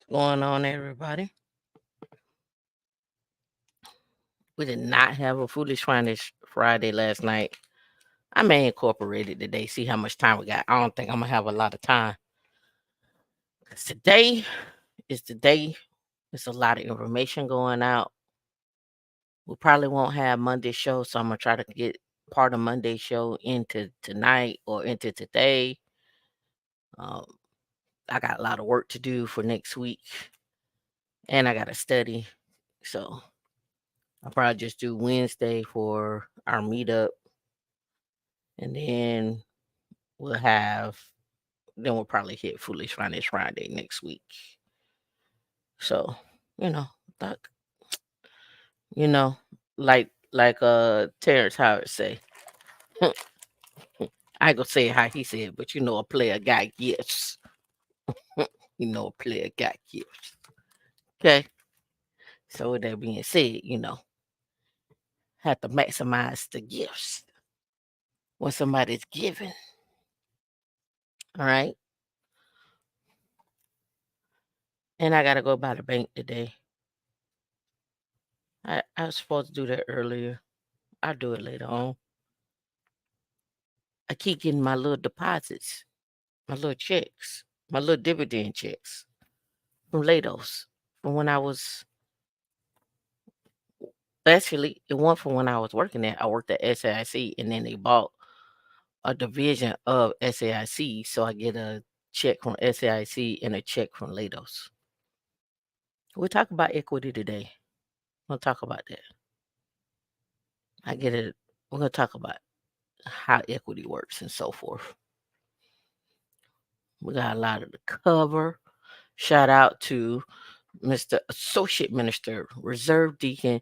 Going on, everybody? We did not have a Foolish Friday last night. I may incorporate it today, see how much time we got. I don't think I'm going to have a lot of time. 'Cause today is the day. There's a lot of information going out. We probably won't have Monday show, so I'm going to try to get part of Monday show into tonight or into today. Um, I got a lot of work to do for next week, and I got to study. So I'll probably just do Wednesday for our meetup, and we'll have we'll probably hit Foolish Finance Friday next week. So, you know, like you know, like Terrence Howard say. I ain't gonna say how he said, but a player got gifts. A player got gifts. Okay. So with that being said, have to maximize the gifts when somebody's giving. All right. And I gotta go by the bank today. I was supposed to do that earlier. I'll do it later on. I keep getting my little deposits, my little checks, my little dividend checks from Lados. From when I was actually it went from when I was working there. I worked at SAIC, and then they bought a division of SAIC, so I get a check from SAIC and a check from Lados. We'll talk about equity today. We'll talk about that. I get it. We're gonna talk about how equity works and so forth. We got a lot of the cover. Shout out to Mr. Associate Minister, Reserve Deacon,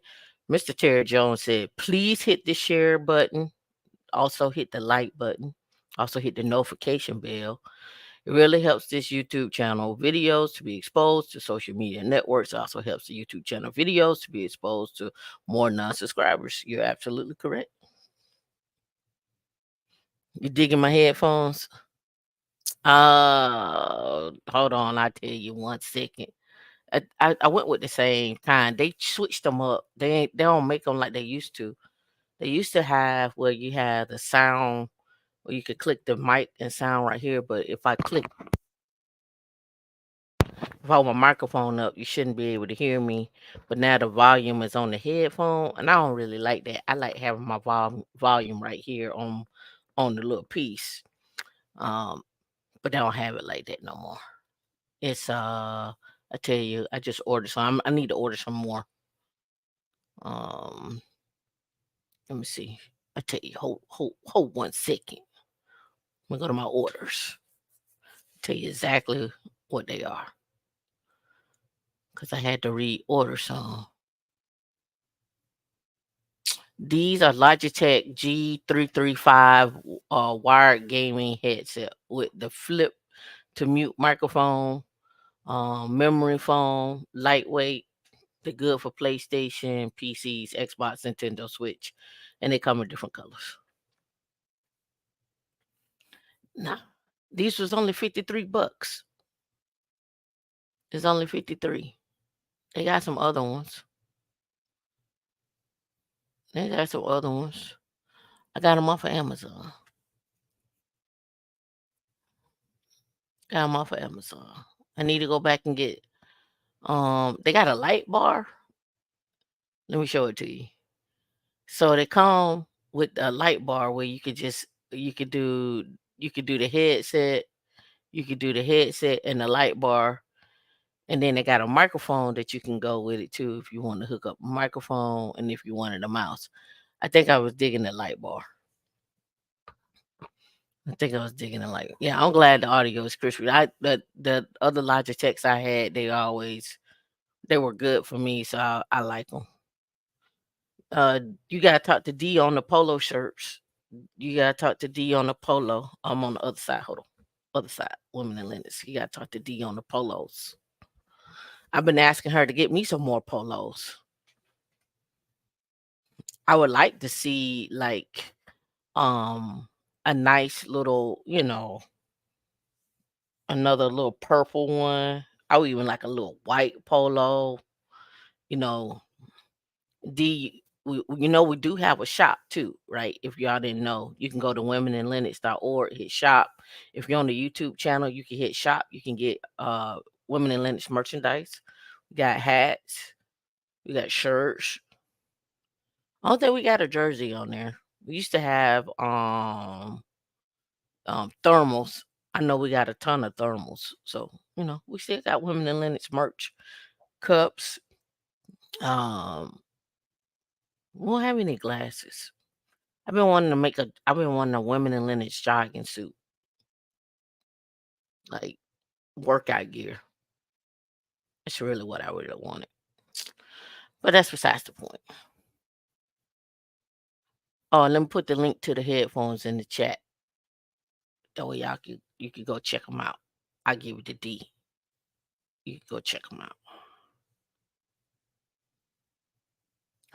Mr. Terry Jones said, please hit the share button. Also hit the like button. Also hit the notification bell. It really helps this YouTube channel videos to be exposed to social media networks. It also helps the YouTube channel videos to be exposed to more non-subscribers. You're absolutely correct. You digging my headphones? Hold on. I'll tell you 1 second. I went with the same kind. They switched them up. They don't make them like they used to. They used to have where you have the sound where you could click the mic and sound right here. But if I hold my microphone up, you shouldn't be able to hear me. But now the volume is on the headphone, and I don't really like that. I like having my volume right here on the little piece. Um, but they don't have it like that no more. It's I tell you, I just ordered some. I need to order some more. Um, Let me see. I tell you, hold 1 second. I'm gonna go to my orders. Tell you exactly what they are, cause I had to reorder some. These are Logitech G335 wired gaming headset with the flip to mute microphone, memory foam, lightweight. They're good for PlayStation, PCs, Xbox, Nintendo Switch, and they come in different colors. Now, these was only $53. It's only 53. They got some other ones. They got some other ones. I got them off of Amazon. Got them off of Amazon. I need to go back and get. They got a light bar. Let me show it to you. So they come with a light bar where you could do the headset. You could do the headset and the light bar, and then they got a microphone that you can go with it too if you want to hook up a microphone and if you wanted a mouse. I think I was digging the light bar. I think I was digging it like, yeah, I'm glad the audio is crispy. The other Logitechs I had, they were good for me, so I like them. You gotta talk to D on the polo shirts. You gotta talk to D on the polo. I'm on the other side. Hold on, other side. Women in Linux. You gotta talk to D on the polos. I've been asking her to get me some more polos. I would like to see like a nice little, another little purple one I would even like a little white polo, you know. We do have a shop too, right? If y'all didn't know, you can go to womeninlinux.org, hit shop. If you're on the YouTube channel, you can hit shop. You can get Women in Linux merchandise. We got hats, we got shirts. I don't think we got a jersey on there. We used to have thermals. I know we got a ton of thermals. So, we still got Women in Linux merch, cups. We don't have any glasses. I've been wanting a Women in Linux jogging suit, like workout gear. That's really what I really wanted. But that's besides the point. Oh, and let me put the link to the headphones in the chat. That way you can go check them out. I give you the D. You can go check them out.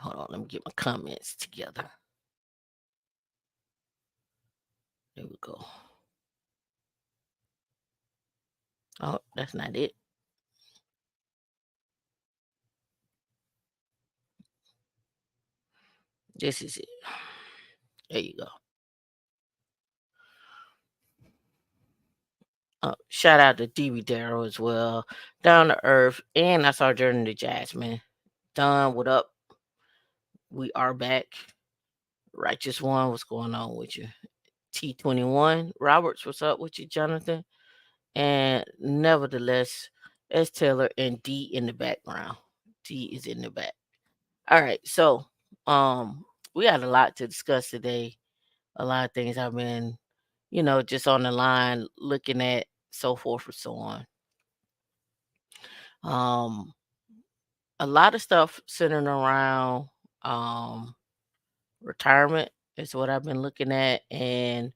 Hold on, let me get my comments together. There we go. Oh, that's not it. This is it. There you go. Shout out to DB Darrow as well. Down to Earth. And that's our journey to Jasmine. Don, what up? We are back. Righteous One, what's going on with you? T21. Roberts, what's up with you, Jonathan? And nevertheless, S. Taylor and D in the background. D is in the back. All right, so we got a lot to discuss today. A lot of things I've been, just on the line looking at, so forth and so on. Um, a lot of stuff centering around retirement is what I've been looking at, and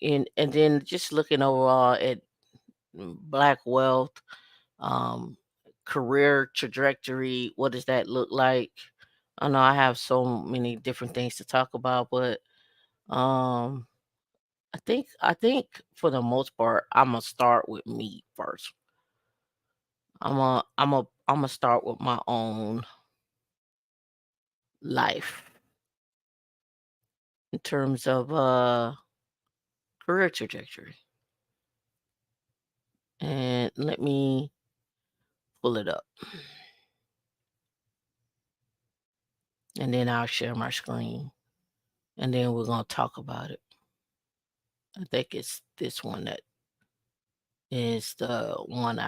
then just looking overall at Black wealth, um, career trajectory. What does that look like? I know I have so many different things to talk about, but um, I think for the most part, I'm gonna start with me first. I'm gonna start with my own life in terms of career trajectory, and let me pull it up, and then I'll share my screen, and then we're gonna talk about it. I think it's this one that is the one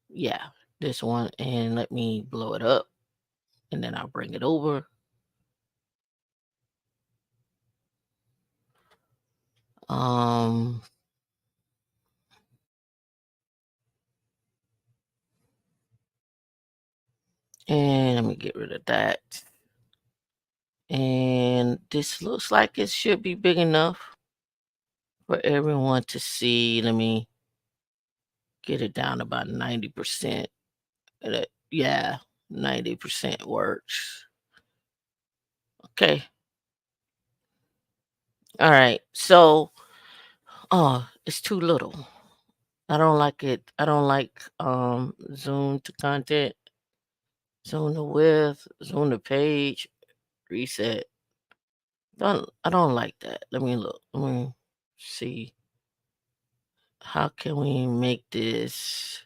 yeah, this one. And let me blow it up and then I'll bring it over. Um, and let me get rid of that. And this looks like it should be big enough for everyone to see. Let me get it down about 90%. Yeah, 90% works. Okay. All right. So, it's too little. I don't like it. I don't like zoom to content, zoom to width, zoom to page, reset. I don't like that. Let me look. Let me see. How can we make this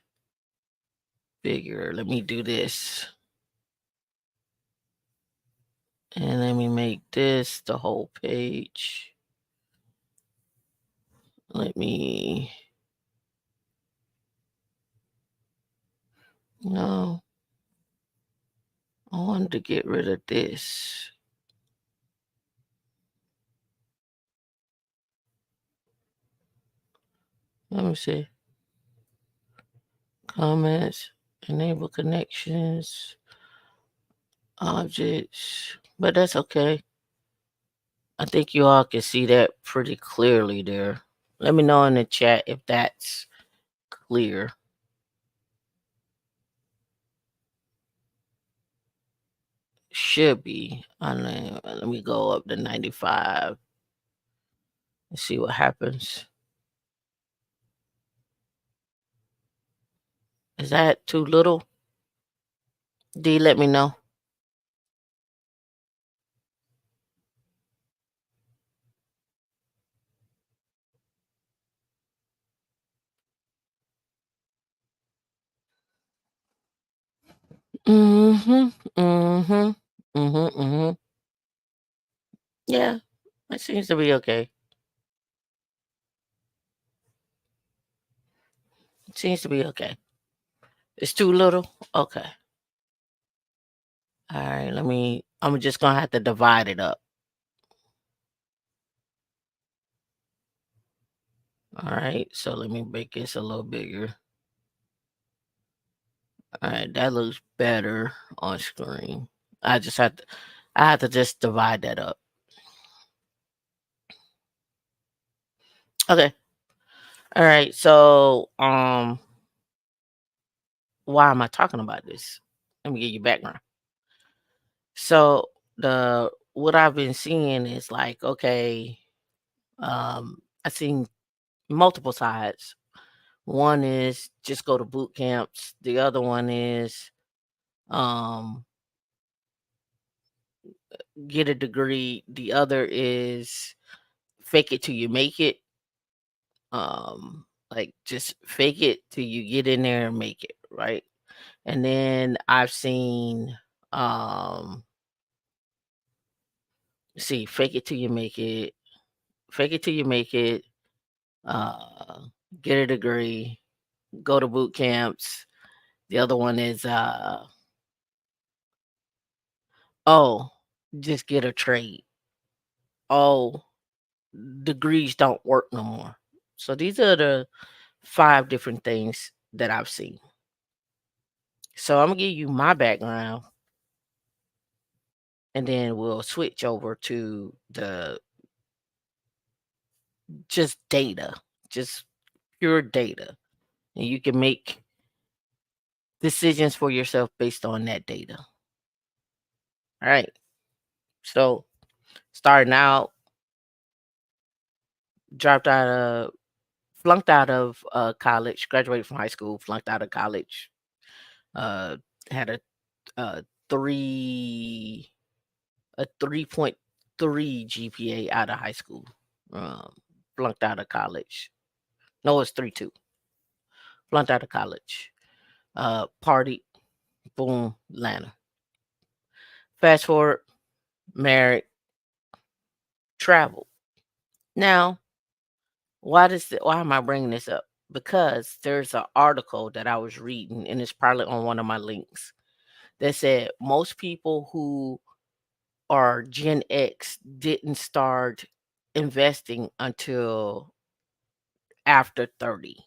bigger? Let me do this. And let me make this the whole page. Let me no. I wanted to get rid of this. Let me see. Comments, enable connections, objects. But that's okay. I think you all can see that pretty clearly there. Let me know in the chat if that's clear. Should be. Let me go up to 95 and see what happens. Is that too little? D, let me know. Mhm. Mhm. Mhm. Mhm. Yeah, it seems to be okay. It seems to be okay. It's too little. Okay. All right. I'm just gonna have to divide it up. All right. So let me make this a little bigger. All right. That looks better on screen. I just have to. I have to just divide that up. Okay. All right. So why am I talking about this? Let me give you background. So the what I've been seeing is like, okay, I've seen multiple sides. One is just go to boot camps. The other one is um get a degree. The other is fake it till you make it. Like just fake it till you get in there and make it, right? And then I've seen um see fake it till you make it, fake it till you make it, uh get a degree, go to boot camps. The other one is oh, just get a trade. Oh, degrees don't work no more. So these are the 5 different things that I've seen. So I'm gonna give you my background and then we'll switch over to the just data, just pure data. And you can make decisions for yourself based on that data. All right. So starting out, dropped out of flunked out of college, graduated from high school, flunked out of college, uh had a three a 3.3 GPA out of high school. Um, flunked out of college. No, it's 3.2. Flunked out of college. Party, boom, Atlanta. Fast forward, married, traveled. Now, why am I bringing this up? Because there's an article that I was reading, and it's probably on one of my links that said most people who are Gen X didn't start investing until after 30,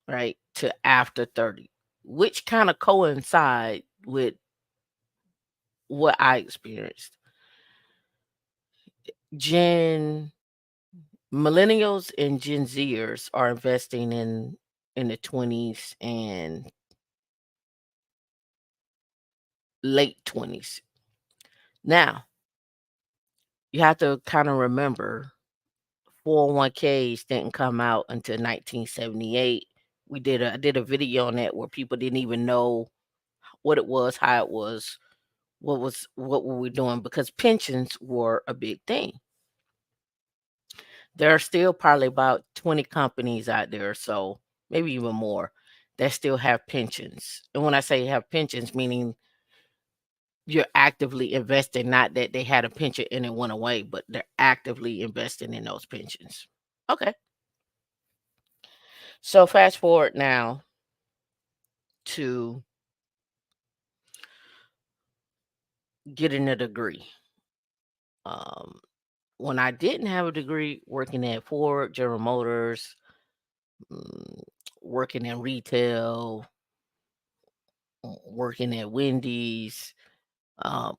right? To after 30, which kind of coincide with what I experienced. Gen Millennials and Gen Zers are investing in the 20s and late 20s. Now, you have to kind of remember 401ks didn't come out until 1978. I did a video on that where people didn't even know what it was, how it was, what were we doing because pensions were a big thing. There are still probably about 20 companies out there, so maybe even more, that still have pensions. And when I say have pensions, meaning you're actively investing, not that they had a pension and it went away, but they're actively investing in those pensions. Okay. So fast forward now to getting a degree. Um, when I didn't have a degree, working at Ford, General Motors, mm, working in retail, working at Wendy's, um,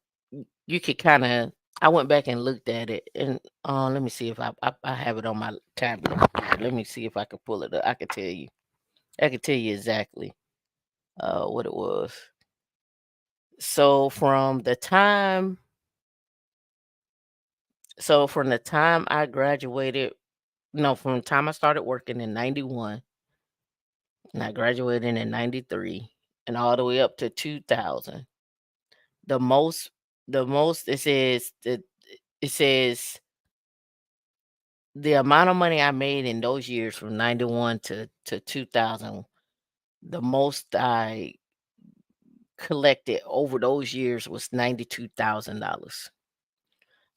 you could kind of. I went back and looked at it, and let me see if I have it on my tablet. Let me see if I can pull it up. I can tell you. I can tell you exactly what it was. So from the time I graduated, no, from the time I started working in 91 and I graduated in 93 and all the way up to 2000. The most the most it says the amount of money I made in those years from 91 to 2000, the most I collected over those years was $92,000.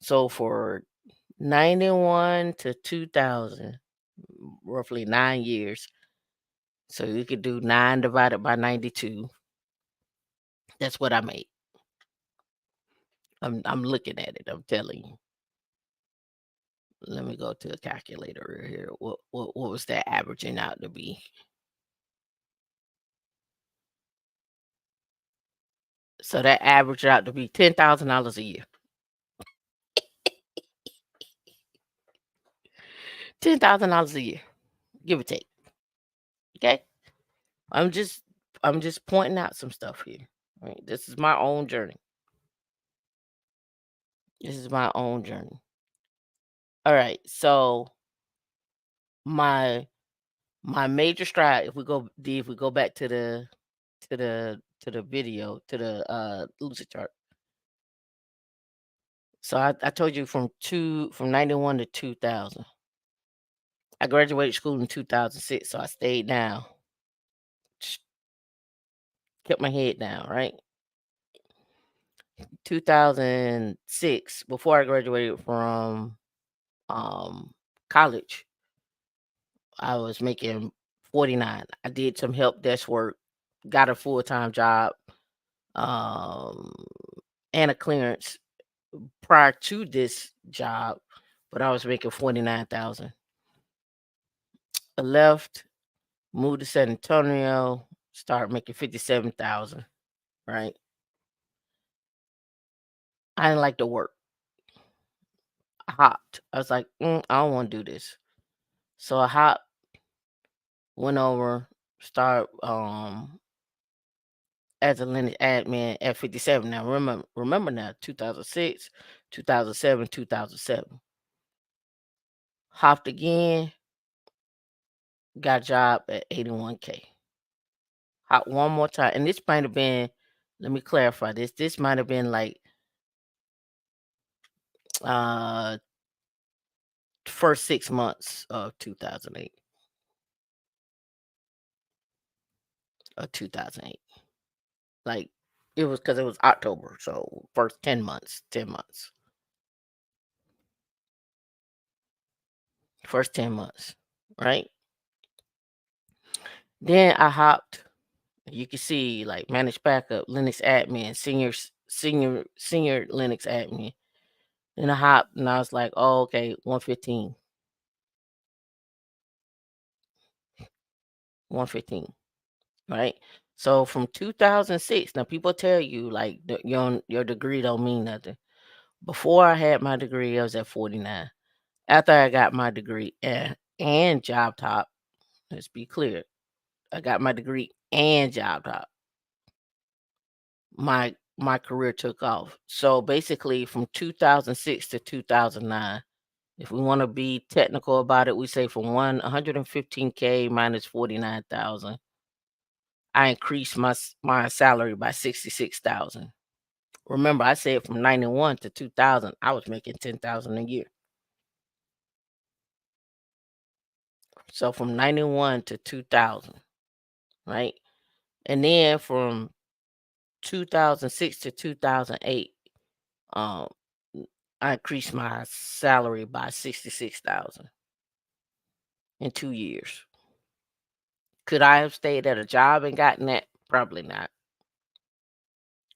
So for 91 to 2000, roughly 9 years. So you could do 9 divided by 92. That's what I made. I'm looking at it. I'm telling you. Let me go to a calculator right here. What was that averaging out to be? So that averaged out to be $10,000 a year. $10,000 a year, give or take. Okay, I'm just I'm just pointing out some stuff here. Right, this is my own journey. This is my own journey. All right, so my my major stride. If we go back to the video to the lucid chart. So I told you from 91 to 2000. I graduated school in 2006, so I stayed down, kept my head down, right? 2006, before I graduated from um college, I was making 49. I did some help desk work, got a full-time job, um, and a clearance prior to this job, but I was making 49,000. I left, moved to San Antonio, started making 57,000, right? I didn't like the work. I hopped. I was like, I don't want to do this. So I hopped, went over, start as a Linux admin at 57. Now remember now, 2006, 2007, 2007. Hopped again, got a job at 81K. Hopped one more time. And this might have been, let me clarify this. This might have been like uh first 6 months of 2008 or 2008. Like it was because it was October. So first 10 months, 10 months. First 10 months, right? Then I hopped. You can see like managed backup, Linux admin, senior Linux admin. Then I hopped and I was like, oh, okay, 115. 115. Right? So from 2006, now people tell you like your degree don't mean nothing. Before I had my degree, I was at 49. After I got my degree and job top, let's be clear, I got my degree and job top. My career took off. So basically from 2006 to 2009, if we want to be technical about it, we say from 115K minus 49,000, I increased my salary by 66,000. Remember, I said from 91 to 2000, I was making 10,000 a year. So from 91 to 2000, right? And then from 2006 to 2008, um, I increased my salary by 66,000 in 2 years. Could I have stayed at a job and gotten that? Probably not.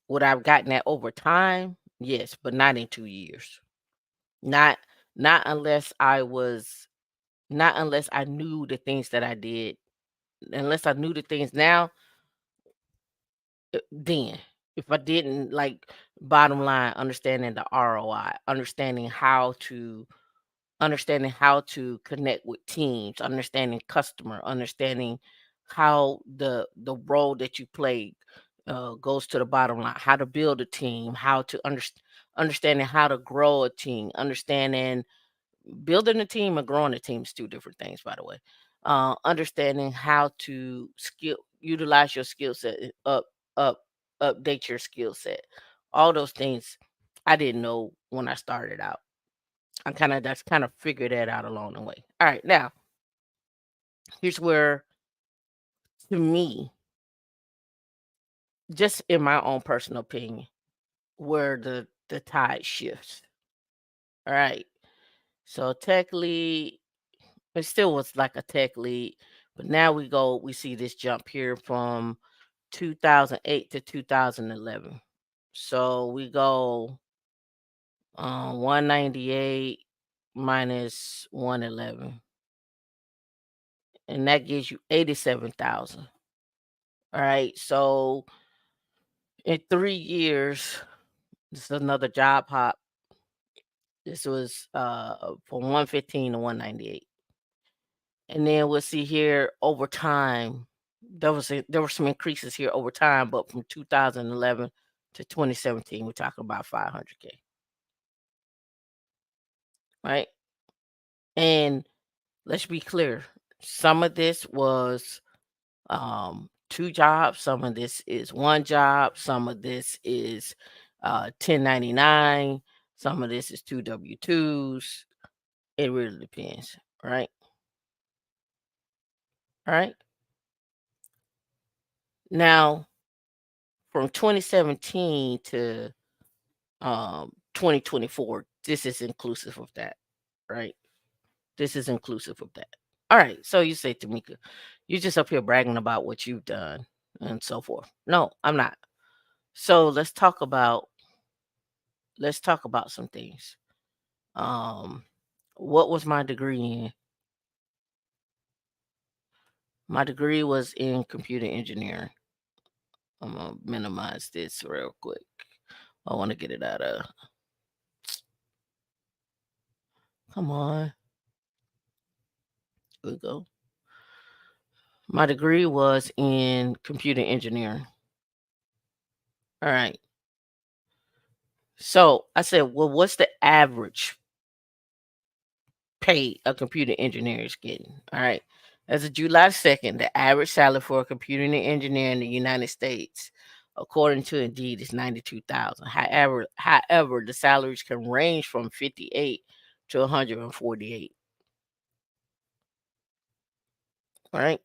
Would I have gotten that over time? Yes, but not in 2 years. Not not unless I was not unless I knew the things that I did. Unless I knew the things now, then if I didn't like bottom line, understanding the ROI, understanding how to connect with teams, understanding customer, understanding how the role that you play goes to the bottom line, how to build a team, how to understanding how to grow a team, understanding building a team and growing a team is two different things, by the way. understanding how to utilize your skill set, up update your skill set. All those things I didn't know when I started out. I kind of figured that out along the way. All right, now here's where, to me, just in my own personal opinion, where the tide shifts. All right. So tech lead, it still was like a tech lead, but now we see this jump here from 2008 to 2011. So we go 198 minus 111, and that gives you 87,000. All right. So in 3 years, this is another job hop. This was from 115 to 198. And then we'll see here over time, there were some increases here over time, but from 2011 to 2017, we're talking about 500K, right? And let's be clear, some of this was two jobs, some of this is one job, some of this is 1099, some of this is two W2s. It really depends, right? All right. Now, from 2017 to 2024, this is inclusive of that, right? This is inclusive of that. All right. So you say, Tamika, you're just up here bragging about what you've done and so forth. No, I'm not. So let's talk about some things. Um, what was my degree in? My degree was in computer engineering. I'm gonna minimize this real quick. I want to get it out of. Come on, here we go. My degree was in computer engineering. All right. So I said, well, what's the average pay a computer engineer is getting? All right. As of July 2nd, the average salary for a computer engineer in the United States, according to Indeed, is 92,000. However, the salaries can range from 58 to 148. All right.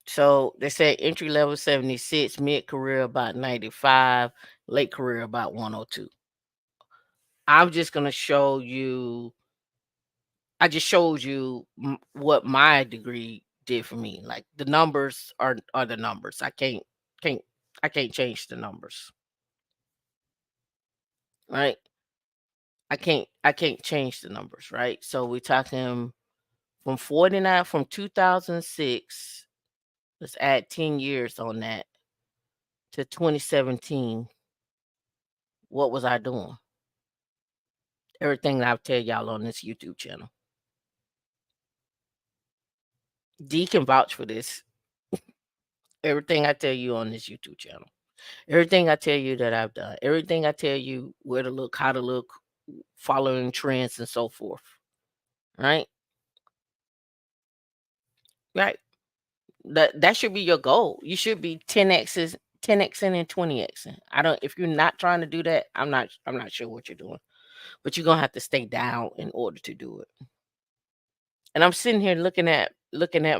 So they said entry level 76, mid career about 95, late career about 102. I'm just gonna show you. I just showed you what my degree did for me. Like the numbers are the numbers. Can't I can't change the numbers, right? I can't change the numbers, right? So we're talking from 49 from 2006. Let's add 10 years on that to 2017. What was I doing? Everything that I'll tell y'all on this YouTube channel. D can vouch for this. Everything I tell you on this YouTube channel. Everything I tell you that I've done. Everything I tell you where to look, how to look, following trends and so forth. Right? Right. That should be your goal. You should be 10x's, 10xing and 20xing. I don't if you're not trying to do that, I'm not sure what you're doing. But you're gonna have to stay down in order to do it. And I'm sitting here looking at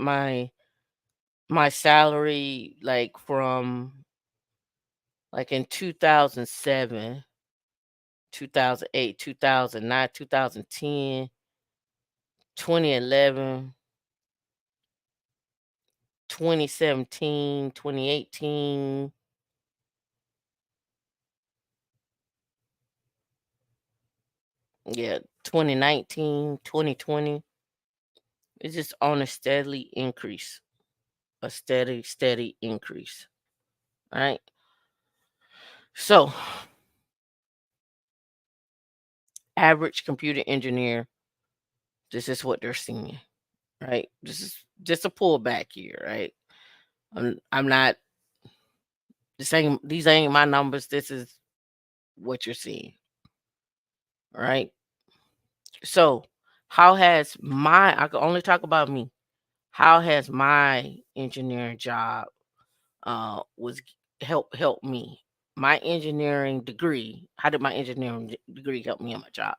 my salary like from like in 2007, 2008, 2009, 2010, 2011, 2017, 2018, yeah, 2019, 2020. It's just on a steadily increase, a steady increase. Right. So, average computer engineer, this is what they're seeing. Right. This is just a pullback here. Right. I'm not these ain't my numbers. This is what you're seeing. Right. So How has my I can only talk about me. How has my engineering job was help me? My engineering degree, how did my engineering degree help me in my job?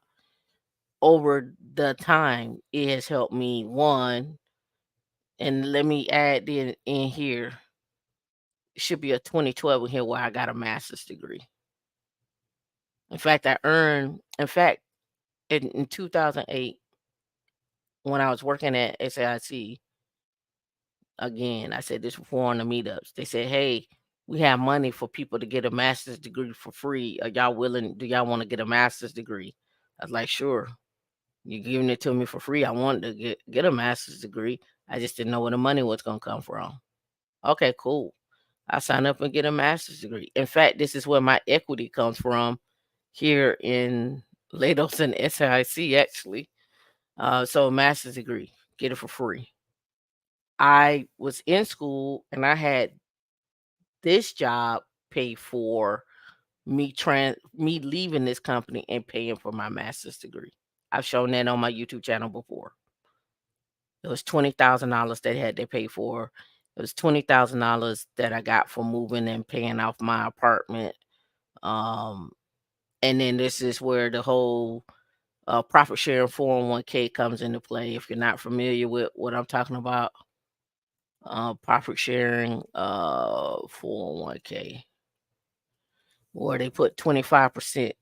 Over the time, it has helped me one, and let me add in here, it should be a 2012 in here where I got a master's degree. In fact, in 2008, when I was working at SAIC, again, I said this before on the meetups. They said, "Hey, we have money for people to get a master's degree for free. Are y'all willing? Do y'all want to get a master's degree?" I was like, "Sure. You're giving it to me for free. I wanted to get a master's degree. I just didn't know where the money was gonna come from." Okay, cool. I sign up and get a master's degree. In fact, this is where my equity comes from here in Lados and SIC actually. So a master's degree, get it for free. I was in school and I had this job pay for me leaving this company and paying for my master's degree. I've shown that on my YouTube channel before. It was $20,000 they had to pay for. It was $20,000 that I got for moving and paying off my apartment. Um, and then this is where the whole profit sharing 401k comes into play. If you're not familiar with what I'm talking about, profit sharing 401k, where they put 25%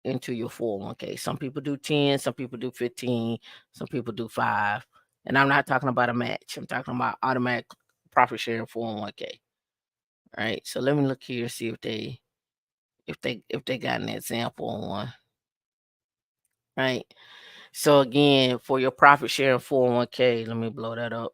into your 401k. Some people do 10, some people do 15, some people do 5. And I'm not talking about a match. I'm talking about automatic profit sharing 401k. Right. So let me look here and see if they got an example on one. Right. So again, for your profit sharing 401k, let me blow that up.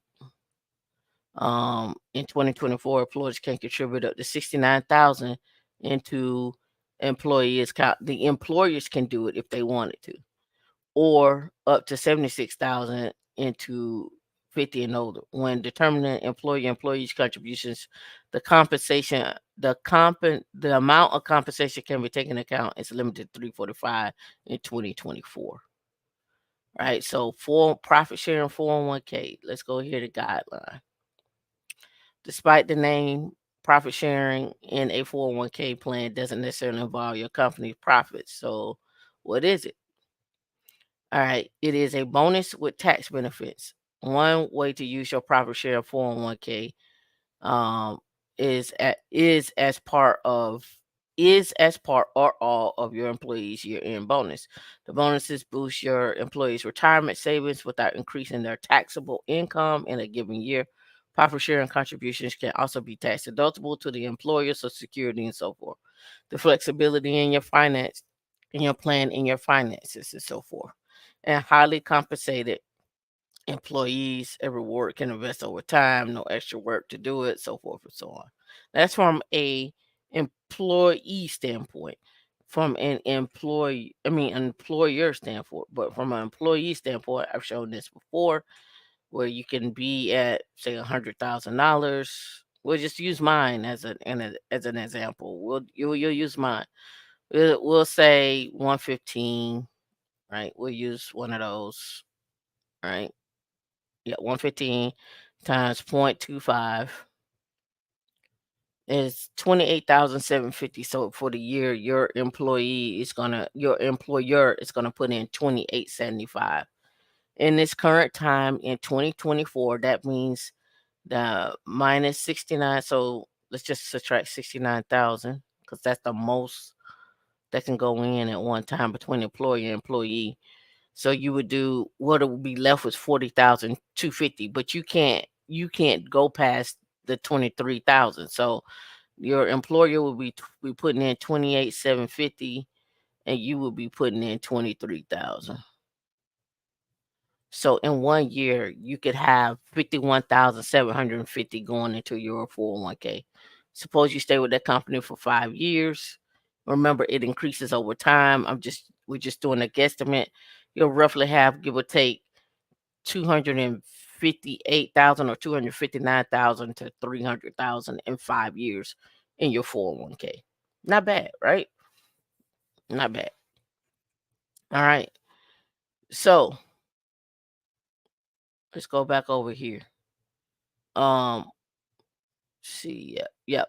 In 2024, employers can contribute up to 69,000 into employees count. The employers can do it if they wanted to, or up to 76,000 into 50 and older. When determining employees contributions, the amount of compensation can be taken into account is limited to 345 in 2024. Right. So for profit sharing 401k, let's go here to guideline. Despite the name, profit sharing in a 401k plan doesn't necessarily involve your company's profits. So what is it? All right, it is a bonus with tax benefits. One way to use your profit share 401k um, is as part or all of your employees' year-end bonus. The bonuses boost your employees' retirement savings without increasing their taxable income in a given year. Profit sharing contributions can also be tax deductible to the employer, Social Security, and so forth. The flexibility in your plan, in your finances, and so forth. And highly compensated employees, every work can invest over time, no extra work to do it, so forth and so on. That's from a employee standpoint. From an employer standpoint, but from an employee standpoint, I've shown this before, where you can be at say $100,000. We'll just use mine as an example. You'll use mine. We'll say 115, right? We'll use one of those, right? Yeah, 115 times 0.25 is 28,750. So for the year, your employer is gonna put in 2875. In this current time in 2024, that means the minus 69. So let's just subtract 69,000 because that's the most that can go in at one time between employer and employee. So you would do what it would be left was 40,250, but you can't go past the 23,000. So your employer will be putting in 28,750 and you will be putting in 23,000. So in one year, you could have 51,750 going into your 401k. Suppose you stay with that company for 5 years. Remember, it increases over time. We're just doing a guesstimate. You'll roughly have, give or take, 258,000 or 259,000 to 300,000 in 5 years in your 401k. Not bad, right? Not bad. All right. So Let's go back over here. Um, see, yep.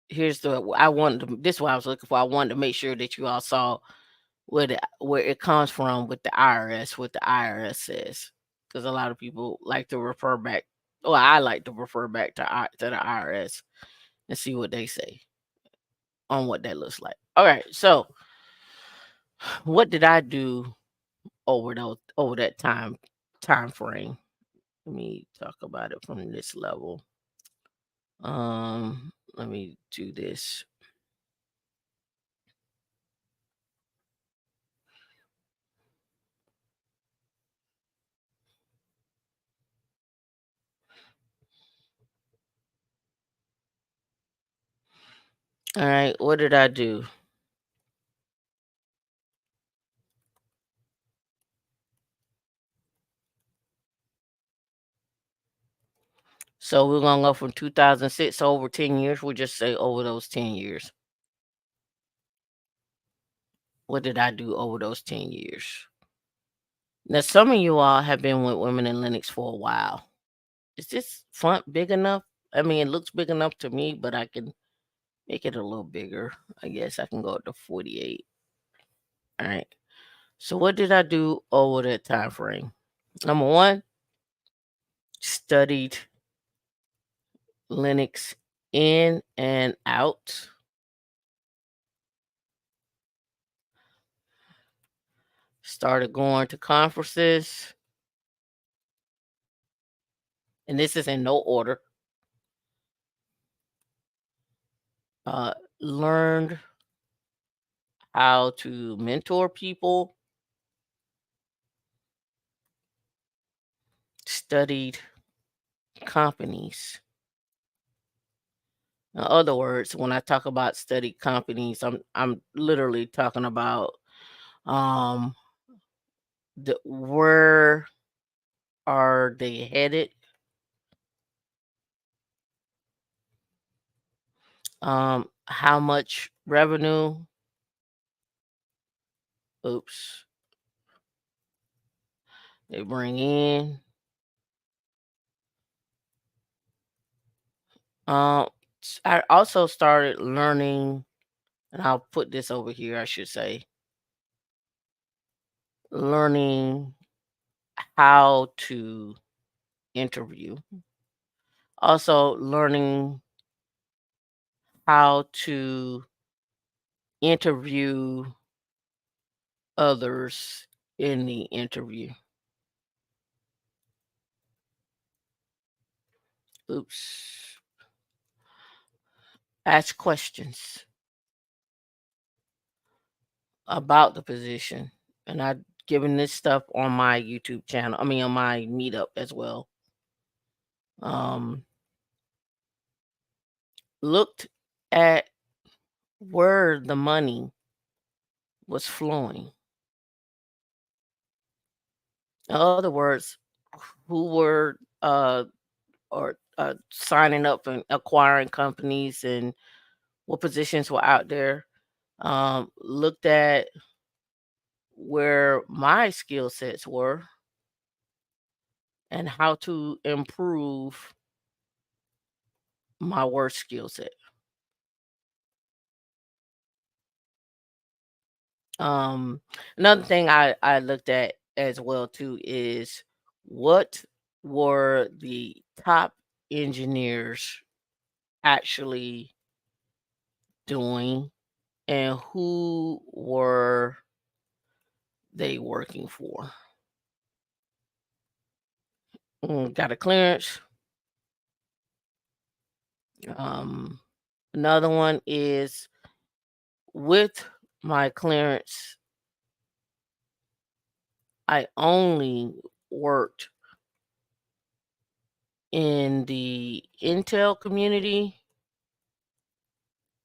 Here's the I wanted to, this is what I was looking for. I wanted to make sure that you all saw where it comes from with the IRS, what the IRS says, because a lot of people like to refer back. Well, I like to refer back to the IRS and see what they say on what that looks like. All right, so what did I do over that time frame? Let me talk about it from this level. Let me do this. All right, what did I do? So we're gonna go from 2006 over 10 years. We'll just say over those 10 years. What did I do over those 10 years? Now, some of you all have been with Women in Linux for a while. Is this font big enough? I mean, it looks big enough to me, but I can make it a little bigger. I guess I can go up to 48. All right. So what did I do over that time frame? Number one, studied Linux in and out. Started going to conferences, and this is in no order. Learned how to mentor people, studied companies. In other words, when I talk about studied companies, I'm literally talking about um where are they headed, how much revenue, oops, they bring in. Um, I also started learning, and I'll put this over here, I should say, learning how to interview. Also, learning how to interview others in the interview. Oops. Ask questions about the position. And I've given this stuff on my YouTube channel. I mean, on my meetup as well. Um, Looked at where the money was flowing. In other words, who were or signing up and acquiring companies and what positions were out there. Looked at where my skill sets were and how to improve my work skill set. Um, Another thing I looked at as well too is what were the top engineers actually doing and who were they working for. Got a clearance. Um, Another one is with my clearance, I only worked in the Intel community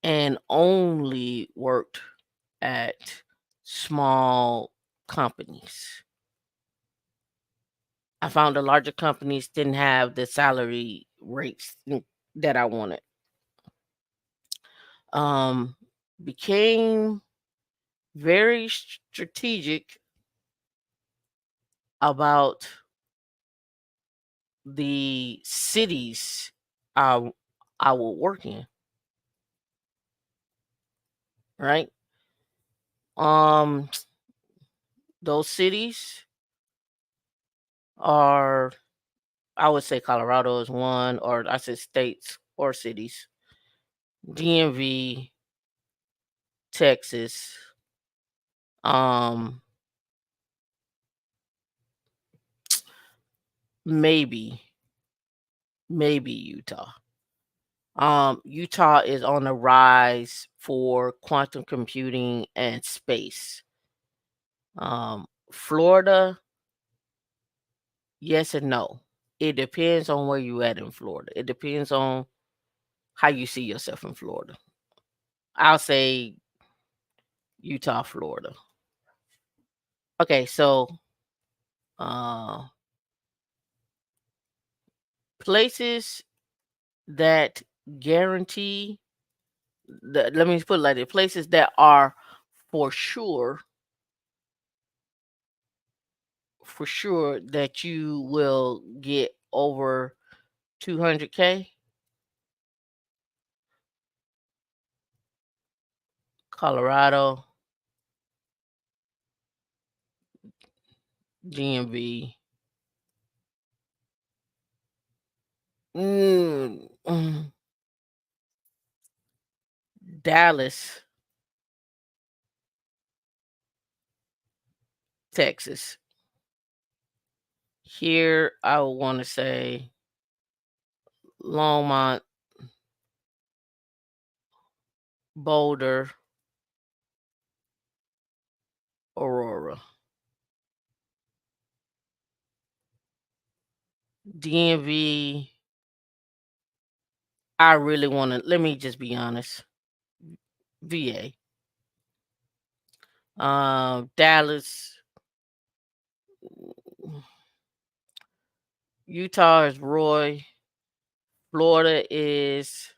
and only worked at small companies. I found the larger companies didn't have the salary rates that I wanted. Um, Became very strategic about the cities I I will work in, right? Um, those cities are, I would say Colorado is one, or I said states or cities. DMV, Texas, um, maybe, maybe Utah. Utah is on the rise for quantum computing and space. Florida, yes and no. It depends on where you at in Florida. It depends on how you see yourself in Florida. I'll say Utah, Florida. Okay, so uh places that guarantee let me put it like this, places that are for sure for sure that you will get over 200K. Colorado, DMV, mm, mm, Dallas, Texas. Here, I would want to say Longmont, Boulder, Aurora. DMV, I really want to, let me just be honest, VA. Dallas, Utah is Roy. Florida is,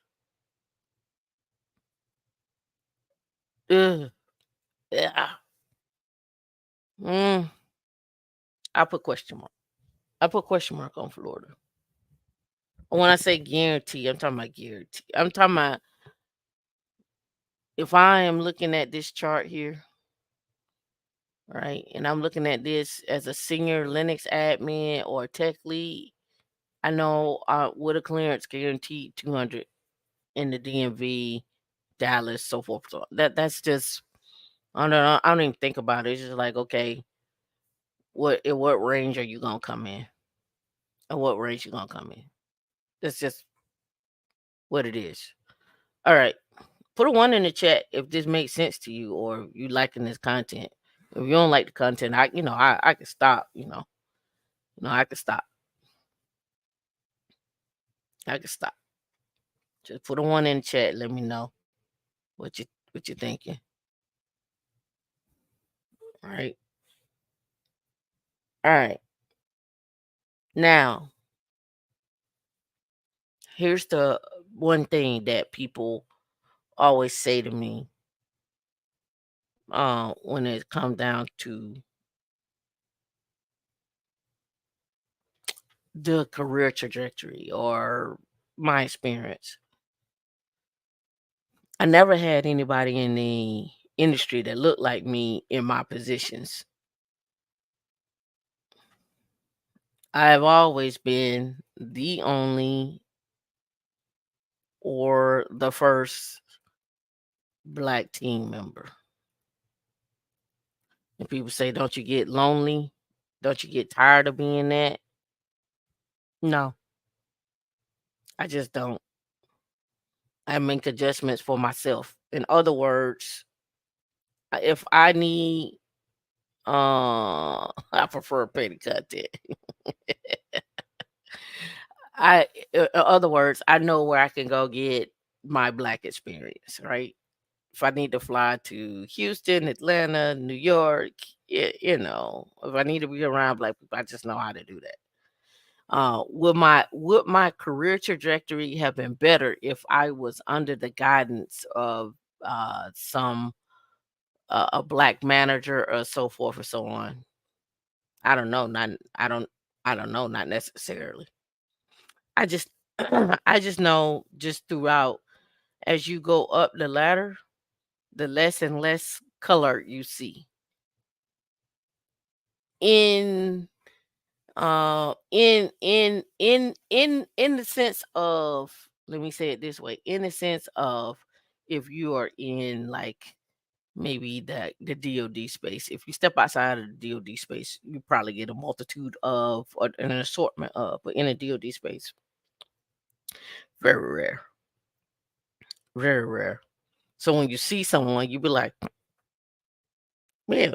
ugh, yeah. Mm, I put question mark. I put question mark on Florida. When I say guarantee, I'm talking about guarantee. I'm talking about if I am looking at this chart here, right, and I'm looking at this as a senior Linux admin or tech lead, I know with a clearance guaranteed 200 in the DMV, Dallas, so forth. So that's just I don't even think about it. It's just like, okay, what range are you gonna come in? Or what range you gonna come in? That's just what it is. All right. Put a one in the chat if this makes sense to you or you liking this content. If you don't like the content, I can stop, I can stop. I can stop. Just put a one in the chat. Let me know what you thinking. All right. All right. Now, here's the one thing that people always say to me when it comes down to the career trajectory or my experience. I never had anybody in the industry that looked like me in my positions. I have always been the only or the first black team member. And people say, don't you get lonely? Don't you get tired of being that? No, I just don't. I make adjustments for myself. In other words, if I need, I prefer petty content. In other words, I know where I can go get my black experience, right? If I need to fly to Houston, Atlanta, New York, if I need to be around black people, I just know how to do that. Would my career trajectory have been better if I was under the guidance of some a black manager or so forth or so on? I don't know. Not I don't know. Not necessarily. I just I just know just throughout as you go up the ladder, the less and less color you see in in the sense of, let me say it this way, in the sense of, if you are in like maybe the DoD space, if you step outside of the DoD space, you probably get a multitude of, or an assortment of, but in a DoD space, very rare, very rare. So when you see someone, you be like, "Man,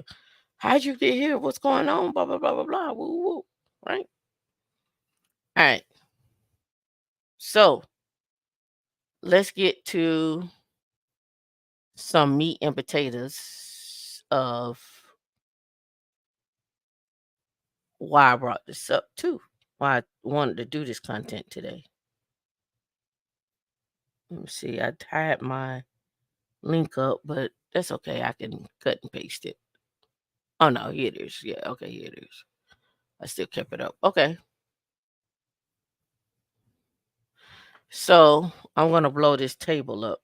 how'd you get here? What's going on? Blah blah blah blah blah." Woo woo. Right? All right. So let's get to some meat and potatoes of why I brought this up too. Why I wanted to do this content today. Let me see. I tied my link up, but that's okay. I can cut and paste it. Oh no, here it is. Yeah, okay, here it is. I still kept it up. Okay. So I'm gonna blow this table up.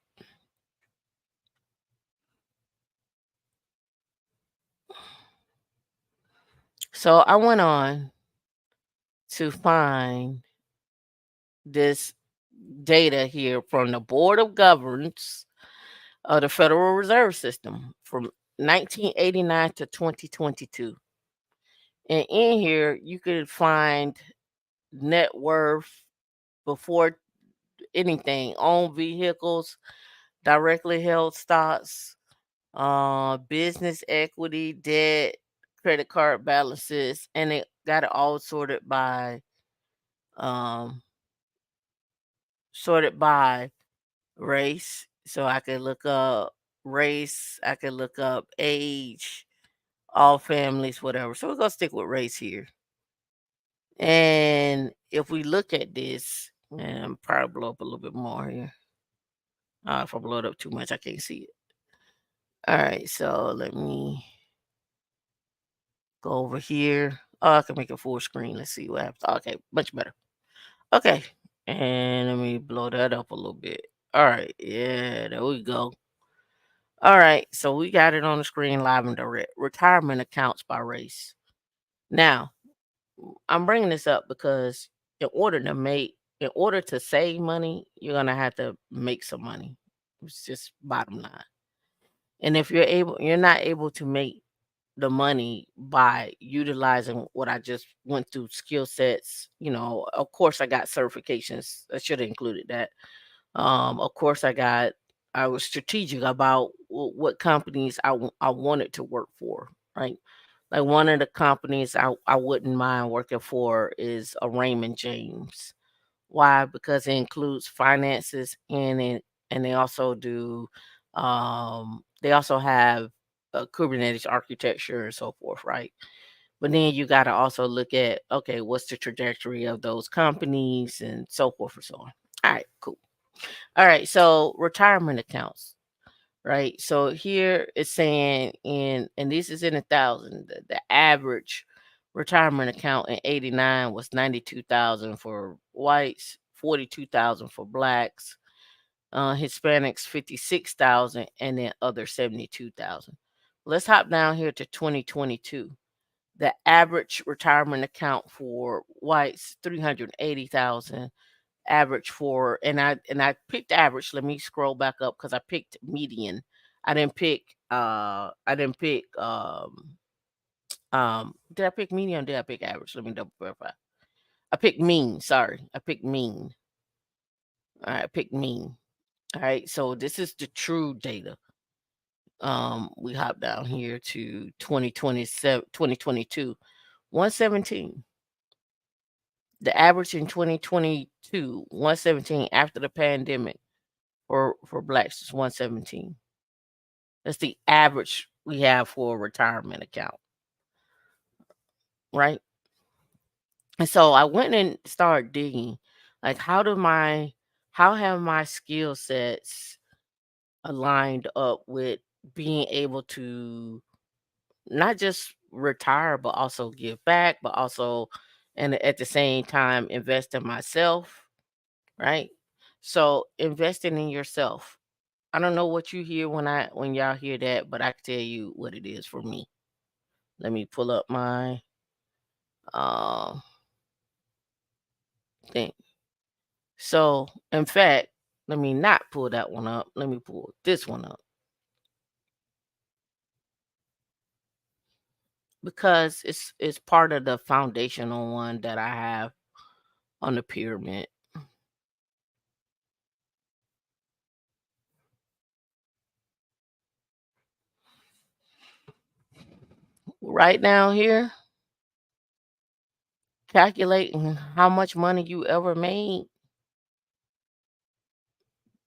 So I went on to find this data here from the Board of Governors of the Federal Reserve System from 1989 to 2022. And in here, you could find net worth before anything, owned vehicles, directly held stocks, business equity, debt, credit card balances, and it got it all um sorted by race. So I could look up race, I could look up age, all families, whatever. So we're gonna stick with race here. And if we look at this, and probably blow up a little bit more here. If I blow it up too much, I can't see it. All right, so let me go over here. Oh, I can make it full screen. Let's see what happens. Okay, much better. Okay, and let me blow that up a little bit. All right, yeah, there we go. All right, so we got it on the screen live and direct. Retirement accounts by race. Now, I'm bringing this up because in order to save money, you're gonna have to make some money. It's just bottom line. And if you're not able to make the money by utilizing what I just went through, skill sets. Of course, I got certifications. I should have included that. Of course, I was strategic about what companies I wanted to work for, right? Like one of the companies I wouldn't mind working for is a Raymond James. Why? Because it includes finances and they also have Kubernetes architecture and so forth, right? But then you got to also look at, okay, what's the trajectory of those companies and so forth and so on. All right, cool. All right, so retirement accounts, right? So here it's saying and this is in 1,000. The average retirement account in '89 was 92,000 for whites, 42,000 for blacks, Hispanics 56,000, and then other 72,000. Let's hop down here to 2022. The average retirement account for whites 380,000. Average for and I picked average. Let me scroll back up because I picked median. I didn't pick did I pick median or did I pick average? Let me double verify. I picked mean, sorry. I picked mean. All right, I picked mean. All right, so this is the true data. We hop down here to 2022, 117. The average in 2022, 117 after the pandemic for blacks is 117. That's the average we have for a retirement account, right? And so I went and started digging, like how have my skill sets aligned up with being able to not just retire, but also give back, but also and at the same time invest in myself. right? So investing in yourself. I don't know what you hear when y'all hear that, but I can tell you what it is for me. Let me pull up my um thing. So, in fact, let me not pull that one up. Let me pull this one up because it's part of the foundational one that I have on the pyramid. Right now here, calculating how much money you ever made,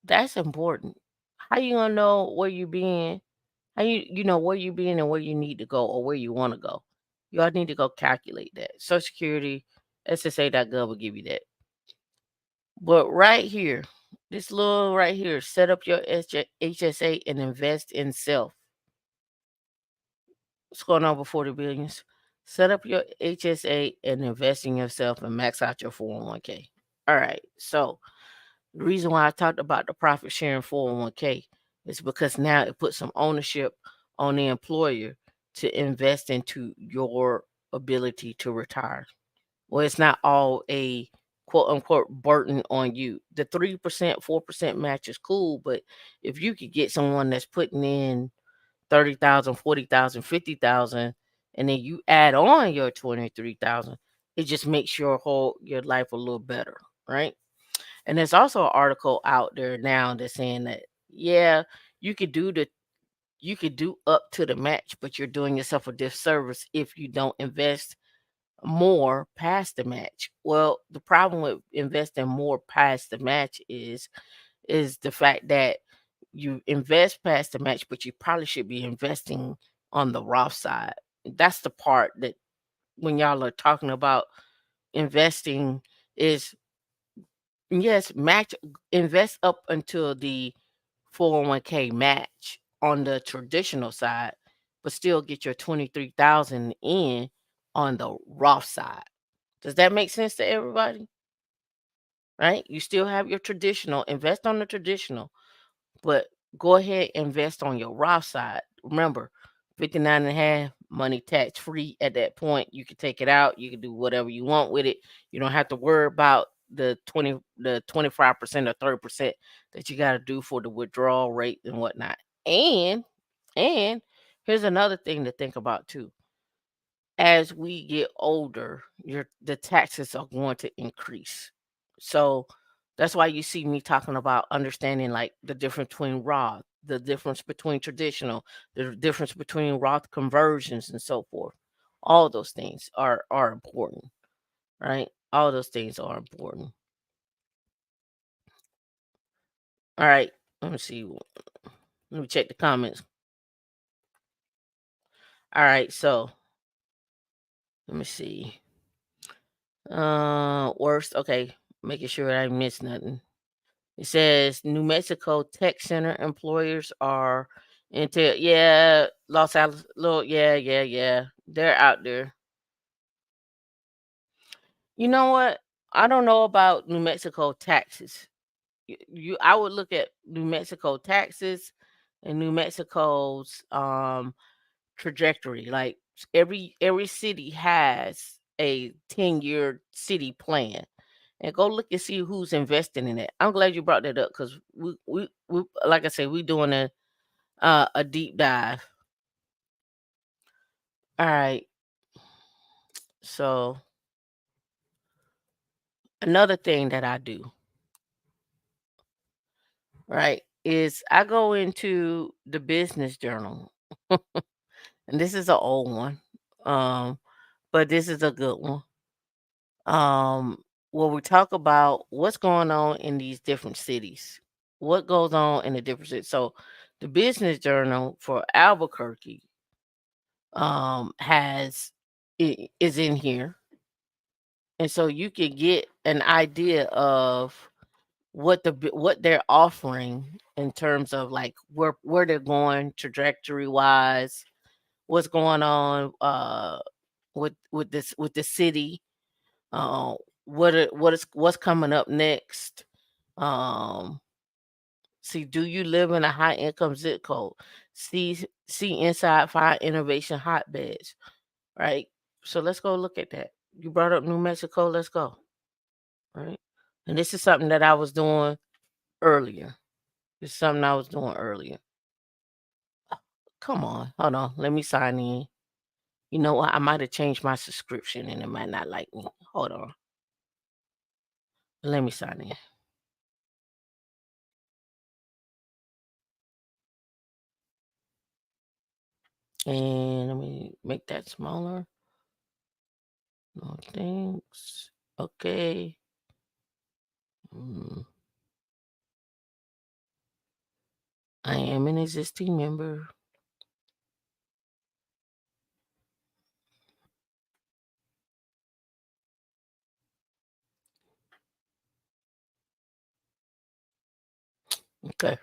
that's important. How you gonna know where you been? How you know where you been and where you need to go or where you want to go? You all need to go calculate that. Social Security, SSA.gov will give you that. But right here, this little right here, set up your HSA and invest in self. What's going on before the billions? Set up your HSA and invest in yourself and max out your 401k. All right. So the reason why I talked about the profit sharing 401k is because now it puts some ownership on the employer to invest into your ability to retire. Well, it's not all a quote unquote burden on you. The 3%, 4% match is cool, but if you could get someone that's putting in 30,000, 40,000, 50,000, and then you add on your 23,000, it just makes your life a little better, right? And there's also an article out there now that's saying that yeah, you could do the you could do up to the match, but you're doing yourself a disservice if you don't invest more past the match. Well, the problem with investing more past the match is the fact that you invest past the match, but you probably should be investing on the Roth side. That's the part that when y'all are talking about investing is yes, match invest up until the 401k match on the traditional side, but still get your 23,000 in on the Roth side. Does that make sense to everybody? Right? You still have your traditional, invest on the traditional, but go ahead invest on your Roth side. Remember, 59 and a half money tax free at that point. You can take it out, you can do whatever you want with it. You don't have to worry about the 25% or 30% that you got to do for the withdrawal rate and whatnot. And and here's another thing to think about too. As we get older, the taxes are going to increase. So that's why you see me talking about understanding like the difference between Roth, the difference between traditional, the difference between Roth conversions and so forth. All those things are important, right? All those things are important. All right. Let me see. Let me check the comments. All right, so let me see. Worst. Okay, making sure I missed nothing. It says New Mexico Tech Center employers are into yeah, Los Angeles, little yeah. They're out there. You know what? I don't know about New Mexico taxes. I would look at New Mexico taxes and New Mexico's trajectory. Like every city has a 10-year city plan. And go look and see who's investing in it. I'm glad you brought that up because we like I said, we doing a deep dive. All right. So another thing that I do, right, is I go into the business journal. And this is an old one. Um, but this is a good one. Where we talk about what's going on in these different cities. What goes on in the different cities. So the business journal for Albuquerque has is in here, and so you can get an idea of what they're offering in terms of like where they're going trajectory wise, what's going on with the city, uh, what's coming up next. Um, See, do you live in a high income zip code? See inside five innovation hotbeds, right? So let's go look at that. You brought up New Mexico. Let's go, right? And this is something that I was doing earlier. This is something I was doing earlier. Come on, hold on. Let me sign in. You know what? I might have changed my subscription and it might not like me. Hold on. Let me sign in. And let me make that smaller. No thanks. Okay. Mm, I am an existing member. Okay.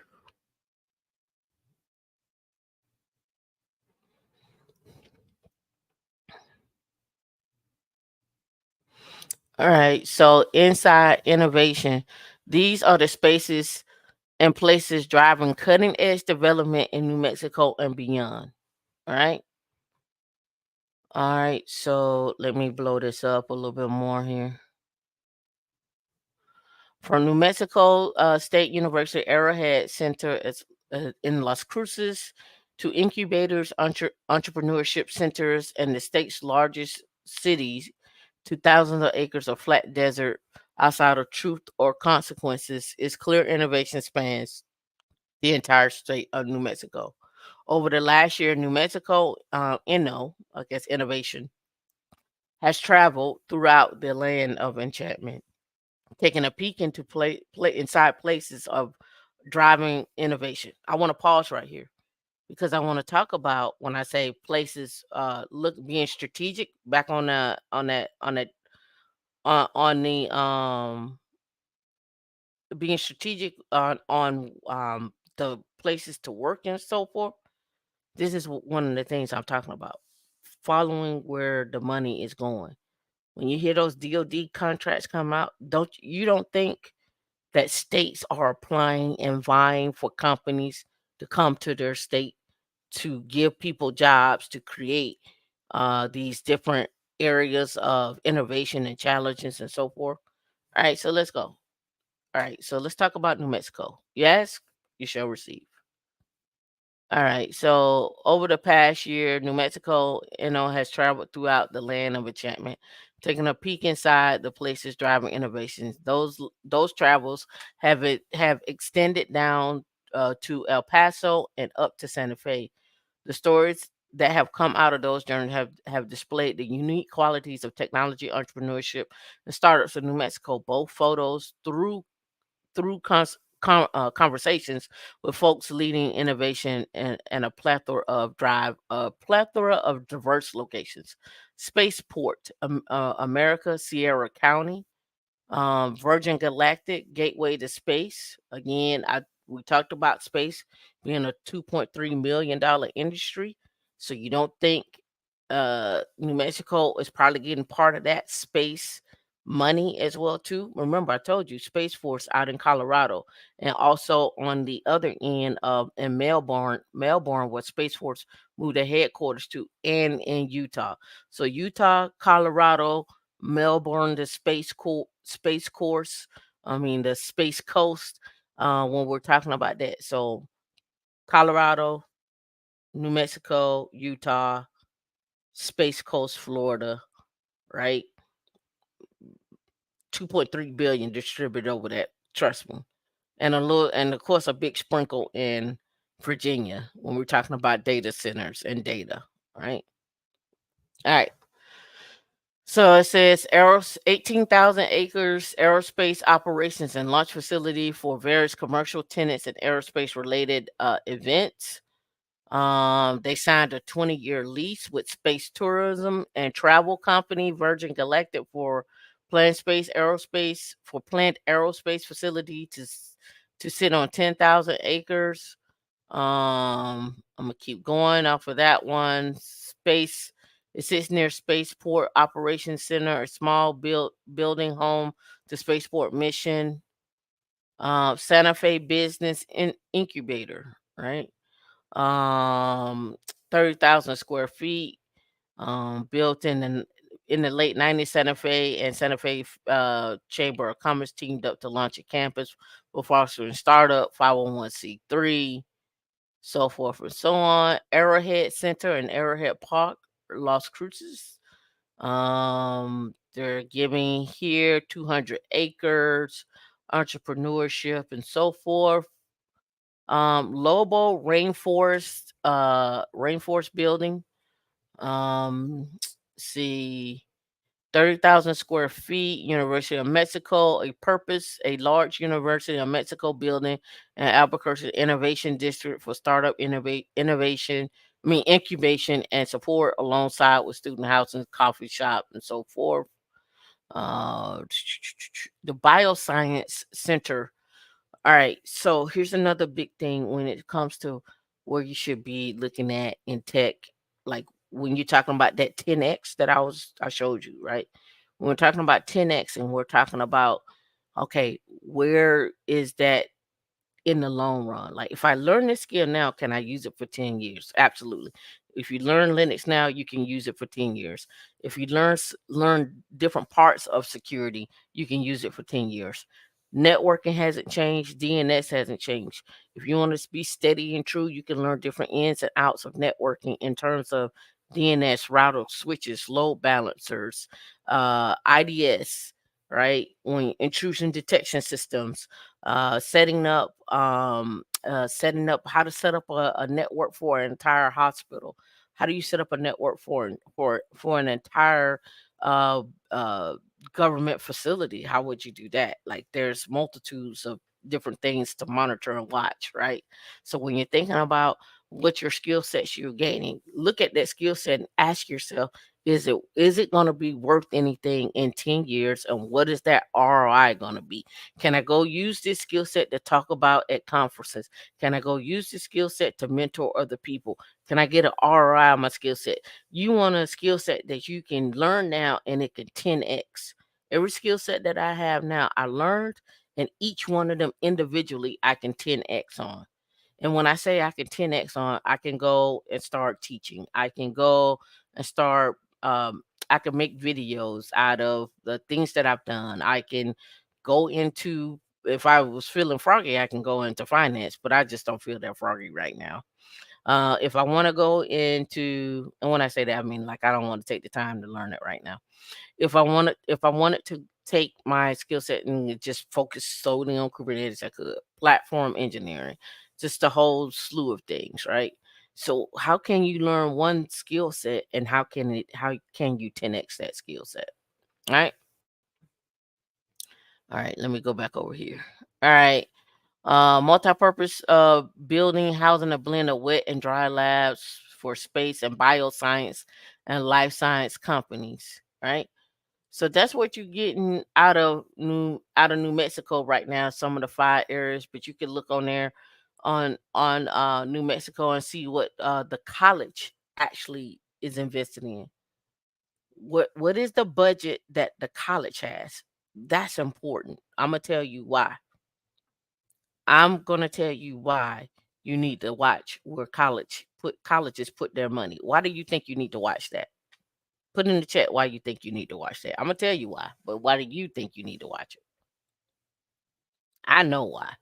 All right. So inside innovation, these are the spaces and places driving cutting edge development in New Mexico and beyond. All right. All right. So let me blow this up a little bit more here. From New Mexico State University Arrowhead Center in Las Cruces to incubators, entrepreneurship centers, and the state's largest cities to thousands of acres of flat desert outside of truth or consequences, its clear innovation spans the entire state of New Mexico. Over the last year, New Mexico, I guess innovation, has traveled throughout the land of enchantment, taking a peek into play inside places of driving innovation. I want to pause right here because I want to talk about when I say places, look being strategic back on the being strategic on the places to work and so forth. This is one of the things I'm talking about. Following where the money is going. When you hear those DoD contracts come out, don't think that states are applying and vying for companies to come to their state to give people jobs to create these different areas of innovation and challenges and so forth. All right, so let's go. All right, so let's talk about New Mexico. You ask, you shall receive. All right, so over the past year, New Mexico, has traveled throughout the land of enchantment, taking a peek inside the places driving innovations. Those travels have extended down to El Paso and up to Santa Fe. The stories that have come out of those journeys have displayed the unique qualities of technology, entrepreneurship, and startups in New Mexico. Both photos through conversations with folks leading innovation and a plethora of diverse locations. Spaceport, America, Sierra County, Virgin Galactic, Gateway to Space. Again, we talked about space being a $2.3 million industry. So you don't think New Mexico is probably getting part of that space money as well too. Remember, I told you Space Force out in Colorado, and also on the other end of in Melbourne, where Space Force moved their headquarters to, and in Utah. So Utah, Colorado, Melbourne, the space course. I mean the space coast. When we're talking about that, so Colorado, New Mexico, Utah, Space Coast, Florida, right? 2.3 billion distributed over that. Trust me. And of course, a big sprinkle in Virginia when we're talking about data centers and data, right? All right. So it says 18,000 acres aerospace operations and launch facility for various commercial tenants and aerospace related events. They signed a 20-year lease with space tourism and travel company Virgin Galactic for planned aerospace facility to sit on 10,000 acres. I'm gonna keep going off of that one. Space. It sits near Spaceport Operations Center, a small building home to Spaceport mission. Santa Fe Business Incubator, right? 30,000 square feet, built in the late 90s. Santa Fe and Santa Fe Chamber of Commerce teamed up to launch a campus for fostering startup 501c3, so forth and so on. Arrowhead Center and Arrowhead Park, Las Cruces. They're giving here 200 acres, entrepreneurship and so forth. Lobo Rainforest Building. See, 30,000 square feet, University of Mexico, a large University of Mexico building and Albuquerque Innovation District for startup incubation and support alongside with student housing, coffee shop, and so forth. Uh, the Bioscience Center. All right, so here's another big thing when it comes to where you should be looking at in tech, like when you're talking about that 10x that I showed you, right? When we're talking about 10x and we're talking about, okay, where is that in the long run? Like, if I learn this skill now, can I use it for 10 years? Absolutely. If you learn Linux now, you can use it for 10 years. If you learn different parts of security, you can use it for 10 years. Networking hasn't changed, DNS hasn't changed. If you want to be steady and true, you can learn different ins and outs of networking in terms of DNS, router switches, load balancers, IDS, right? When intrusion detection systems, setting up how to set up a network for an entire hospital. How do you set up a network for an entire uh, uh, government facility? How would you do that? Like, there's multitudes of different things to monitor and watch, right? So when you're thinking about what your skill sets you're gaining, look at that skill set and ask yourself, is it going to be worth anything in 10 years, and what is that ROI going to be? Can I go use this skill set to talk about at conferences? Can I go use this skill set to mentor other people? Can I get an ROI on my skill set? You want a skill set that you can learn now and it can 10x. Every skill set that I have now, I learned, and each one of them individually, I can 10x on. And when I say I can 10x on, I can go and start teaching. I can go and start, I can make videos out of the things that I've done. I can go into, if I was feeling froggy, I can go into finance, but I just don't feel that froggy right now. If I want to go into, and when I say that, I mean, like, I don't want to take the time to learn it right now. If I wanted to take my skill set and just focus solely on Kubernetes, I could. Platform engineering, just a whole slew of things, right? So how can you learn one skill set, and how can you 10x that skill set? All right. All right, let me go back over here. All right. Multi-purpose building housing a blend of wet and dry labs for space and bioscience and life science companies, right? So that's what you're getting out of New Mexico right now. Some of the 5 areas, but you can look on there on New Mexico and see what the college actually is invested in. What is the budget that the college has? That's important. I'm gonna tell you why you need to watch where colleges put their money. Why do you think you need to watch that? Put in the chat why you think you need to watch that. I'm gonna tell you why, but why do you think you need to watch it? I know why.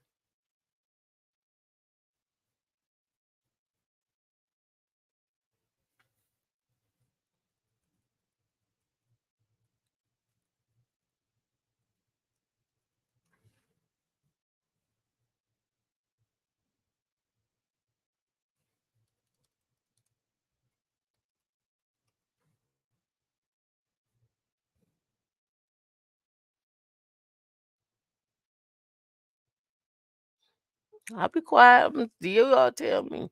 I'll be quiet. You all tell me.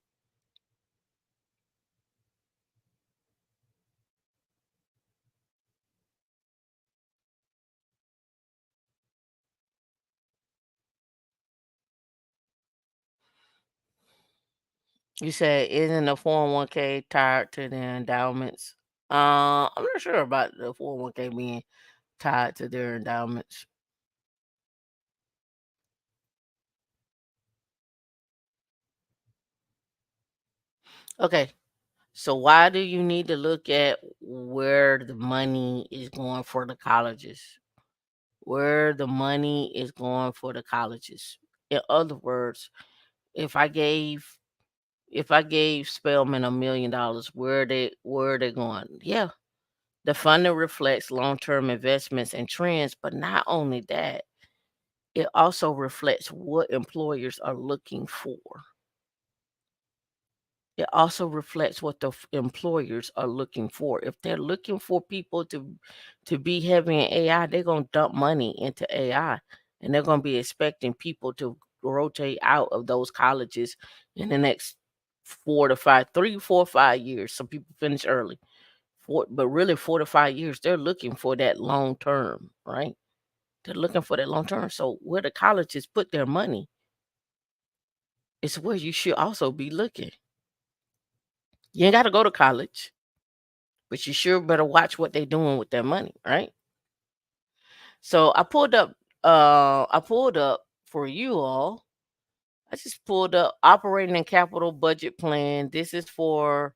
You said isn't the 401k tied to the endowments? I'm not sure about the 401k being tied to their endowments. Okay. So why do you need to look at where the money is going for the colleges? Where the money is going for the colleges. In other words, if I gave if I gave Spelman $1 million, where are they going? Yeah, the funding reflects long-term investments and trends, but not only that, it also reflects what employers are looking for. It also reflects what the employers are looking for. If they're looking for people to be heavy in AI, they're gonna dump money into AI, and they're gonna be expecting people to rotate out of those colleges in the next 4 to 5, 3, 4, 5 years. Some people finish early, but really 4 to 5 years. They're looking for that long term, right? They're looking for that long term. So where the colleges put their money is where you should also be looking. You ain't got to go to college, but you sure better watch what they doing with their money, right? So I pulled up for you all. I just pulled up operating and capital budget plan. This is for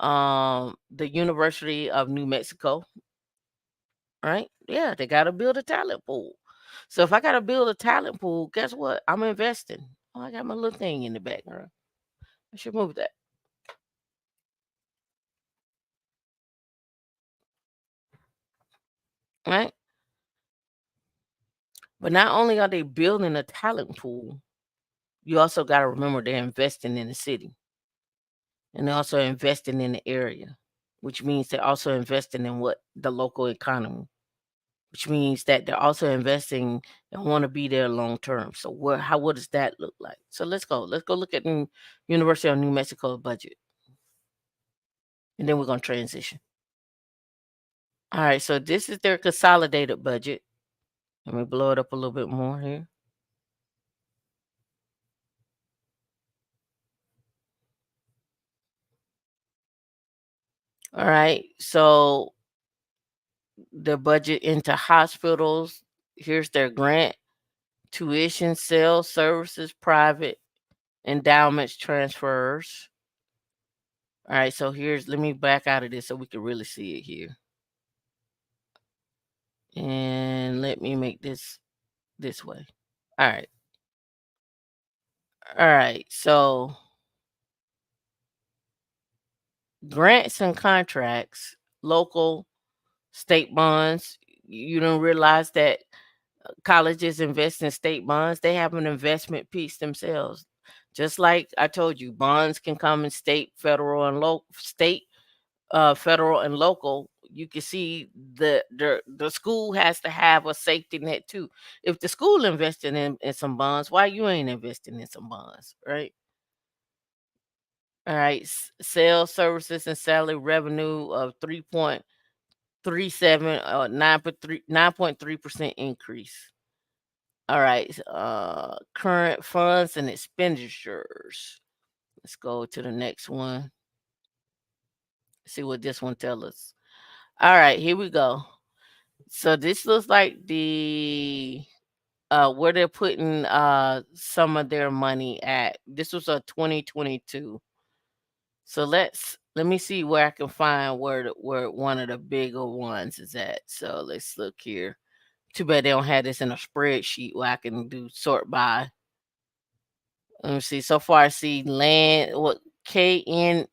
the University of New Mexico, right? Yeah, they got to build a talent pool. So if I got to build a talent pool, guess what? I'm investing. Oh, I got my little thing in the background. I should move that, right? But not only are they building a talent pool, you also got to remember they're investing in the city, and they're also investing in the area, which means they're also investing in what the local economy, which means that they're also investing and want to be there long term. So what does that look like? So let's go look at the University of New Mexico budget, and then we're gonna transition. All right, so this is their consolidated budget. Let me blow it up a little bit more here. All right, so their budget into hospitals. Here's their grant, tuition, sales, services, private endowments, transfers. All right, so let me back out of this so we can really see it here. And let me make this way. All right. All right. So grants and contracts, local, state bonds. You don't realize that colleges invest in state bonds. They have an investment piece themselves. Just like I told you, bonds can come in state, federal, and local. State, federal, and local. You can see the school has to have a safety net too. If the school investing in some bonds, why you ain't investing in some bonds, right? All right, sales, services, and salary revenue of 3.37, 9.3% increase. All right, current funds and expenditures. Let's go to the next one. See what this one tells us. All right, here we go. So this looks like the where they're putting some of their money at. This was a 2022. So let me see where I can find where one of the bigger ones is at. So let's look here. Too bad they don't have this in a spreadsheet where I can do sort by. Let me see. So far I see land what KNMETV.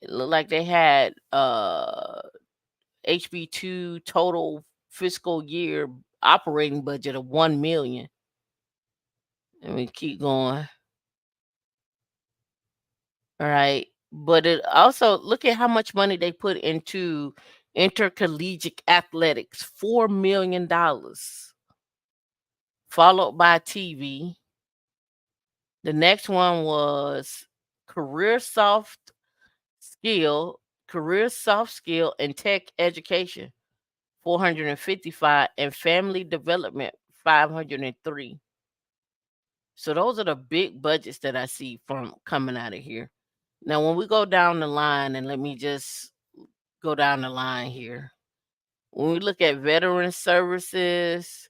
It looked like they had HB2 total fiscal year operating budget of 1 million. Let me keep going. All right. But it also look at how much money they put into intercollegiate athletics, $4 million, followed by TV. The next one was career soft skill, career soft skill and tech education, 455, and family development, 503. So those are the big budgets that I see from coming out of here. Now, when we go down the line, and let me just go down the line here. When we look at veteran services,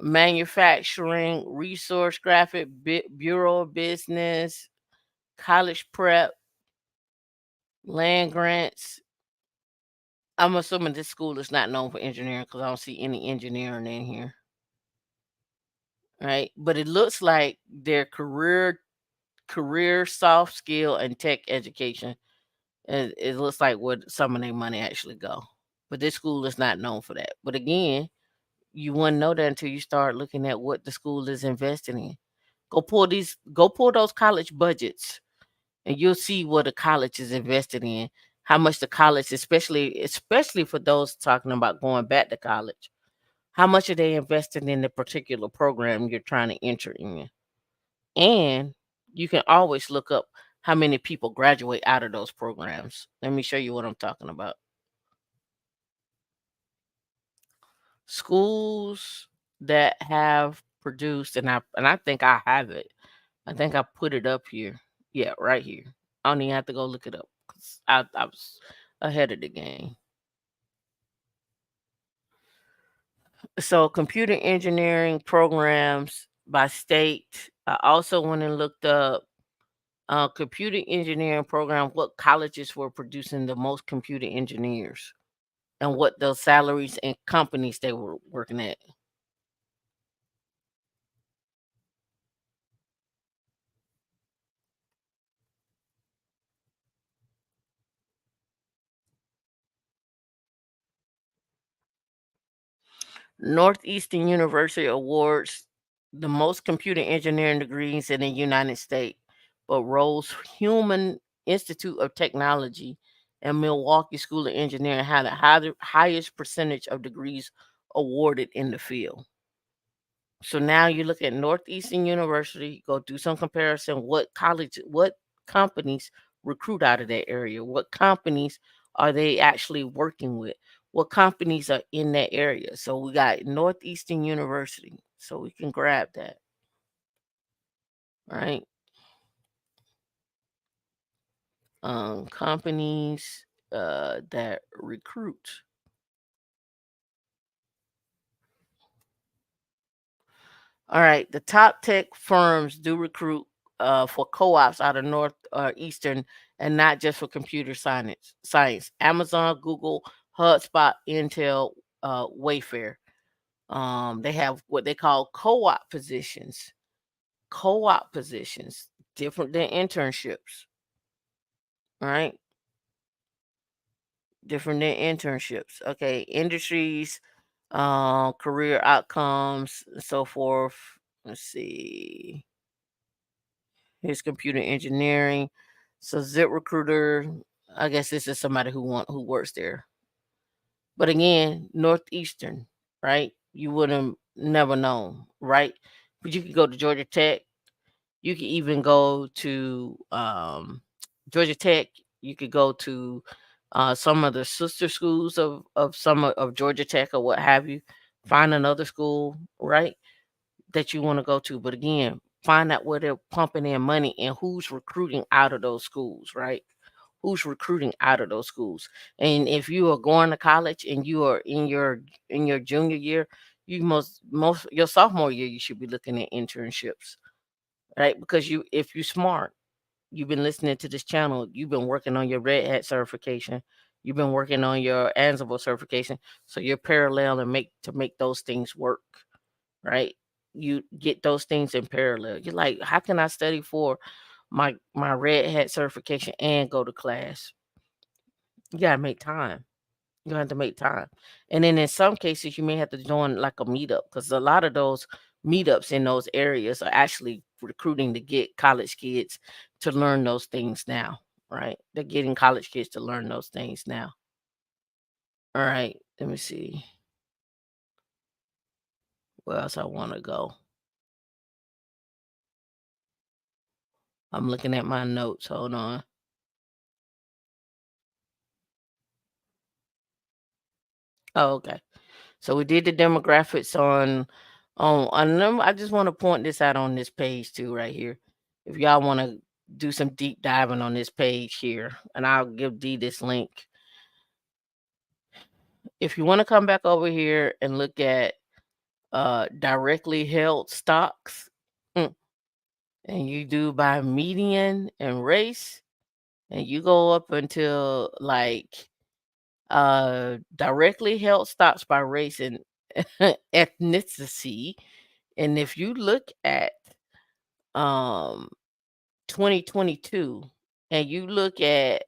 manufacturing, resource graphic, bureau of business, college prep, land grants. I'm assuming this school is not known for engineering because I don't see any engineering in here, right? But it looks like their career soft skill and tech education. It looks like where some of their money actually go. But this school is not known for that. But again, you wouldn't know that until you start looking at what the school is investing in. Go pull those college budgets and you'll see what the college is invested in, how much the college, especially for those talking about going back to college, how much are they investing in the particular program you're trying to enter in. And you can always look up how many people graduate out of those programs. Let me show you what I'm talking about. Schools that have produced, and I think I have it. I think I put it up here. Yeah, right here. I don't even have to go look it up 'cause I was ahead of the game. So computer engineering programs by state. I also went and looked up computer engineering program, what colleges were producing the most computer engineers and what those salaries and companies they were working at. Northeastern University awards the most computer engineering degrees in the United States, but Rose Human Institute of Technology and Milwaukee School of Engineering had the highest percentage of degrees awarded in the field. So now you look at Northeastern University, go do some comparison. What companies recruit out of that area? What companies are they actually working with? What companies are in that area? So we got Northeastern University. So we can grab that, right? Companies that recruit. All right, the top tech firms do recruit for co-ops out of North Eastern, and not just for computer science. Science. Amazon, Google, HubSpot, Intel, Wayfair. They have what they call co-op positions. Co-op positions, different than internships, right? Different than internships. Okay, industries, career outcomes, and so forth. Let's see. Here's computer engineering. So ZipRecruiter, I guess this is somebody who works there. But again, Northeastern, right? You would have never known, right? But you could go to Georgia Tech. You could even go to Georgia Tech. You could go to some of the sister schools of of Georgia Tech or what have you. Find another school, right? That you want to go to. But again, find out where they're pumping in money and who's recruiting out of those schools, right? Who's recruiting out of those schools. And if you are going to college and you are in your junior year, you most your sophomore year, you should be looking at internships, right? Because you if you're smart, you've been listening to this channel, you've been working on your Red Hat certification, you've been working on your Ansible certification, so you're parallel and make those things work, right? You get those things in parallel. You're like, how can I study for my Red Hat certification and go to class? You gotta make time. You have to make time. And then in some cases, you may have to join like a meetup because a lot of those meetups in those areas are actually recruiting to get college kids to learn those things now, right? They're getting college kids to learn those things now. All right, let me see where else I want to go. I'm looking at my notes. Hold on. Oh, okay. So we did the demographics on them. I just want to point this out on this page too, right here. If y'all want to do some deep diving on this page here, and I'll give D this link. If you want to come back over here and look at directly held stocks, mm, and you do by median and race, and you go up until like directly held stocks by race and ethnicity. And if you look at um 2022 and you look at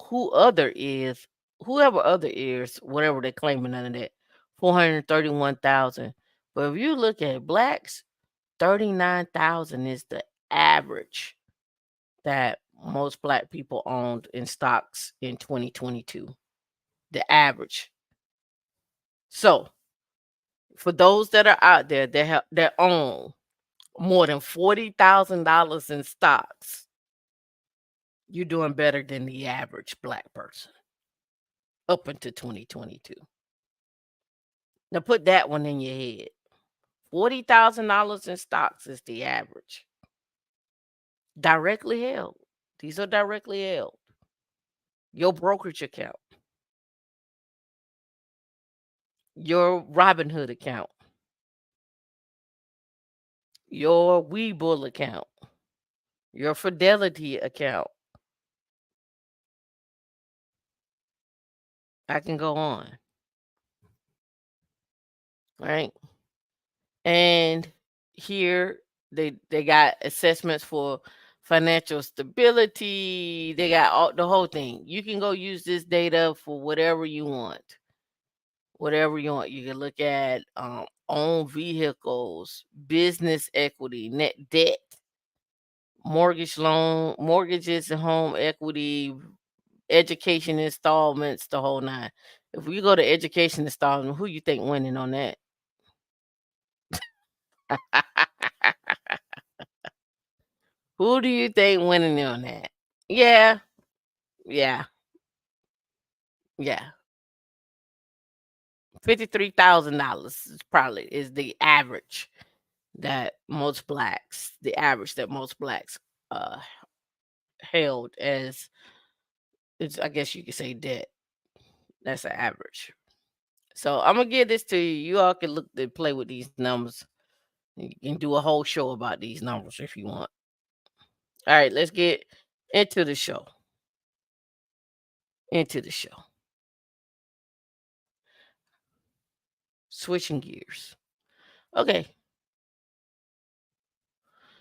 who other is whoever other is, whatever they're claiming under that, 431,000. But if you look at blacks, 39,000 is the average that most black people owned in stocks in 2022. The average. So for those that are out there that own more than $40,000 in stocks, you're doing better than the average black person up until 2022. Now put that one in your head. $40,000 in stocks is the average. Directly held. These are directly held. Your brokerage account, your Robinhood account, your Webull account, your Fidelity account. I can go on, right? And here they got assessments for financial stability. They got all the whole thing. You can go use this data for whatever you want. Whatever you want. You can look at own vehicles, business equity, net debt, mortgages and home equity, education installments, the whole nine. If we go to education installment, who you think winning on that? Who do you think winning on that? Yeah, yeah, yeah. $53,000 is probably is the average that most blacks uh held as, it's, I guess you could say, debt. That's an average. So I'm gonna give this to you. You all can look to play with these numbers. You can do a whole show about these numbers if you want. All right, let's get into the show. Into the show. Switching gears. Okay,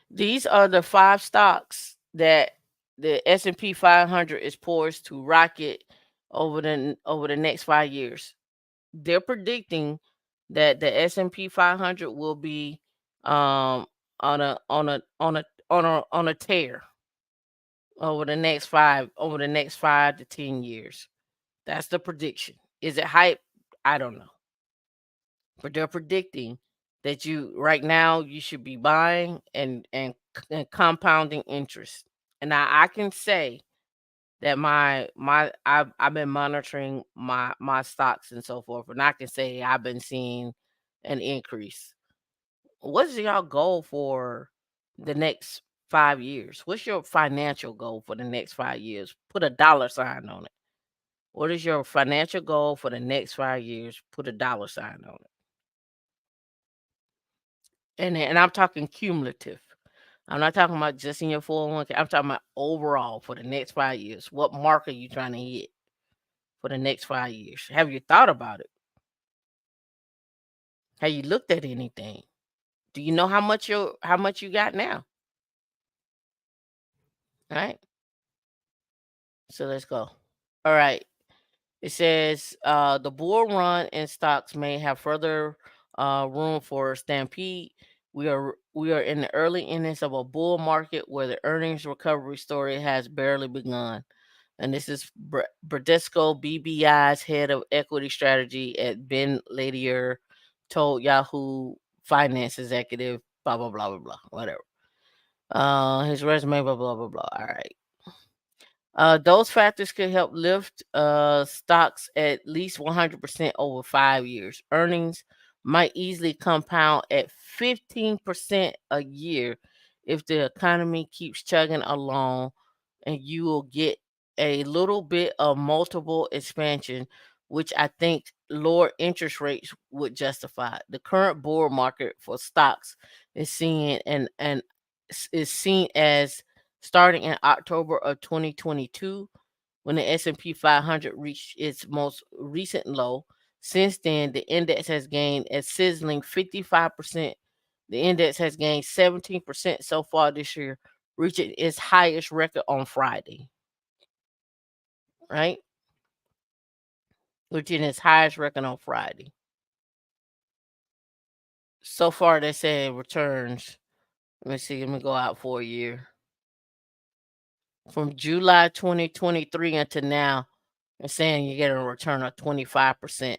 these are the five stocks that the S&P 500 is poised to rocket over the next 5 years. They're predicting that the S&P 500 will be um on a tear over the next 5 to 10 years. That's the prediction. Is it hype? I don't know. But they're predicting that you right now you should be buying and compounding interest. And I can say that I've been monitoring my stocks and so forth, and I can say I've been seeing an increase. What's y'all goal for the next 5 years? What's your financial goal for the next 5 years? Put a dollar sign on it. What is your financial goal for the next 5 years? Put a dollar sign on it. And I'm talking cumulative. I'm not talking about just in your 401k. I'm talking about overall for the next 5 years. What mark are you trying to hit for the next 5 years? Have you thought about it? Have you looked at anything? Do you know how much you got now? All right. So let's go. All right. It says the bull run in stocks may have further room for stampede. We are in the early innings of a bull market where the earnings recovery story has barely begun. And this is Bradesco BBI's head of equity strategy at Ben Ladier told Yahoo Finance executive, blah blah blah blah blah, whatever. His resume, blah blah blah blah. All right. Those factors could help lift stocks at least 100% over 5 years. Earnings might easily compound at 15% a year if the economy keeps chugging along, and you will get a little bit of multiple expansion which I think lower interest rates would justify. The current bull market for stocks is seen and is seen as starting in October of 2022 when the S&P 500 reached its most recent low. Since then, the index has gained a sizzling 55%. The index has gained 17% so far this year, reaching its highest record on Friday, right? Reaching its highest record on Friday. So far, they say returns. Let me see. Let me go out for a year. From July 2023 until now, they're saying you get a return of 25%,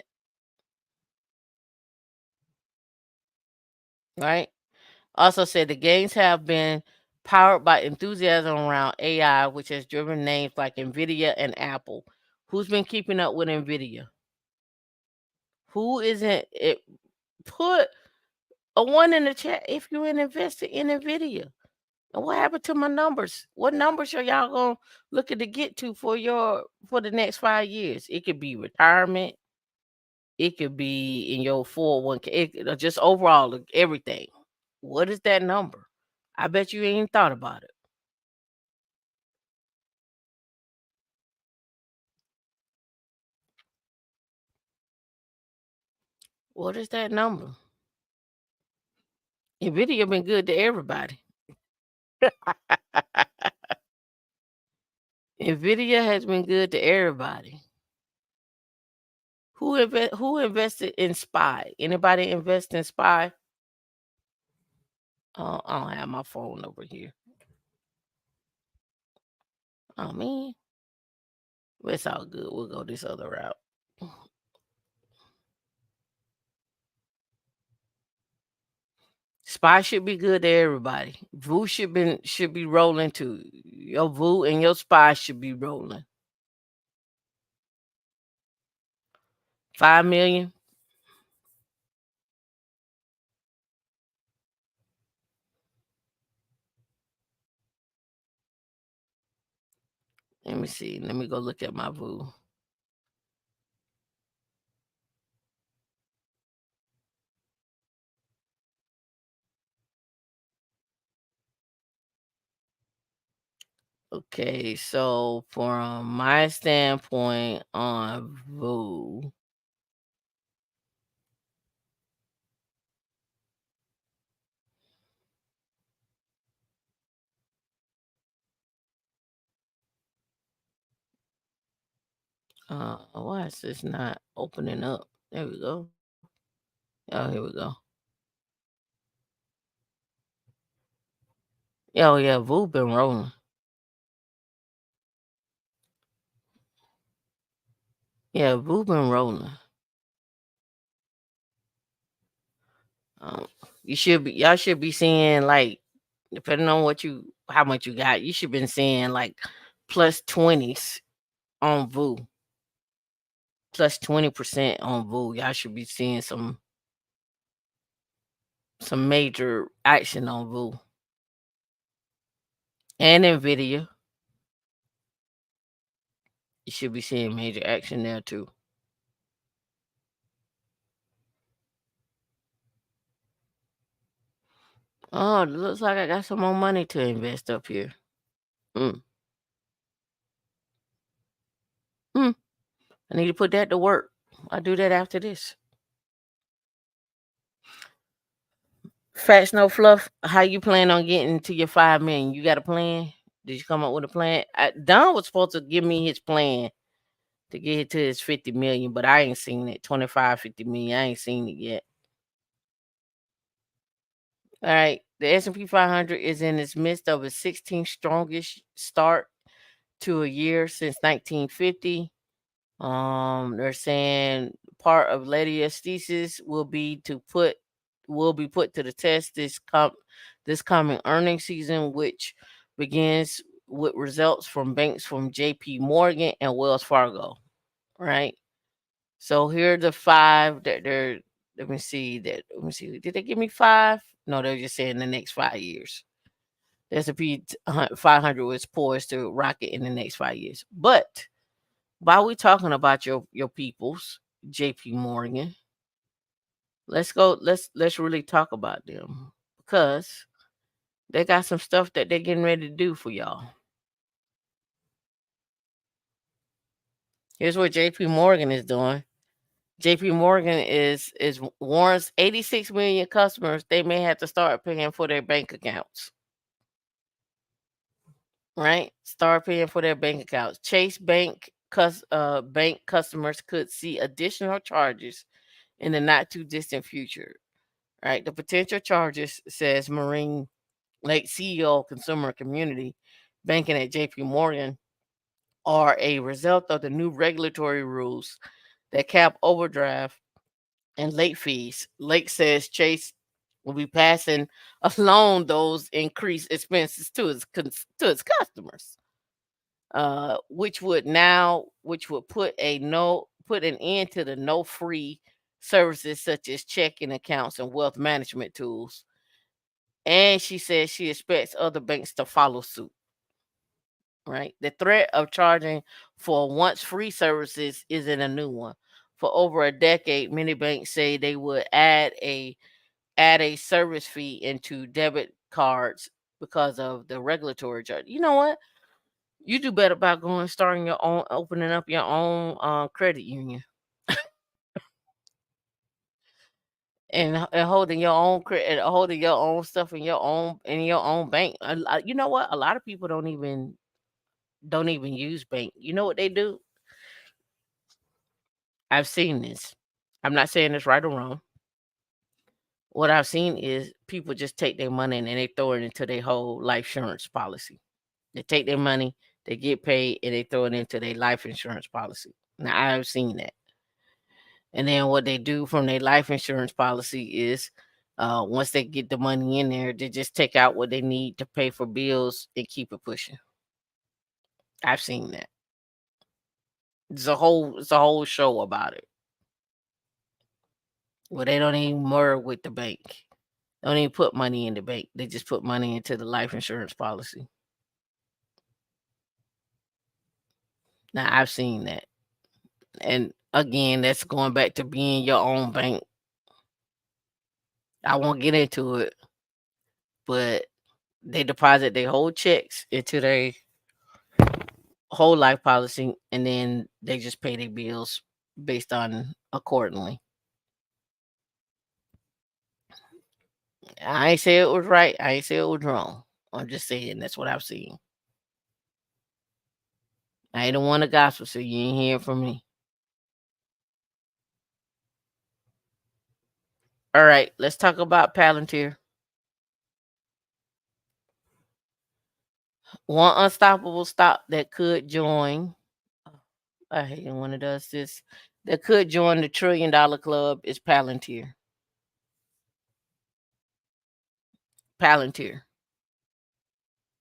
right? Also said the gains have been powered by enthusiasm around AI, which has driven names like Nvidia and Apple. Who's been keeping up with Nvidia? Who isn't it? Put a one in the chat if you're invested in Nvidia. And what happened to my numbers? What numbers are y'all gonna looking to get to for the next 5 years? It could be retirement. It could be in your 401k. Just overall everything. What is that number? I bet you ain't thought about it. What is that number? Nvidia been good to everybody. Nvidia has been good to everybody. Who invested in Spy? Anybody invest in Spy? I don't have my phone over here. Oh man, well, it's all good. We'll go this other route. Spy should be good to everybody. Voo should be rolling too. Your Voo and your Spy should be rolling. 5 million. Let me see. Let me go look at my Voo. Okay, so from my standpoint on Voo, why is this not opening up? There we go. Oh, here we go. Oh yeah, Voo been rolling. Yeah, Voo been rolling. Um, y'all should be seeing like depending on how much you got, you should been seeing like plus 20s on Voo, plus 20% on Voo. Y'all should be seeing some major action on Voo and Nvidia. You should be seeing major action there too. Oh, it looks like I got some more money to invest up here. Mm. Hmm. I need to put that to work. I'll do that after this. Fat Snow Fluff, how you plan on getting to your 5 million? You got a plan? Did you come up with a plan? Don was supposed to give me his plan to get it to his 50 million, but I ain't seen it. 25, 50 million. I ain't seen it yet. All right. The S&P 500 is in its midst of its 16th strongest start to a year since 1950. They're saying part of Ladia's thesis will be put to the test this coming earnings season, which begins with results from banks from J.P. Morgan and Wells Fargo. Right. So here are the five that they're. Let me see that. Let me see. Did they give me five? No, they're just saying the next 5 years. The S&P 500 was poised to rocket in the next 5 years, but while we talking about your peoples, JP Morgan, let's go let's really talk about them because they got some stuff that they're getting ready to do for y'all. Here's what JP Morgan is doing. JP Morgan is warns 86 million customers they may have to start paying for their bank accounts. Right? Start paying for their bank accounts. Chase Bank customers could see additional charges in the not too distant future. Right? The potential charges, says Marine Lake CEO of Consumer Community Banking at JP Morgan, are a result of the new regulatory rules that cap overdraft and late fees. Lake says Chase will be passing along those increased expenses to its customers, which would put an end to the no free services such as checking accounts and wealth management tools. And she says she expects other banks to follow suit. Right, the threat of charging for once free services isn't a new one. For over a decade, many banks say they would add a service fee into debit cards because of the regulatory charge. You know what? You do better by going starting your own, opening up your own credit union and holding your own credit, holding your own stuff in your own bank. You know what? A lot of people don't even use bank. You know what they do? I've seen this. I'm not saying it's right or wrong. What I've seen is people just take their money and they throw it into their whole life insurance policy. They take their money, they get paid, and they throw it into their life insurance policy. Now I've seen that. And then what they do from their life insurance policy is once they get the money in there, they just take out what they need to pay for bills and keep it pushing. I've seen that. It's a whole show about it. Well, they don't even merge with the bank. They don't even put money in the bank. They just put money into the life insurance policy. Now I've seen that. And again, that's going back to being your own bank. I won't get into it, but they deposit their whole checks into their whole life policy and then they just pay their bills based on accordingly. I ain't say it was right. I ain't say it was wrong. I'm just saying that's what I've seen. I ain't the one to gospel, so you ain't hearing from me. All right, let's talk about Palantir. One unstoppable stock that could join. I hate it when it does this. That could join the $1 trillion club is Palantir. Palantir.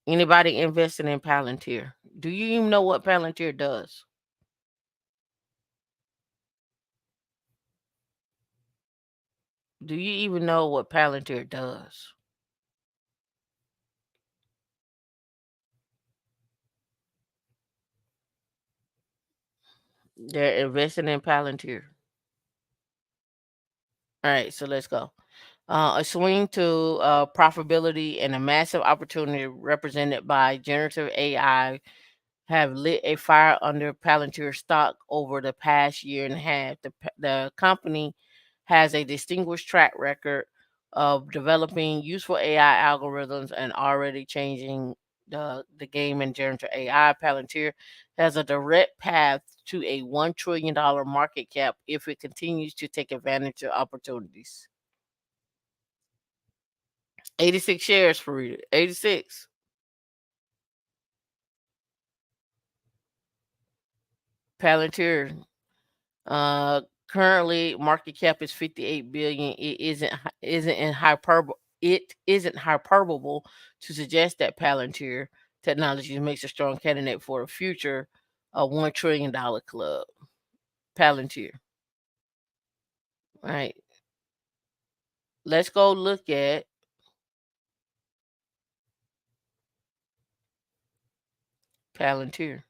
Anybody investing in Palantir? Do you even know what Palantir does? Do you even know what Palantir does? They're investing in Palantir. All right, so let's go. A swing to profitability and a massive opportunity represented by generative AI have lit a fire under Palantir stock over the past year and a half. The company has a distinguished track record of developing useful AI algorithms and already changing the game in generative AI. Palantir has a direct path to a $1 trillion market cap if it continues to take advantage of opportunities. 86 shares for reader. 86. Palantir. Currently market cap is 58 billion. It isn't hyperbole to suggest that Palantir Technologies makes a strong candidate for a future $1 trillion club. Palantir. Right. Let's go look at Palantir.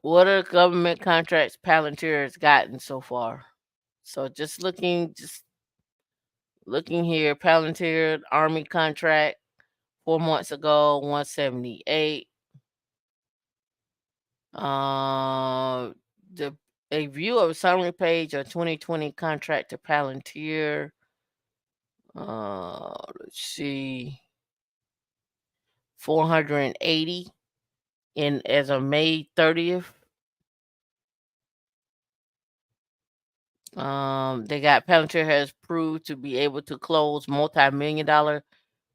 What are government contracts Palantir has gotten so far? So just looking here, Palantir Army contract 4 months ago, 178. Uh, the a view of a summary page of 2020 contract to Palantir. Let's see, 480 in as of May 30th. They got Palantir has proved to be able to close multi-million dollar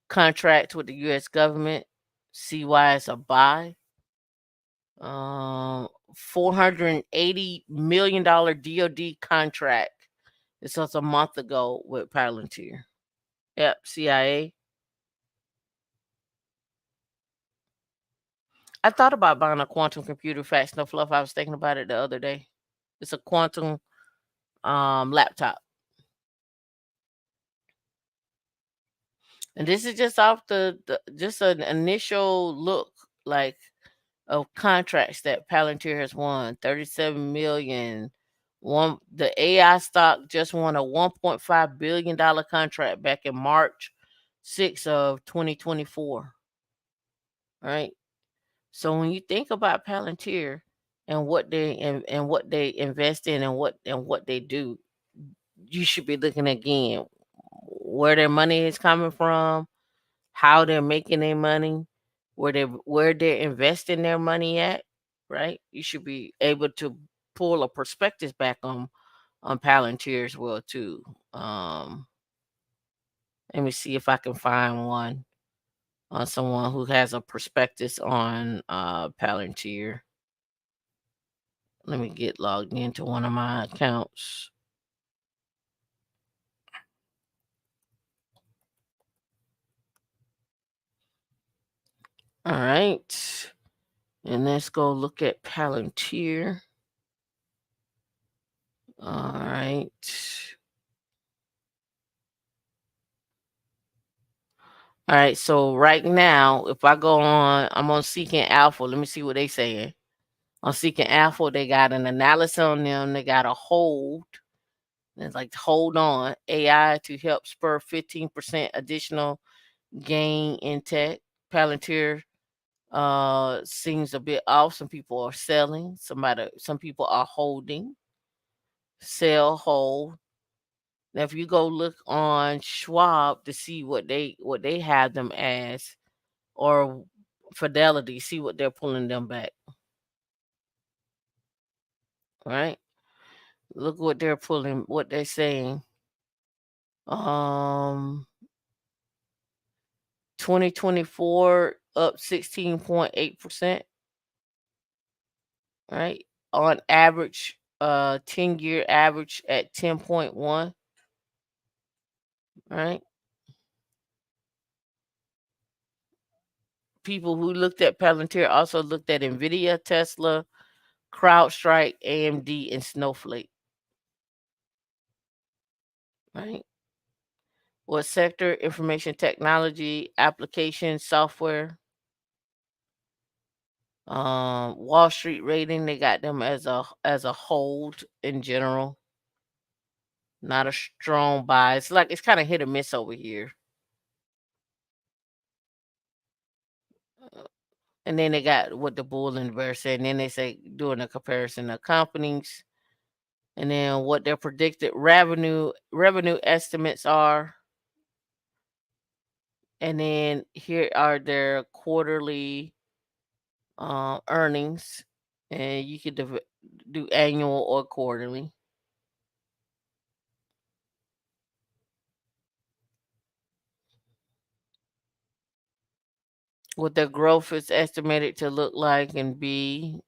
contracts with the U.S. government. See why it's a buy. $480 million DoD contract. This was a month ago with Palantir. Yep, CIA. I thought about buying a quantum computer. Facts no fluff. I was thinking about it the other day. It's a quantum laptop, and this is just off the just an initial look like of contracts that Palantir has won. 37 million. One the AI stock just won a $1.5 billion contract back in March 6th of 2024. Right. So when you think about Palantir and what they invest in and what they do, you should be looking again where their money is coming from, how they're making their money, where they're investing their money at, right? You should be able to pull a perspective back on Palantir as well too. Let me see if I can find one on someone who has a perspective on Palantir. Let me get logged into one of my accounts. All right. And let's go look at Palantir. All right. All right. So right now, if I go on, I'm on Seeking Alpha. Let me see what they saying. On Seeking Alpha, they got an analysis on them. They got a hold. It's like hold on AI to help spur 15% additional gain in tech. Palantir seems a bit off. Some people are selling. Some people are holding. Sell, hold. Now, if you go look on Schwab to see what they have them as, or Fidelity, see what they're pulling them back. Right? Look what they're pulling. What they're saying. Um, 2024 up 16.8%. Right? On average, 10-year average at 10.1. Right? People who looked at Palantir also looked at Nvidia, Tesla, CrowdStrike, AMD, and Snowflake. Right? What sector? Information technology, application, software. Wall Street rating, they got them as a hold in general. Not a strong buy. It's kind of hit or miss over here. And then they got what the bull and the bear said. And then they say doing a comparison of companies, and then what their predicted revenue estimates are. And then here are their quarterly earnings, and you could do annual or quarterly. What their growth is estimated to look like and be.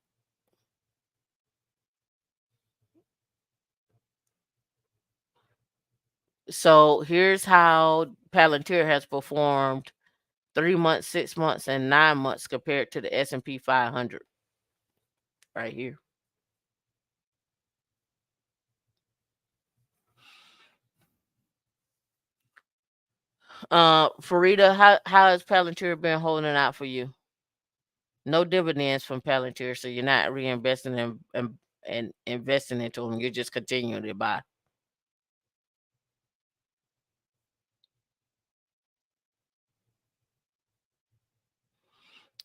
So here's how Palantir has performed 3 months, 6 months, and 9 months compared to the S&P 500. Right here. Farida, how has Palantir been holding out for you? No dividends from Palantir, so you're not reinvesting and investing into them. You're just continuing to buy.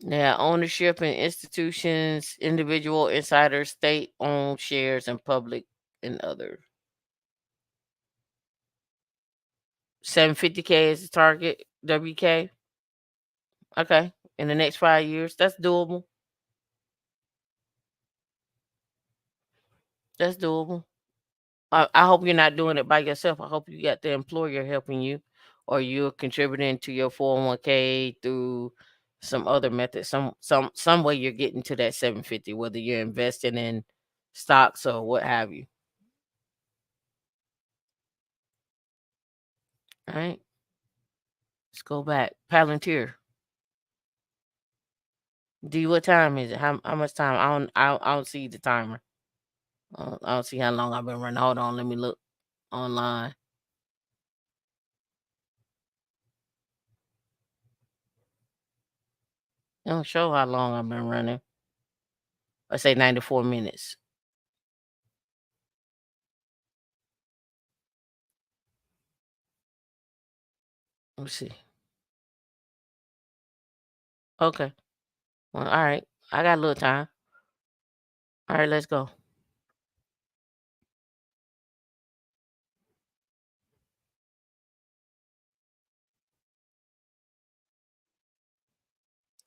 Now, ownership in institutions, individual insiders, state-owned shares, and public and other. 750K is the target. WK. Okay. In the next 5 years, that's doable. That's doable. I hope you're not doing it by yourself. I hope you got the employer helping you, or you're contributing to your 401k through some other method. Some way you're getting to that 750, whether you're investing in stocks or what have you. All right. Let's go back. Palantir. D, what time is it? How much time? I don't see the timer. I don't see how long I've been running. Hold on, let me look online. It don't show how long I've been running. I say 94 minutes. Let's see. Okay. Well, all right. I got a little time. All right, let's go.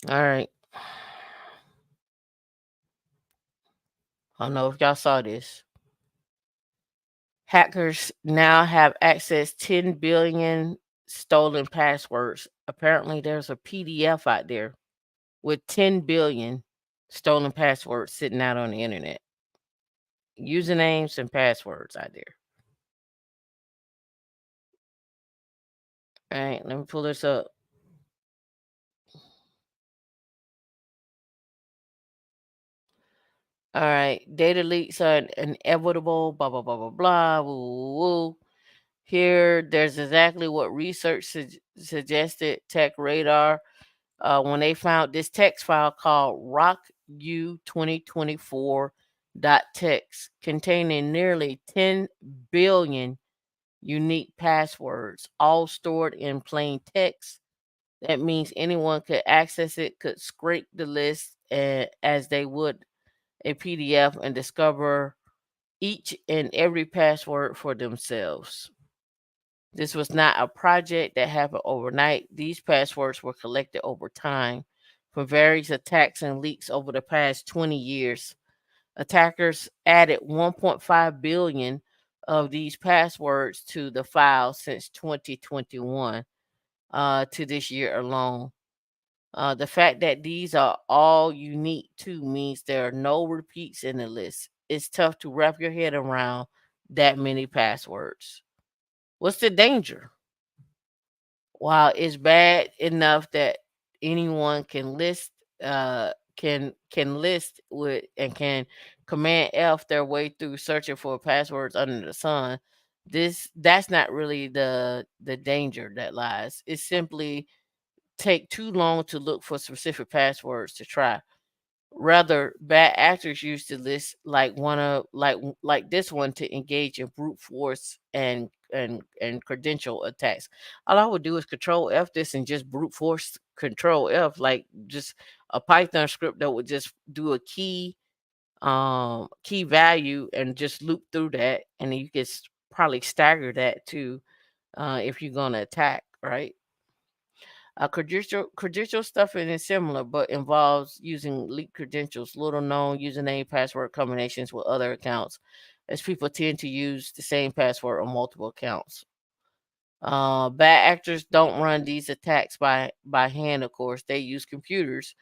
All right. I don't know if y'all saw this. Hackers now have access 10 billion stolen passwords. Apparently, there's a PDF out there with 10 billion stolen passwords sitting out on the internet. Usernames and passwords out there. All right, let me pull this up. All right, data leaks are inevitable. Blah blah blah blah blah. Woo, woo, woo. Here, there's exactly what research suggested. Tech Radar, when they found this text file called RockU 2024.txt containing nearly 10 billion unique passwords, all stored in plain text. That means anyone could access it, could scrape the list as they would a PDF and discover each and every password for themselves. This was not a project that happened overnight. These passwords were collected over time from various attacks and leaks over the past 20 years. Attackers added 1.5 billion of these passwords to the file since 2021 to this year alone. The fact that these are all unique too means there are no repeats in the list. It's tough to wrap your head around that many passwords. What's the danger? While it's bad enough that anyone can list can list with and can command F their way through searching for passwords under the sun, that's not really the danger that lies. It's simply take too long to look for specific passwords to try. Rather, bad actors use the list like one of like this one to engage in brute force and credential attacks. All I would do is control F this and just brute force control F, like just a Python script that would just do a key value and just loop through that, and then you could probably stagger that too if you're gonna attack, right? Credential stuffing is similar, but involves using leaked credentials, little known username password combinations with other accounts, as people tend to use the same password on multiple accounts. Bad actors don't run these attacks by hand, of course. They use computers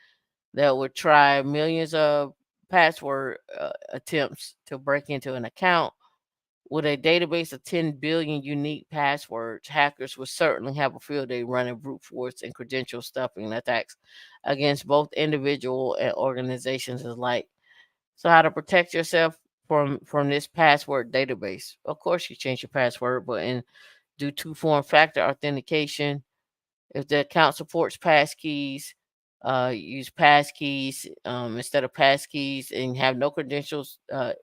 that would try millions of password attempts to break into an account. With a database of 10 billion unique passwords, hackers would certainly have a field day running brute force and credential stuffing attacks against both individual and organizations alike. So, how to protect yourself from this password database? Of course, you change your password, but do two-form factor authentication. If the account supports passkeys, use passkeys instead of passkeys, and have no credentials.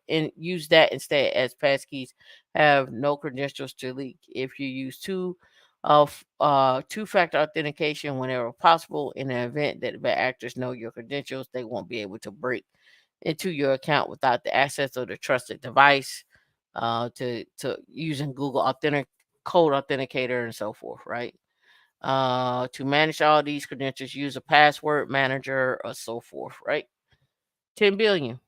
And use that instead as passkeys. Have no credentials to leak. If you use two-factor authentication whenever possible, in the event that bad actors know your credentials, they won't be able to break into your account without the access of the trusted device. To using Google Authentic Code Authenticator and so forth, right? To manage all these credentials, use a password manager or so forth, right? 10 billion.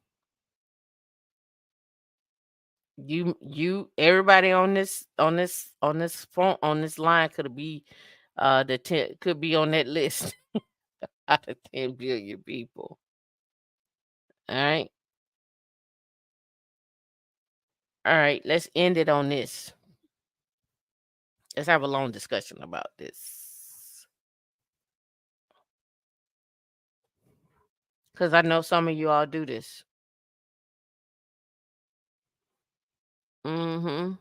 Everybody on this phone on this line could be the 10 could be on that list out of 10 billion people. All right. All right. Let's end it on this. Let's have a long discussion about this. Because I know some of you all do this. Mm-hmm.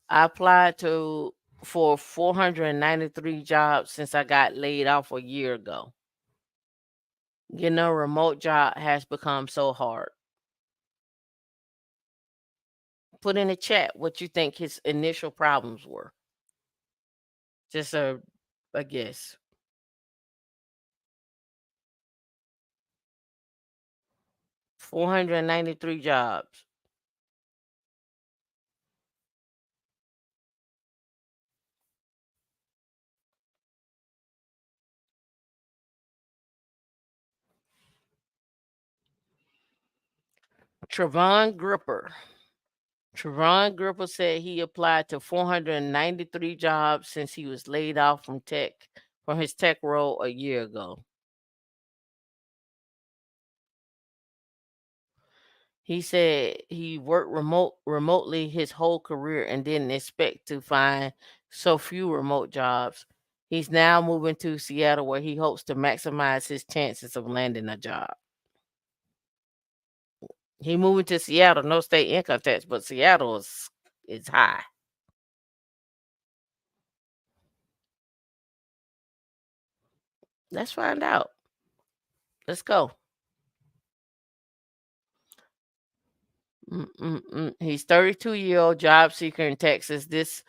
I applied to for 493 jobs since I got laid off a year ago. Getting a remote job has become so hard. Put in the chat what you think his initial problems were. Just a guess. 493 jobs. Trevon Gripper. Trevon Gripper said he applied to 493 jobs since he was laid off from his tech role a year ago. He said he worked remotely his whole career and didn't expect to find so few remote jobs. He's now moving to Seattle where he hopes to maximize his chances of landing a job. He moving to Seattle, no state income tax, but Seattle is high. Let's find out. Let's go. He's 32-year-old job seeker in Texas. This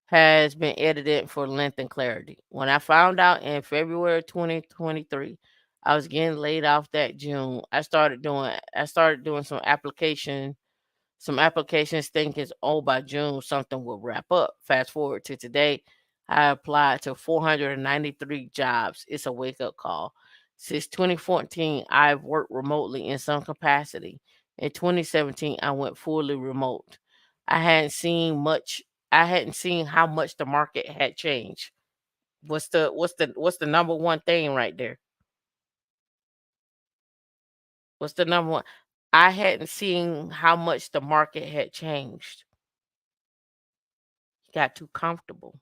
has been edited for length and clarity. When I found out in February 2023, I was getting laid off that June. I started doing some applications thinking, oh, by June something will wrap up. Fast forward to today, I applied to 493 jobs. It's a wake up call. Since 2014, I've worked remotely in some capacity. In 2017, I went fully remote. I hadn't seen much. I hadn't seen how much the market had changed. What's the number one thing right there? What's the number one? I hadn't seen how much the market had changed. He got too comfortable.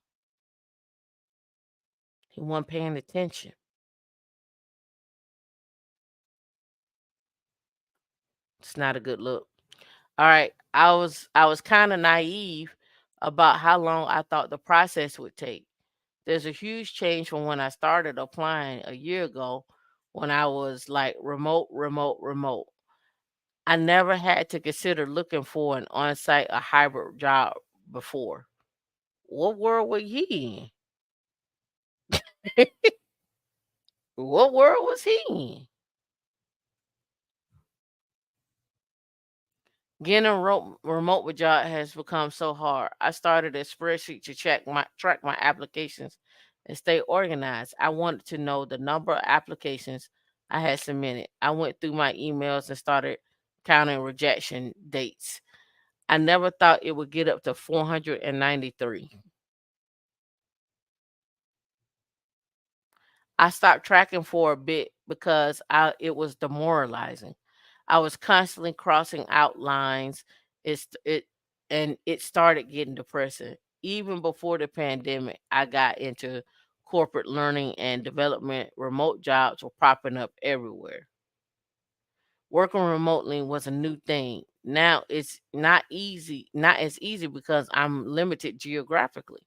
He wasn't paying attention. It's not a good look. All right. I was kind of naive about how long I thought the process would take. There's a huge change from when I started applying a year ago when I was like remote, remote, remote. I never had to consider looking for an on-site or hybrid job before. What world was he in? What world was he in? Getting a remote with job has become so hard. I started a spreadsheet to track my applications and stay organized. I wanted to know the number of applications I had submitted. I went through my emails and started counting rejection dates. I never thought it would get up to 493. I stopped tracking for a bit because it was demoralizing. I was constantly crossing out lines. It and it started getting depressing. Even before the pandemic, I got into corporate learning and development. Remote jobs were popping up everywhere. Working remotely was a new thing. Now it's not as easy because I'm limited geographically.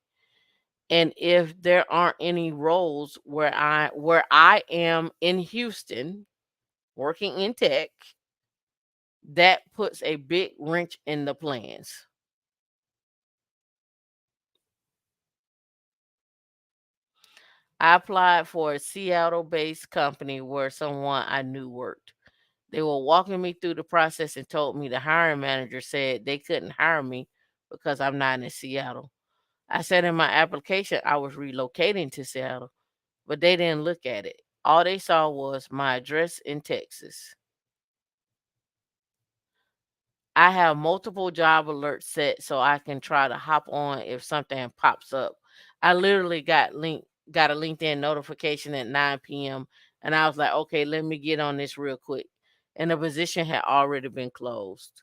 And if there aren't any roles where I am in Houston working in tech, that puts a big wrench in the plans. I applied for a Seattle-based company where someone I knew worked. They were walking me through the process and told me the hiring manager said they couldn't hire me because I'm not in Seattle. I said in my application I was relocating to Seattle, but they didn't look at it. All they saw was my address in Texas. I have multiple job alerts set so I can try to hop on if something pops up. I literally got a LinkedIn notification at 9 p.m. and I was like, okay, let me get on this real quick. And the position had already been closed.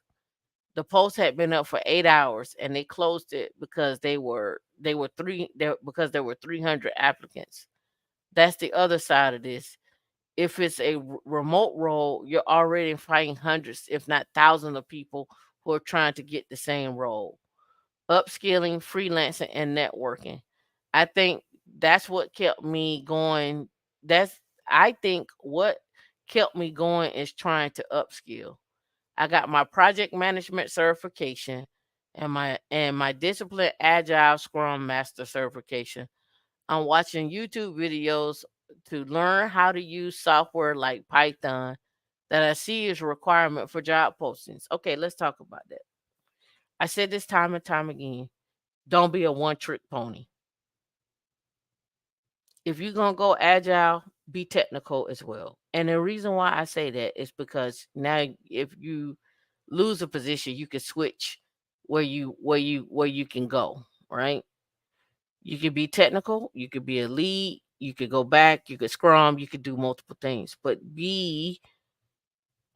The post had been up for 8 hours and they closed it because because there were 300 applicants. That's the other side of this. If it's a remote role, you're already fighting hundreds, if not thousands of people who are trying to get the same role. Upskilling, freelancing, and networking. I think that's what kept me going. That's I think what kept me going is trying to upskill. I got my project management certification and my discipline agile scrum master certification. I'm watching YouTube videos to learn how to use software like Python that I see is a requirement for job postings. Okay, let's talk about that. I said this time and time again. Don't be a one trick pony. If you're going to go agile, be technical as well. And the reason why I say that is because now if you lose a position, you can switch where you can go, right? You could be technical, you could be a lead, you could go back, you could scrum, you could do multiple things, but be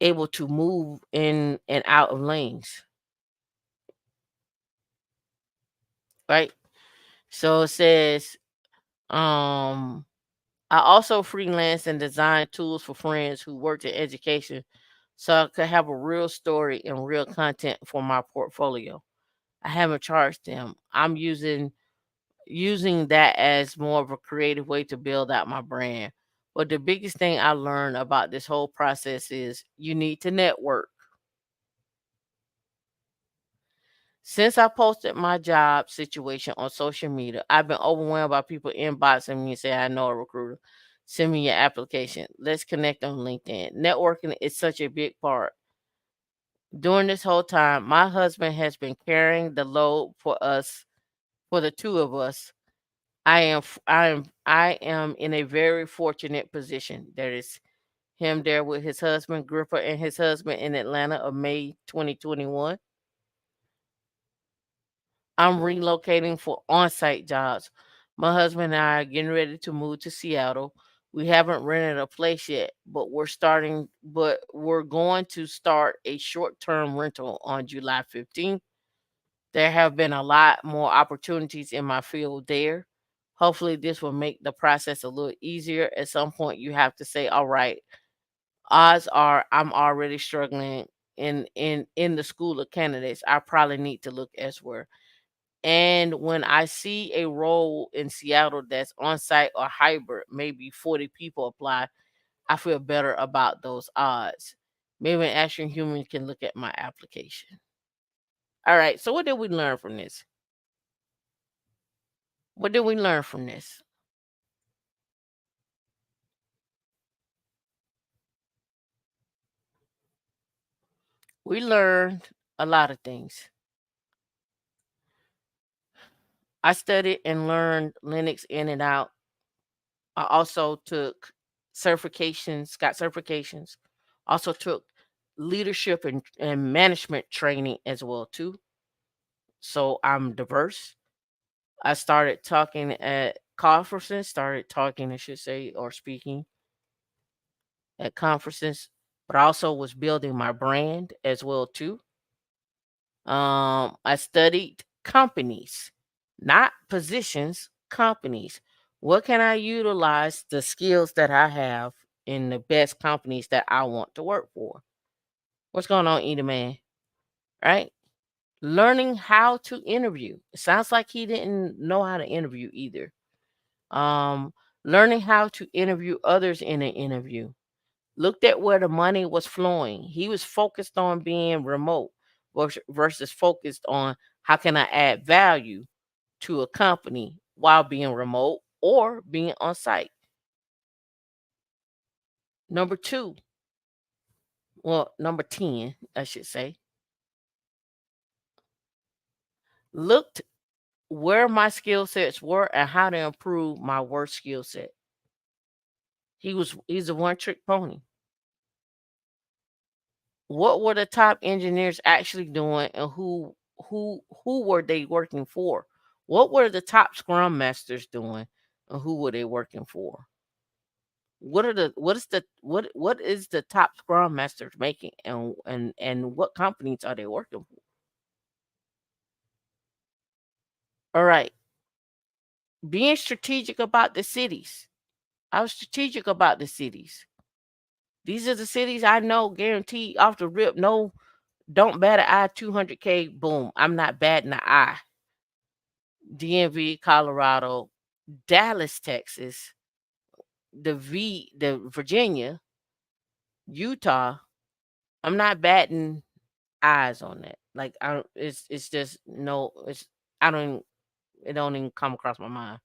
able to move in and out of lanes, right? So it says, um, I also freelance and design tools for friends who worked in education so I could have a real story and real content for my portfolio. I haven't charged them. I'm using that as more of a creative way to build out my brand. But the biggest thing I learned about this whole process is you need to network. Since I posted my job situation on social media, I've been overwhelmed by people inboxing me and say, I know a recruiter. Send me your application. Let's connect on LinkedIn. Networking is such a big part. During this whole time, my husband has been carrying the load for us, for the two of us. I am in a very fortunate position. There is him there with his husband, Gripper, and his husband in Atlanta of May 2021. I'm relocating for on-site jobs. My husband and I are getting ready to move to Seattle. We haven't rented a place yet, but we're going to start a short-term rental on July 15th. There have been a lot more opportunities in my field there. Hopefully this will make the process a little easier. At some point you have to say, all right, odds are I'm already struggling in the school of candidates. I probably need to look elsewhere. And when I see a role in Seattle that's on site or hybrid, maybe 40 people apply, I feel better about those odds. Maybe an action human can look at my application. All right. So what did we learn from this? What did we learn from this? We learned a lot of things. I studied and learned Linux in and out. I also took got certifications. Also took leadership and management training as well too. So I'm diverse. I started talking at conferences, started talking, I should say, or speaking at conferences, but I also was building my brand as well too. I studied companies, not positions, companies. What can I utilize the skills that I have in the best companies that I want to work for? What's going on, Eda Man? Right? Learning how to interview. It sounds like he didn't know how to interview either. Um, Learning how to interview others in an interview. Looked at where the money was flowing. He was focused on being remote versus focused on how can I add value to a company while being remote or being on site. Number two, well, number 10, I should say, looked where my skill sets were and how to improve my worst skill set. He's a one trick pony. What were the top engineers actually doing and who were they working for? What were the top scrum masters doing and who were they working for? What is the top scrum masters making and what companies are they working for? All right. Being strategic about the cities. I was strategic about the cities. These are the cities I know guaranteed off the rip. No, don't bat an eye 200K. Boom. I'm not batting an eye. DMV, Colorado, Dallas, Texas, the Virginia, Utah. I'm not batting eyes on that. Like I don't, it's just no, it's I don't it don't even come across my mind.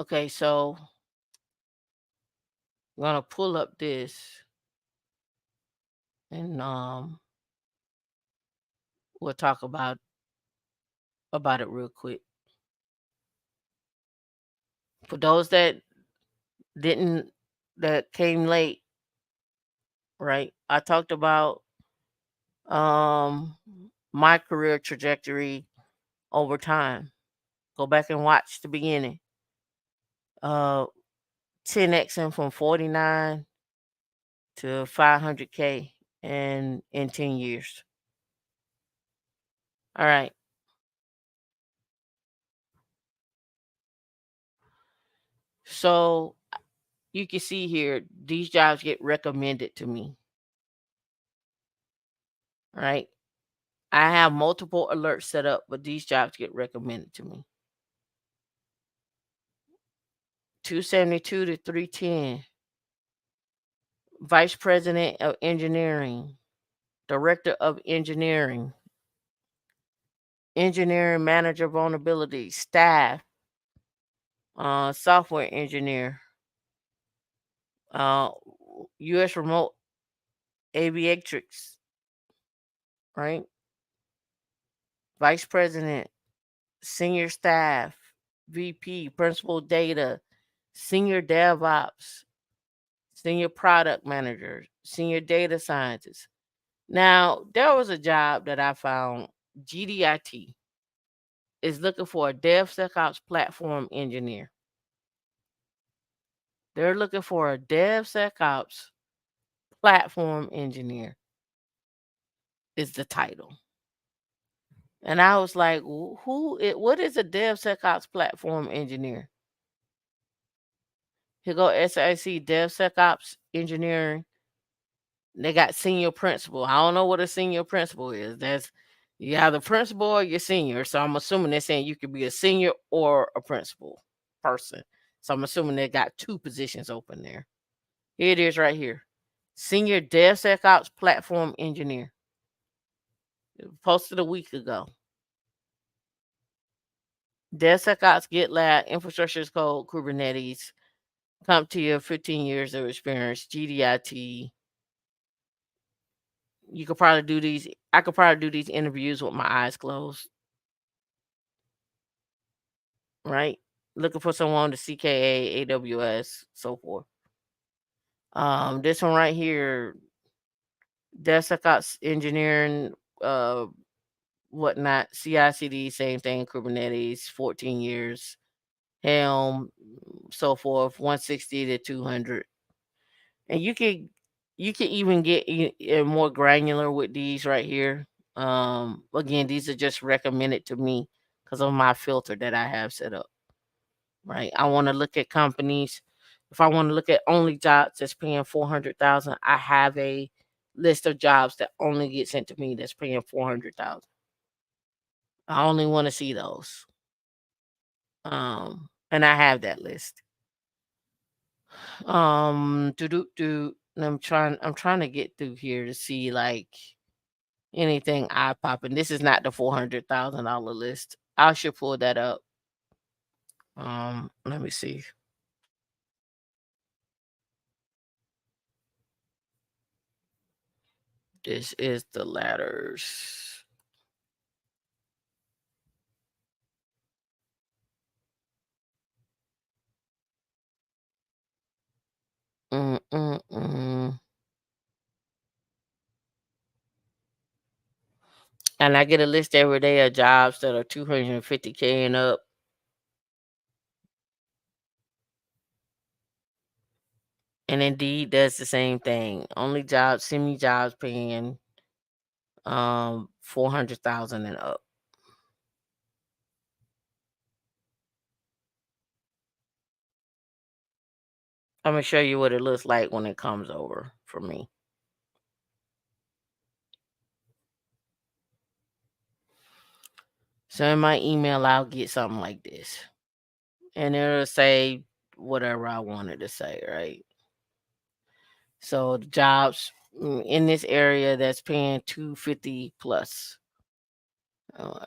Okay, so I'm gonna pull up this and we'll talk about it real quick. For those didn't that came late, right? I talked about um my career trajectory over time. Go back and watch the beginning. Uh 10xing from 49 to 500K in 10 years. All right. So you can see here these jobs get recommended to me, right? I have multiple alerts set up, but these jobs get recommended to me. 272 to 310. Vice President of Engineering, Director of Engineering, Engineering Manager Vulnerability, Staff, Software Engineer, uh, U.S. Remote Aviatrix, right? Vice President, Senior Staff, VP, Principal Data, Senior DevOps, Senior Product Manager, Senior Data Scientist. Now, there was a job that I found, GDIT is looking for a DevSecOps platform engineer. They're looking for a DevSecOps platform engineer is the title. And I was like, what is a DevSecOps platform engineer? Here go SIC DevSecOps engineering. They got senior principal. I don't know what a senior principal is. That's you either principal or you're senior. So I'm assuming they're saying you could be a senior or a principal person. So I'm assuming they got two positions open there. Here it is right here. Senior DevSecOps platform engineer. It was posted a week ago. DevSecOps, GitLab, infrastructure as code, Kubernetes, CompTIA, 15 years of experience, GDIT. You could probably do these. I could probably do these interviews with my eyes closed, right? Looking for someone to CKA, AWS, so forth. This one right here, DevSecOps engineering, whatnot, CI/CD, same thing, Kubernetes, 14 years, Helm, so forth, 160 to 200. And you can even get more granular with these right here. Again, these are just recommended to me because of my filter that I have set up. Right, I want to look at companies. If I want to look at only jobs that's paying 400,000, I have a list of jobs that only get sent to me that's paying 400,000. I only want to see those. And I have that list. Do. I'm trying to get through here to see like anything eye popping. This is not the $400,000 list. I should pull that up. Let me see. This is the ladders. Mm-mm-mm. And I get a list every day of jobs that are 250K and up. And Indeed does the same thing. Only jobs, send me jobs paying 400,000 and up. I'm gonna show you what it looks like when it comes over for me. So in my email, I'll get something like this, and it'll say whatever I wanted to say, right? So the jobs in this area that's paying 250 plus,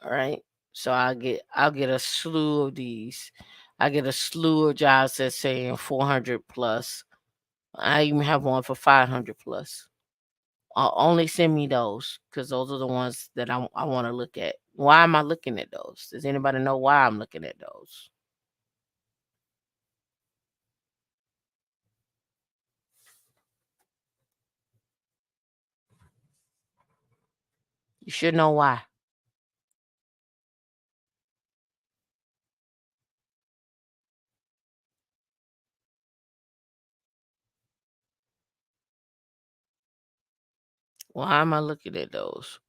right? So I'll get a slew of these. I get a slew of jobs that's saying 400 plus. I even have one for 500 plus. Only send me those because those are the ones that I want to look at. Why am I looking at those? Does anybody know why I'm looking at those? You should know why. Why am I looking at those?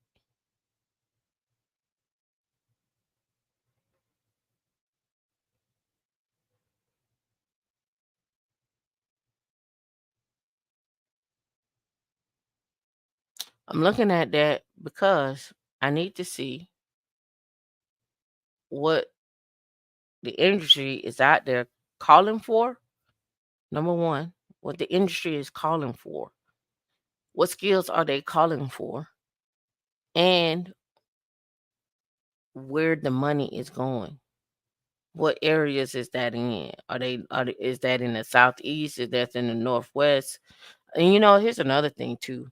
I'm looking at that because I need to see what the industry is out there calling for. Number one, what the industry is calling for. What skills are they calling for? And where the money is going. What areas is that in? Is that in the southeast? Is that in the northwest? And here's another thing too.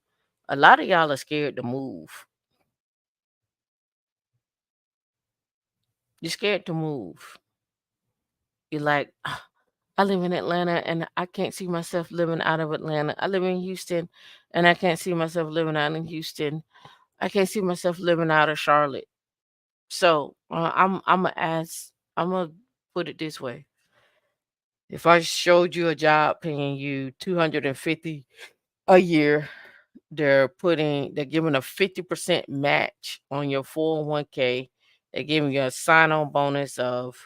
A lot of y'all are scared to move. You're scared to move. You're like, "Ah, I live in Atlanta and I can't see myself living out of Atlanta. I live in Houston and I can't see myself living out in Houston. I can't see myself living out of Charlotte." So I'm gonna put it this way. If I showed you a job paying you 250 a year, they're giving a 50% match on your 401k. They're giving you a sign-on bonus of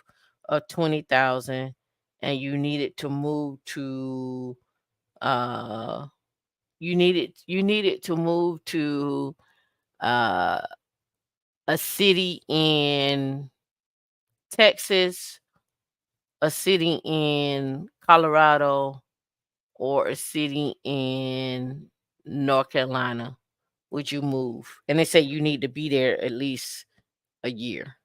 20,000, and uh you needed to move to uh a city in Texas, a city in Colorado, or a city in North Carolina. Would you move? And they say you need to be there at least a year.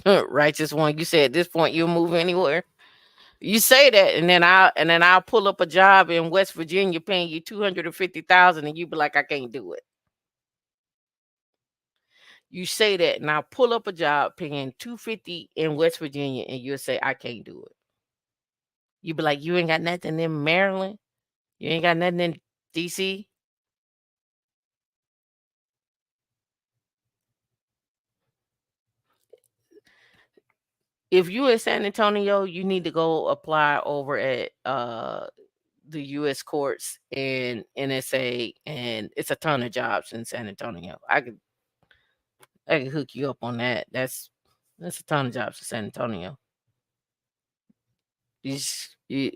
Righteous one, you say at this point you'll move anywhere. You say that, and then I'll pull up a job in West Virginia paying you 250,000, and you be like, I can't do it. You say that, and I'll pull up a job paying 250 in West Virginia, and you'll say I can't do it. You be like, you ain't got nothing in Maryland. You ain't got nothing in DC. If you in San Antonio, you need to go apply over at the US courts and NSA, and it's a ton of jobs in San Antonio. I could hook you up on that. That's a ton of jobs in San Antonio.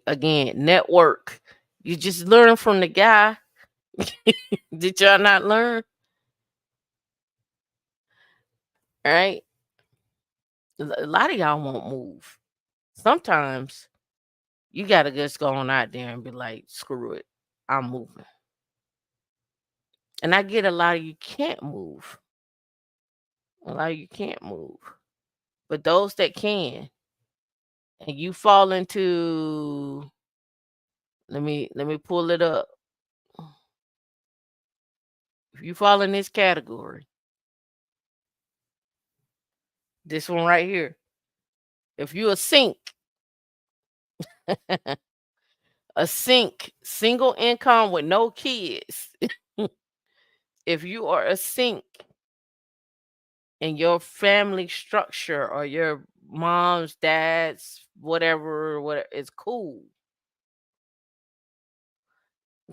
Again, network. You just learn from the guy. Did y'all not learn? Right? A lot of y'all won't move. Sometimes you gotta just go on out there and be like, screw it. I'm moving. And I get a lot of you can't move. A lot of you can't move. But those that can, and you fall into, let me pull it up. If you fall in this category, this one right here. If you a sink, a sink, single income with no kids. If you are a sink in your family structure or your mom's, dad's, whatever is cool.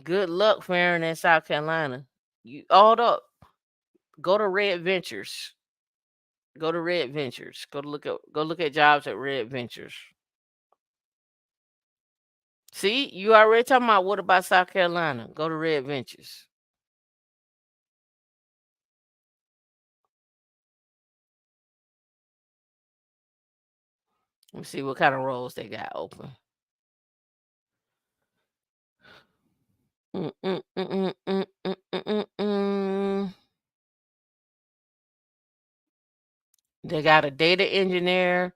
Good luck faring in South Carolina. You all up. Go to Red Ventures. Go to Red Ventures. Go look at jobs at Red Ventures. See, you already talking about what about South Carolina? Go to Red Ventures. Let me see what kind of roles they got open. Mm, mm, mm, mm, mm, mm, mm, mm, mm. They got a data engineer,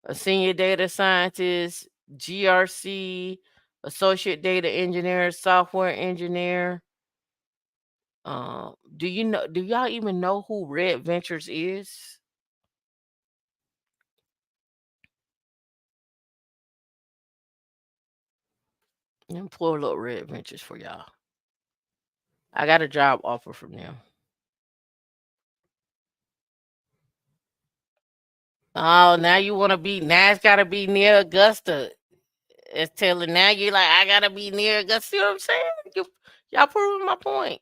a senior data scientist, GRC, associate data engineer, software engineer. Do you know? Do y'all even know who Red Ventures is? Let me pull up Red Ventures for y'all. I got a job offer from them. Oh, now you want to be? Now it's got to be near Augusta. It's telling now you like I gotta be near Augusta. See what I'm saying? Y'all proving my point.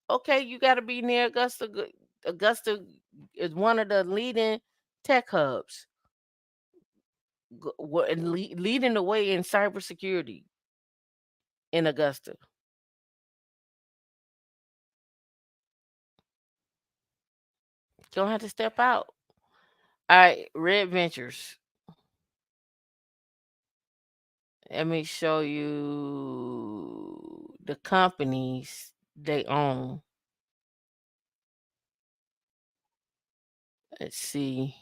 Okay, you gotta be near Augusta. Augusta is one of the leading tech hubs, and leading the way in cybersecurity in Augusta. Don't have to step out. All right, Red Ventures. Let me show you the companies they own. Let's see.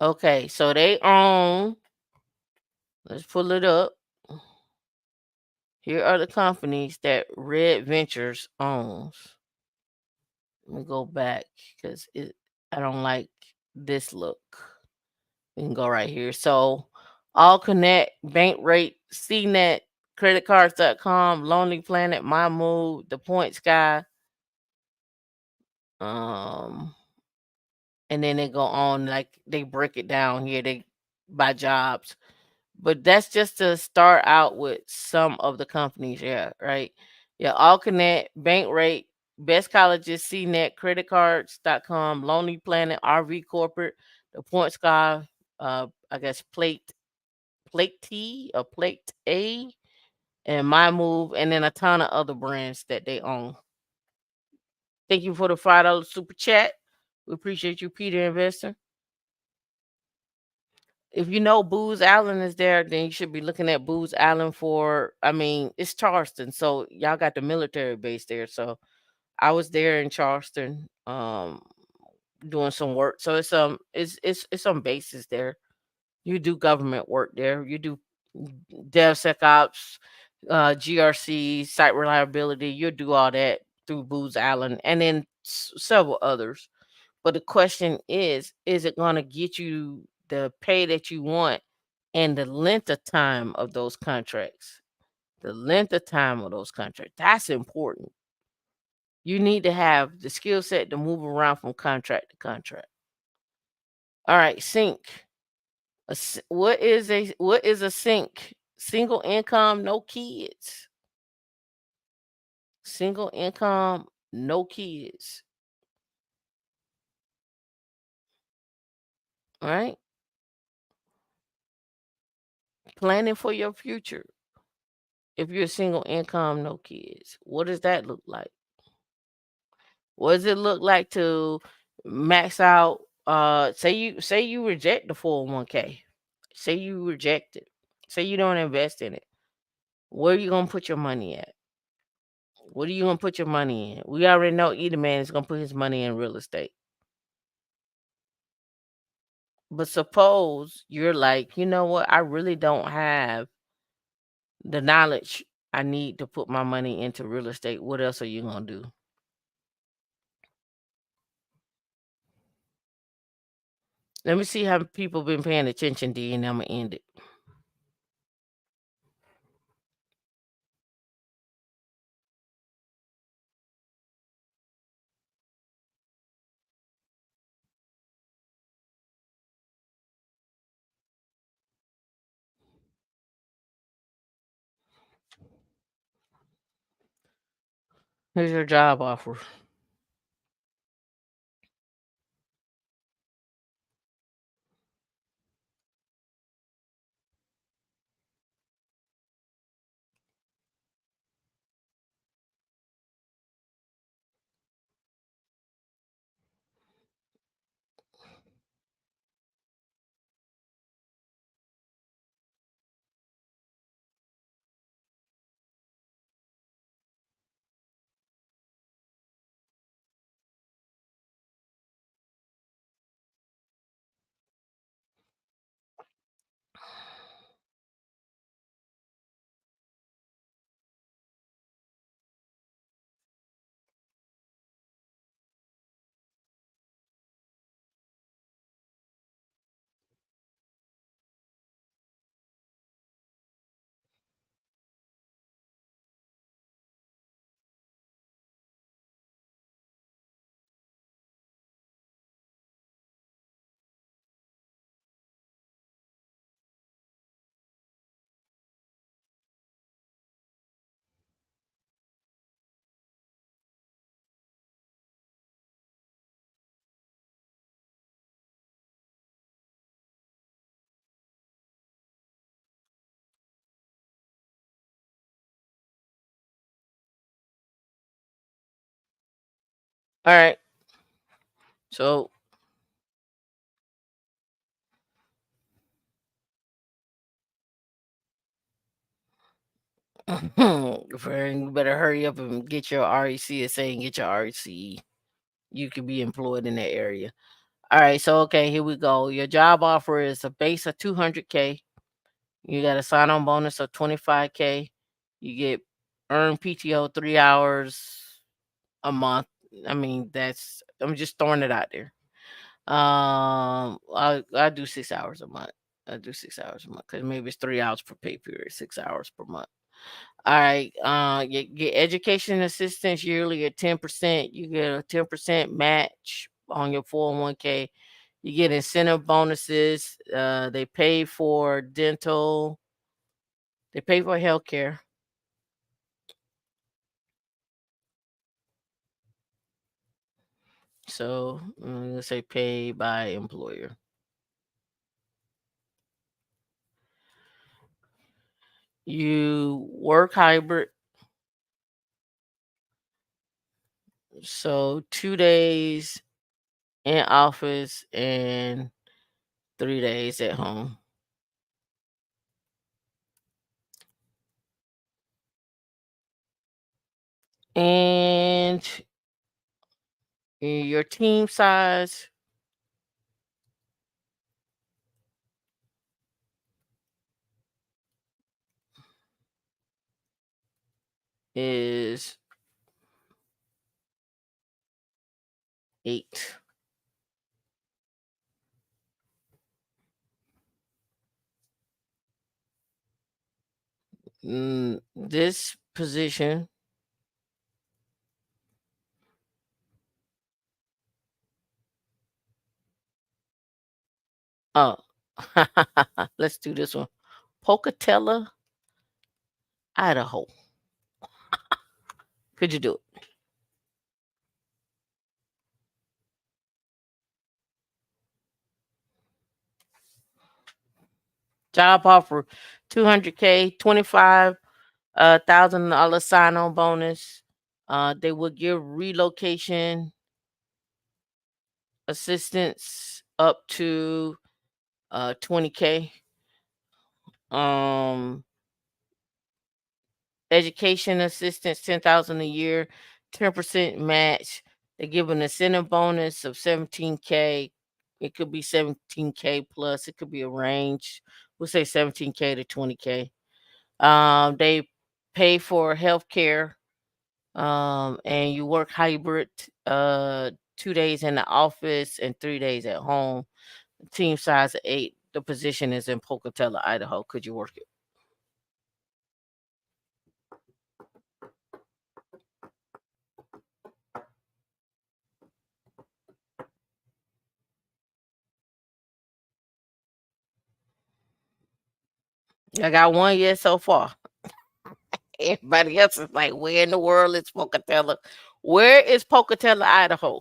Okay, so they own. Let's pull it up. Here are the companies that Red Ventures owns. Let me go back because I don't like this look. We can go right here. So All Connect, Bankrate, CNET, creditcards.com, Lonely Planet, My Move, The Point Sky. Um, and then they go on like they break it down here. They by jobs. But that's just to start out with some of the companies. Yeah, right. Yeah, All Connect, Bankrate, Best Colleges, CNET, creditcards.com, Lonely Planet, RV Corporate, The Point Sky, I guess Plate T or Plate A, and My Move, and then a ton of other brands that they own. Thank you for the $5 super chat. We appreciate you, Peter Investor. If you know Booz Allen is there, then you should be looking at Booz Allen for. I mean, it's Charleston, so y'all got the military base there. So I was there in Charleston, doing some work. So it's some bases there. You do government work there. You do DevSecOps, GRC, site reliability. You do all that through Booz Allen, and then several others. But the question is it going to get you the pay that you want and the length of time of those contracts? The length of time of those contracts. That's important. You need to have the skill set to move around from contract to contract. All right, sync. What is a sync? Single income, no kids. Single income, no kids. right? Planning for your future. If you're single income, no kids, what does that look like? What does it look like to max out? Say you reject the 401k. Say you reject it. Say you don't invest in it. Where are you gonna put your money at? What are you gonna put your money in? We already know either man is gonna put his money in real estate. But suppose you're like, you know what? I really don't have the knowledge I need to put my money into real estate. What else are you gonna do? Let me see how people been paying attention, D, and I'm gonna end it. Here's your job offer. All right. So friend, you better hurry up and get your RECSA and get your REC. You could be employed in that area. All right, so okay, here we go. Your job offer is a base of 200K. You got a sign-on bonus of 25K. You get earned PTO 3 hours a month. I mean, I'm just throwing it out there. I do 6 hours a month. I do 6 hours a month because maybe it's 3 hours per pay period, 6 hours per month. All right. You get education assistance yearly at 10%. You get a 10% match on your 401k. You get incentive bonuses. They pay for dental. They pay for healthcare. So let's say paid by employer. You work hybrid. So 2 days in office and 3 days at home. And your team size is 8. This position, oh, let's do this one. Pocatello, Idaho. Could you do it? Job offer, 200K, 25,000 sign on bonus. They will give relocation assistance up to 20K. Um, Education assistance, 10,000 a year, 10% match. They give an incentive bonus of 17K. It could be 17K plus. It could be a range. We'll say 17K to 20K. They pay for health care. And you work hybrid, 2 days in the office and 3 days at home. Team size of 8. The position is in Pocatello, Idaho. Could you work it? I got one yes so far. Everybody else is like, where in the world is Pocatello? Where is Pocatello, Idaho?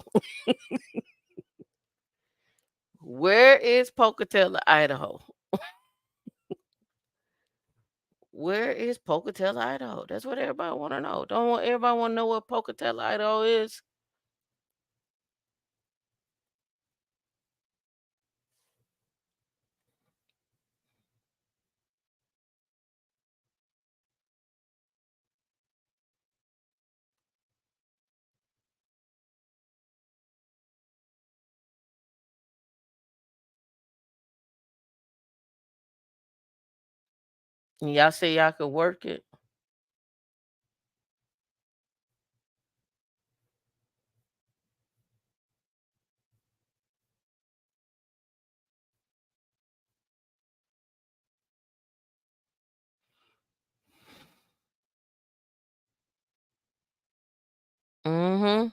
Where is Pocatello, Idaho? Where is Pocatello, Idaho? That's what everybody want to know. Don't want everybody want to know what Pocatello, Idaho is? And y'all say y'all could work it. Mm-hmm.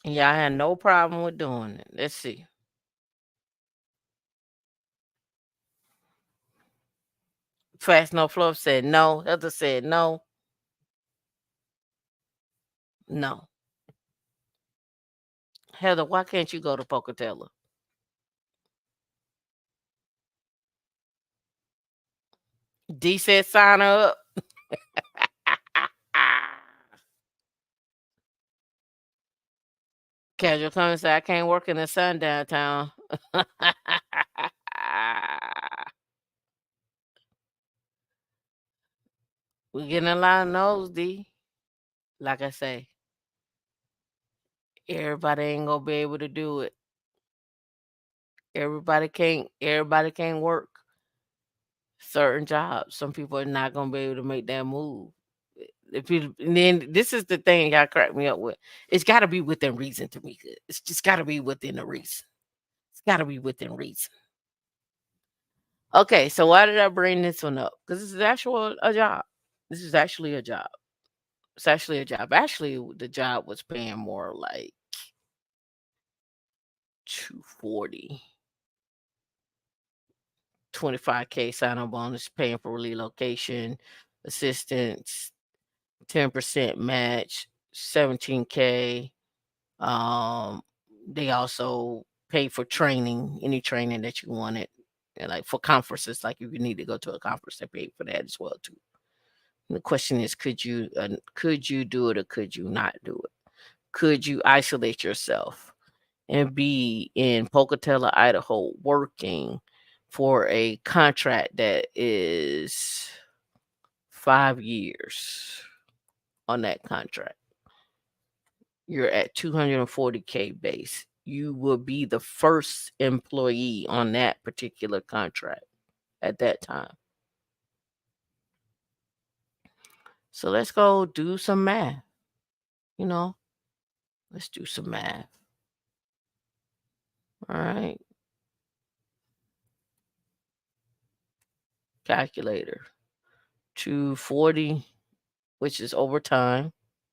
And y'all had no problem with doing it. Let's see. Fast No Fluff said no. Heather said no. No. Heather, why can't you go to Pocatello? D said sign her up. Casual comment said I can't work in the sun downtown. We getting a lot of no's, D. Like I say, everybody ain't gonna be able to do it. Everybody can't work certain jobs. Some people are not gonna be able to make that move. If you and then this is the thing y'all crack me up with. It's gotta be within reason, Tameika. It's just gotta be within the reason. It's gotta be within reason. Okay, so why did I bring this one up? Because this is actual a job. This is actually a job. It's actually a job. Actually, the job was paying more like 240, 25K sign on bonus, paying for relocation, assistance, 10% match, 17K. Um, they also pay for training, any training that you wanted. And like for conferences, like if you need to go to a conference, they pay for that as well too. And the question is, could you do it or could you not do it? Could you isolate yourself and be in Pocatello, Idaho, working for a contract that is 5 years on that contract? You're at 240K base. You will be the first employee on that particular contract at that time. So let's go do some math. You know, let's do some math. All right. Calculator. 240, which is overtime,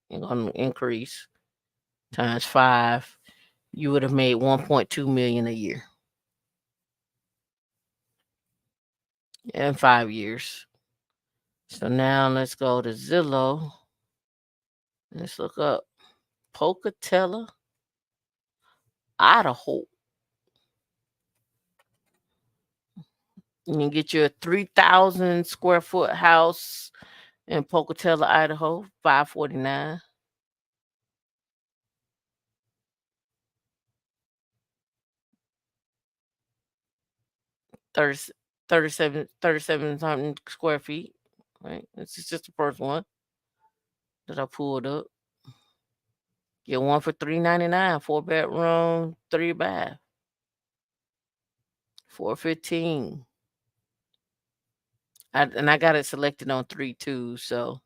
and going to increase times 5. You would have made 1.2 million a year in 5 years. So now let's go to Zillow. Let's look up Pocatello, Idaho. You can get you a 3,000 square foot house in Pocatello, Idaho, 549. 30, 37 something square feet. Right. This is just the first one that I pulled up. Get one for 399, 4 bedroom, 3 bath, 415. And I got it selected on 3 2, so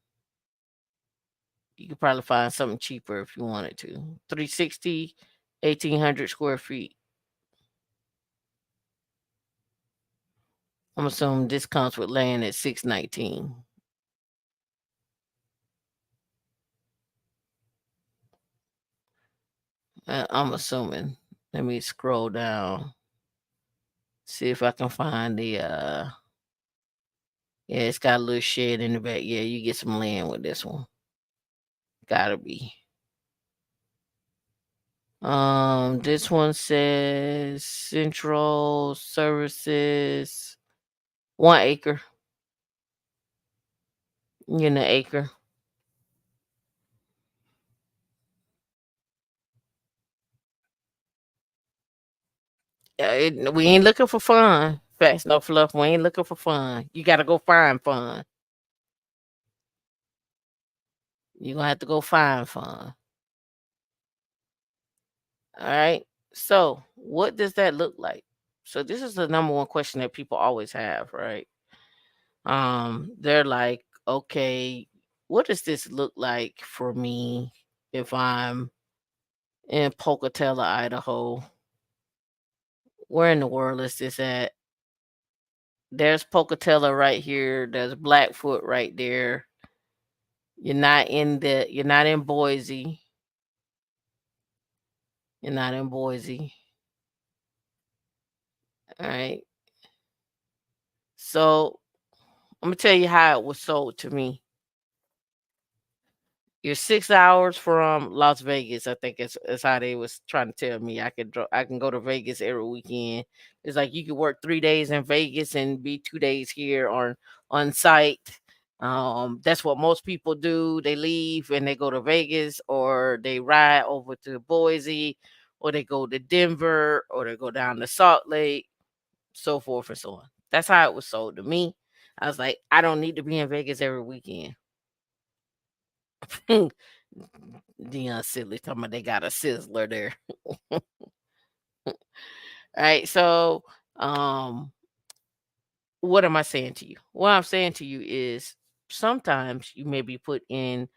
you could probably find something cheaper if you wanted to. 360, 1,800 square feet. I'm assuming this comes with land at 619. I'm assuming. Let me scroll down. See if I can find the yeah, it's got a little shed in the back. Yeah, you get some land with this one. Gotta be. This one says Central Services, 1 acre. In an acre. We ain't looking for fun. Facts no fluff. We ain't looking for fun. You gotta go find fun. You're gonna have to go find fun. All right. So, what does that look like? So, this is the number one question that people always have, right? They're like, okay, what does this look like for me if I'm in Pocatello, Idaho? Where in the world is this at? There's Pocatello right here. There's Blackfoot right there. You're not in Boise. You're not in Boise. All right. So I'm gonna tell you how it was sold to me. You're 6 hours from Las Vegas. I think it's how they was trying to tell me I can go to Vegas every weekend. It's like you could work 3 days in Vegas and be 2 days here on site. That's what most people do. They leave and they go to Vegas, or they ride over to Boise, or they go to Denver, or they go down to Salt Lake, so forth and so on. That's how it was sold to me. I was like, I don't need to be in Vegas every weekend. Dion Silly talking about they got a sizzler there. All right. So, um, what am I saying to you? What I'm saying to you is sometimes you may be put in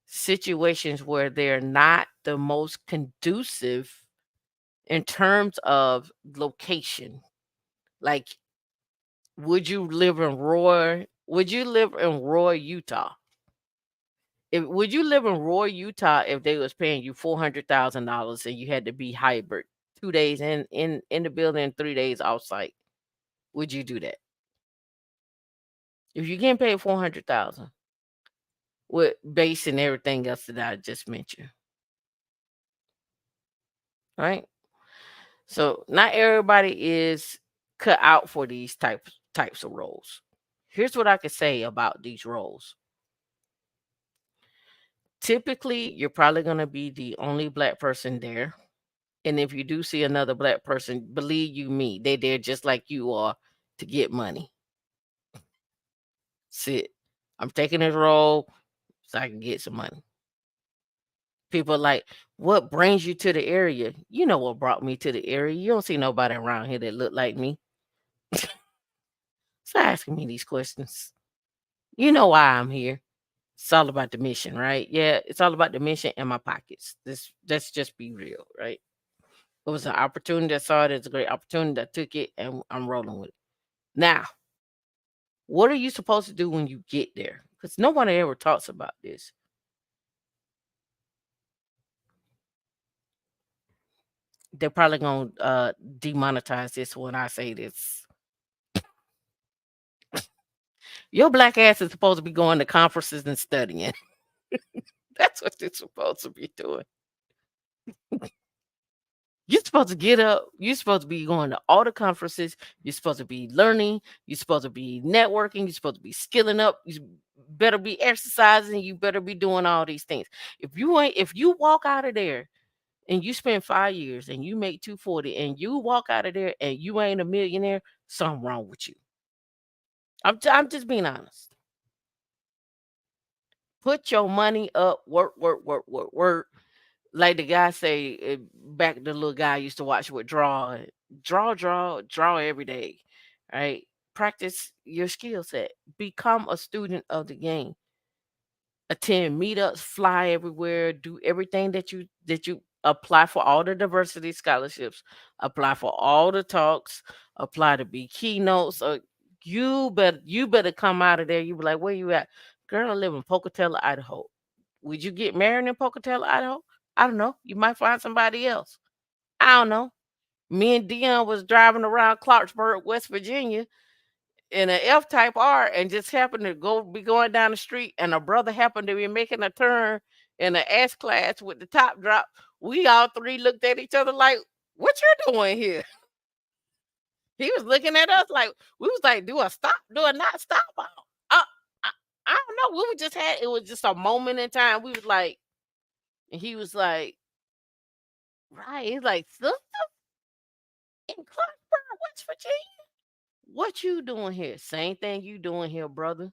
situations where they're not the most conducive in terms of location. Like, would you live in Roy, Utah? Would you live in Roy, Utah if they was paying you $400,000 and you had to be hybrid, 2 days in the building, 3 days outside? Would you do that if you getting paid 400,000 with base and everything else that I just mentioned? Right. So not everybody is cut out for these types of roles. Here's what I could say about these roles. Typically, you're probably going to be the only black person there. And if you do see another black person, believe you me, they there just like you are to get money. Sit. I'm taking this role so I can get some money. People are like, what brings you to the area? You know what brought me to the area. You don't see nobody around here that look like me. So asking me these questions. You know why I'm here. It's all about the mission, right? Yeah, it's all about the mission and my pockets. Let's just be real, right? It was an opportunity. I saw it as a great opportunity. I took it and I'm rolling with it. Now, what are you supposed to do when you get there? Because nobody ever talks about this. They're probably gonna demonetize this when I say this. Your black ass is supposed to be going to conferences and studying. That's what you're supposed to be doing. You're supposed to get up. You're supposed to be going to all the conferences. You're supposed to be learning. You're supposed to be networking. You're supposed to be skilling up. You better be exercising. You better be doing all these things. If you walk out of there and you spend 5 years and you make 240 and you walk out of there and you ain't a millionaire, something wrong with you. I'm just being honest. Put your money up. Work, work, work, work, work. Like the guy say, back the little guy I used to watch with draw every day, right? Practice your skill set. Become a student of the game. Attend meetups, fly everywhere, do everything that you apply for all the diversity scholarships, apply for all the talks, apply to be keynotes. You better come out of there. You be like, where you at? Girl, I live in Pocatello, Idaho. Would you get married in Pocatello, Idaho? I don't know. You might find somebody else. I don't know. Me and Dion was driving around Clarksburg, West Virginia in an F type R and just happened to be going down the street and a brother happened to be making a turn in an S class with the top drop. We all three looked at each other like, what you doing here? He was looking at us like we was like, do I stop? Do I not stop? Uh, I, I don't know. We were just had it was just a moment in time. We was like, and he was like, right. He's like, sister in Clarksburg, West Virginia. What you doing here? Same thing you doing here, brother.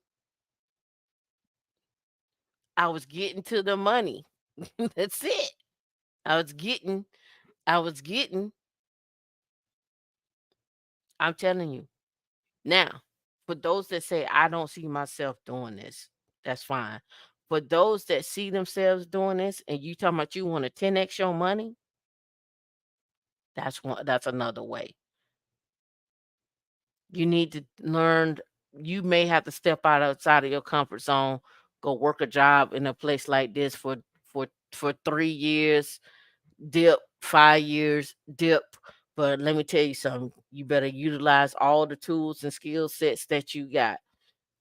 I was getting to the money. That's it. I was getting, I was getting, I'm telling you. Now, for those that say, I don't see myself doing this, that's fine. For those that see themselves doing this and you talking about you want to 10x your money, that's another way. You need to learn, you may have to step outside of your comfort zone, go work a job in a place like this for 3 years, dip, 5 years, dip. But let me tell you something. You better utilize all the tools and skill sets that you got.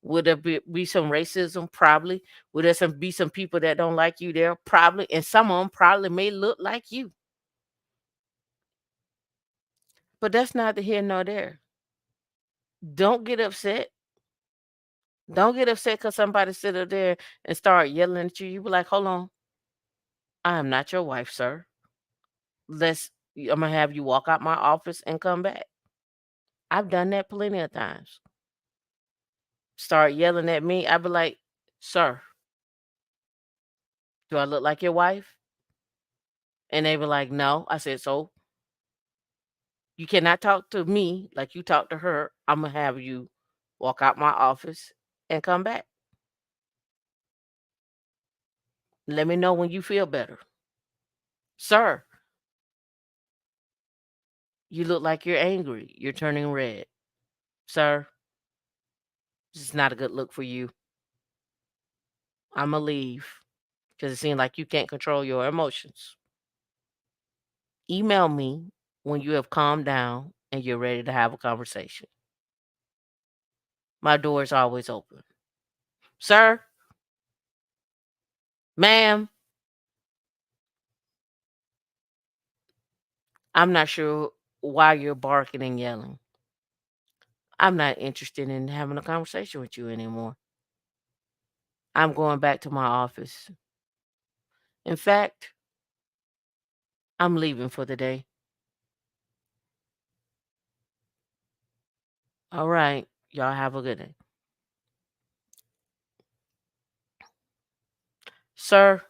Would there be some racism? Probably. Would there be some people that don't like you there? Probably. And some of them probably may look like you. But that's neither here nor there. Don't get upset. Don't get upset because somebody sit up there and start yelling at you. You be like, hold on. I am not your wife, sir. I'm gonna have you walk out my office and come back. I've done that plenty of times. Start yelling at me, I'd be like, "Sir, do I look like your wife?" And they be like, "No." I said, "So you cannot talk to me like you talk to her. I'm gonna have you walk out my office and come back. Let me know when you feel better. Sir, you look like you're angry. You're turning red. Sir, this is not a good look for you. I'ma leave because it seems like you can't control your emotions. Email me when you have calmed down and you're ready to have a conversation. My door is always open. Sir, ma'am, I'm not sure why you're barking and yelling. I'm not interested in having a conversation with you anymore. I'm going back to my office. In fact, I'm leaving for the day. All right. Y'all have a good day. Sir,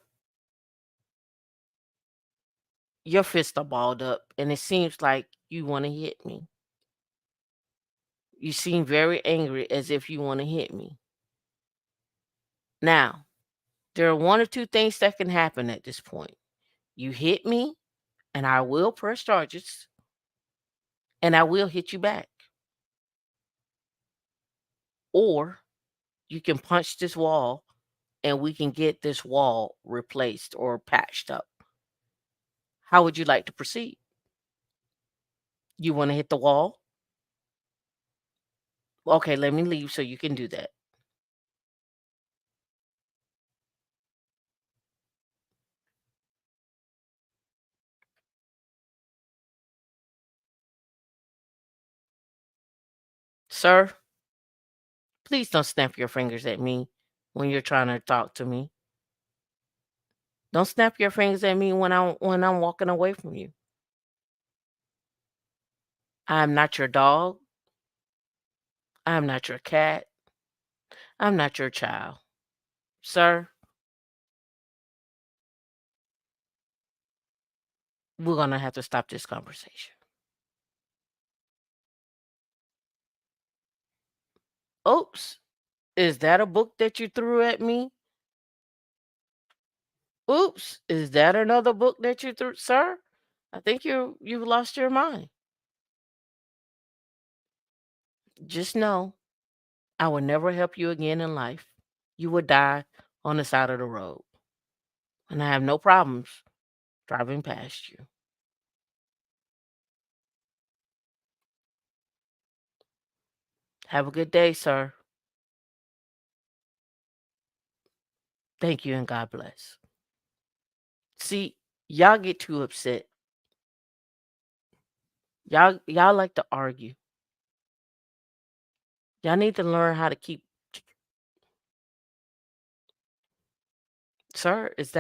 your fists are balled up and it seems like you want to hit me. You seem very angry as if you want to hit me. Now, there are one or two things that can happen at this point. You hit me and I will press charges and I will hit you back. Or you can punch this wall and we can get this wall replaced or patched up. How would you like to proceed? You want to hit the wall? Okay, let me leave so you can do that. Sir, please don't snap your fingers at me when you're trying to talk to me. Don't snap your fingers at me when I'm walking away from you. I'm not your dog. I'm not your cat. I'm not your child. Sir, we're going to have to stop this conversation. Oops. Is that a book that you threw at me? Oops. Is that another book that you threw, sir? I think you've lost your mind. Just know I will never help you again in life. You will die on the side of the road. And I have no problems driving past you. Have a good day, sir. Thank you and God bless. See, y'all get too upset. Y'all like to argue. Y'all need to learn how to keep. Sir, is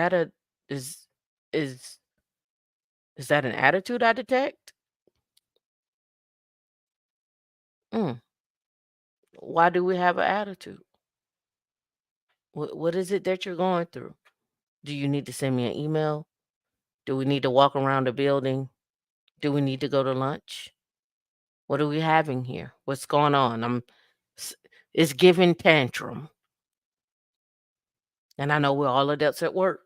is is that an attitude I detect? Mm, why do we have an attitude? What is it that you're going through? Do you need to send me an email? Do we need to walk around the building? Do we need to go to lunch? What are we having here? What's going on? S- it's giving tantrum. And I know we're all adults at work.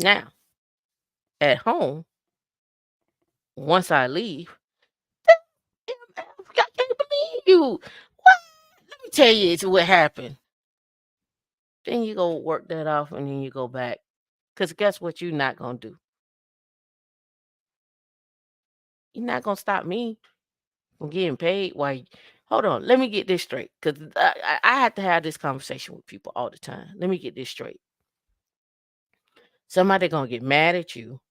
Now, at home, once I leave, I can't believe you. What? Let me tell you it's what happened. Then you go work that off and then you go back. Because guess what you're not going to do? You're not going to stop me from getting paid. Why? Hold on. Let me get this straight. Because I have to have this conversation with people all the time. Let me get this straight. Somebody going to get mad at you.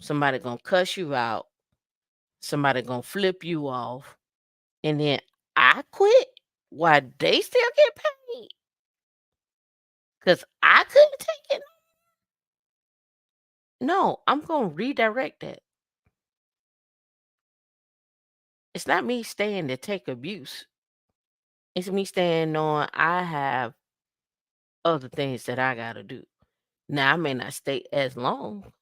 Somebody going to cuss you out. Somebody going to flip you off. And then I quit while they still get paid. Because I couldn't take it. No, I'm going to redirect that. It's not me staying to take abuse. It's me staying knowing I have other things that I gotta do. Now I may not stay as long.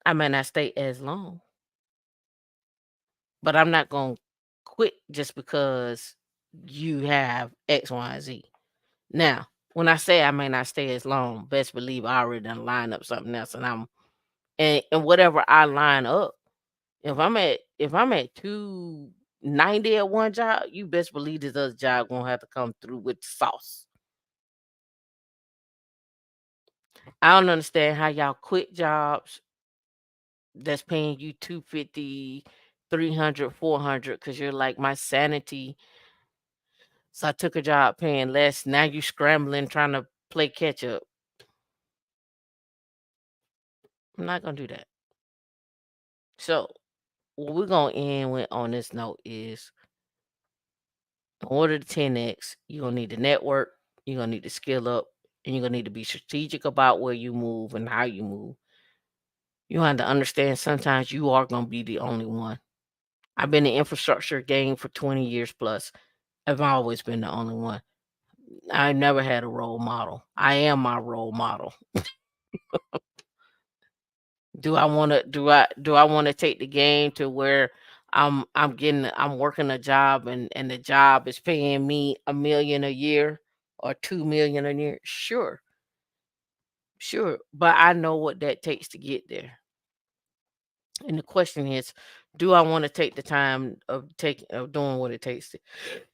I may not stay as long, but I'm not gonna quit just because you have X, Y, and Z. Now, when I say I may not stay as long, best believe I already done line up something else, and and whatever I line up. If I'm at 290 at one job, you best believe this other job gonna have to come through with the sauce. I don't understand how y'all quit jobs that's paying you 250, 300, 400 because you're like my sanity. So I took a job paying less. Now you scrambling trying to play catch up. I'm not gonna do that. So what we're gonna end with on this note is in order to 10x, you're gonna need to network, you're gonna need to skill up, and you're gonna need to be strategic about where you move and how you move. You have to understand sometimes you are gonna be the only one. I've been in infrastructure game for 20 years plus. I've always been the only one. I never had a role model. I am my role model. Do I want to take the game to where I'm working a job and the job is paying me 1 million a year or 2 million a year? Sure, sure. But I know what that takes to get there. And the question is, do I want to take the time of doing what it takes to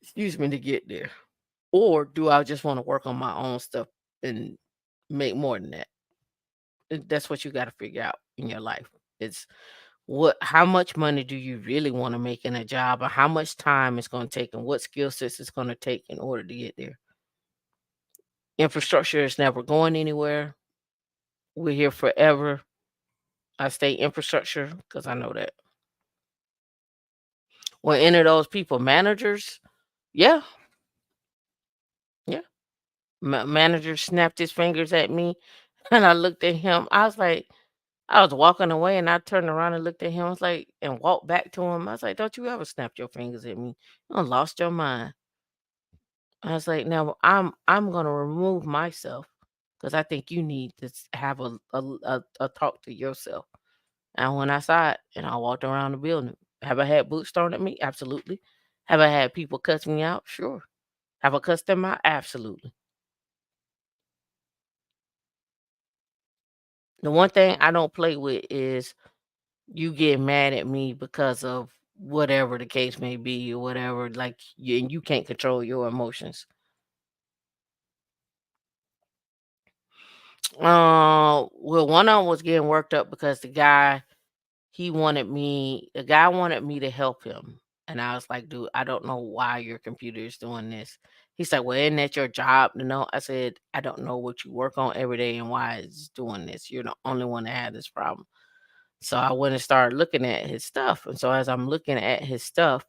excuse me to get there? Or do I just want to work on my own stuff and make more than that? That's what you got to figure out in your life. It's how much money do you really want to make in a job, or how much time it's going to take, and what skill sets it's going to take in order to get there. Infrastructure is never going anywhere. We're here forever. I stay infrastructure because I know that. Well, any of those people, managers, yeah, yeah. Manager snapped his fingers at me, and I looked at him. I was like, I was walking away, and I turned around and looked at him. I was like, and walked back to him. I was like, "Don't you ever snap your fingers at me? You done lost your mind." I was like, "Now I'm gonna remove myself because I think you need to have a talk to yourself." And I went outside and I walked around the building. Have I had boots thrown at me? Absolutely. Have I had people cuss me out? Sure. Have I cussed them out? Absolutely. The one thing I don't play with is you get mad at me because of whatever the case may be or whatever, like and you can't control your emotions. Well, one of them was getting worked up because the guy wanted me to help him. And I was like, dude, I don't know why your computer is doing this. He's like, well, isn't that your job to know? I said, I don't know what you work on every day and why it's doing this. You're the only one that had this problem. So I went and started looking at his stuff. And so as I'm looking at his stuff,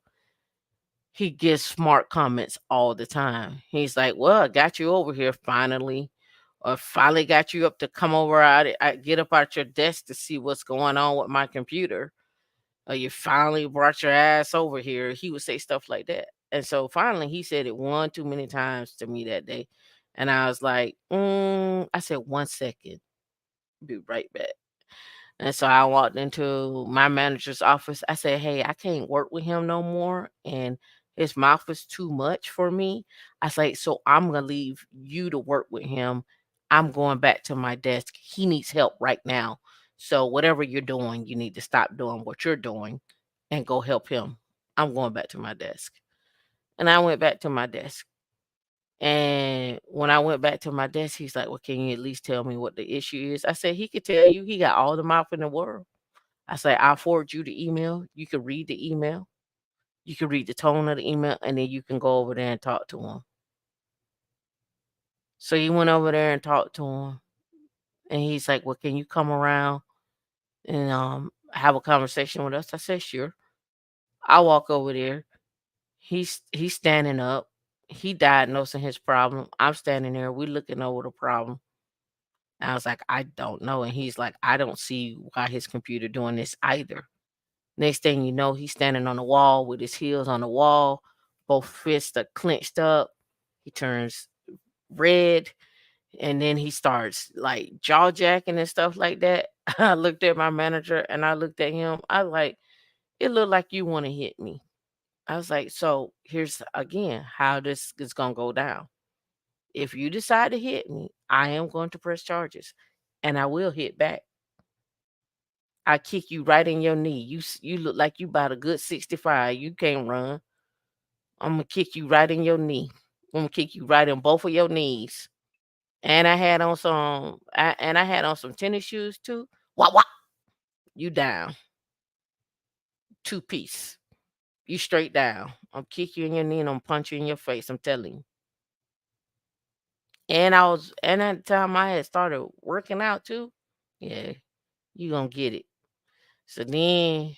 he gives smart comments all the time. He's like, well, I got you over here finally, or finally got you up to come over I get up out your desk to see what's going on with my computer. You finally brought your ass over here. He would say stuff like that. And so finally he said it one too many times to me that day. And I was like, I said, 1 second, be right back. And so I walked into my manager's office. I said, "Hey, I can't work with him no more. And his mouth is too much for me." I was like, "So I'm going to leave you to work with him. I'm going back to my desk. He needs help right now. So whatever you're doing, you need to stop doing what you're doing and go help him. I'm going back to my desk." And I went back to my desk. And when I went back to my desk, he's like, "Well, can you at least tell me what the issue is?" I said, "He could tell you. He got all the mouth in the world." I say, "I'll forward you the email. You can read the email. You can read the tone of the email, and then you can go over there and talk to him." So he went over there and talked to him, and he's like, "Well, can you come around and have a conversation with us?" I said, "Sure." I walk over there. He's standing up. He diagnosing his problem. I'm standing there. We looking over the problem. I was like, "I don't know," and he's like, "I don't see why his computer doing this either." Next thing you know, he's standing on the wall with his heels on the wall, both fists are clenched up. He turns red, and then he starts like jaw jacking and stuff like that. I looked at my manager and I looked at him. I was like, it looked like you want to hit me. I was like, so here's again how this is gonna go down. If you decide to hit me, I am going to press charges, and I will hit back. I kick you right in your knee. You look like you about a good 65. You can't run. Imma kick you right in your knee. Imma kick you right in both of your knees. And I had on some tennis shoes too. Wah, wah, you down. 2 piece. You straight down. I'll kick you in your knee and I'm punch you in your face, I'm telling you. And at the time I had started working out too. Yeah, you gonna get it. So then,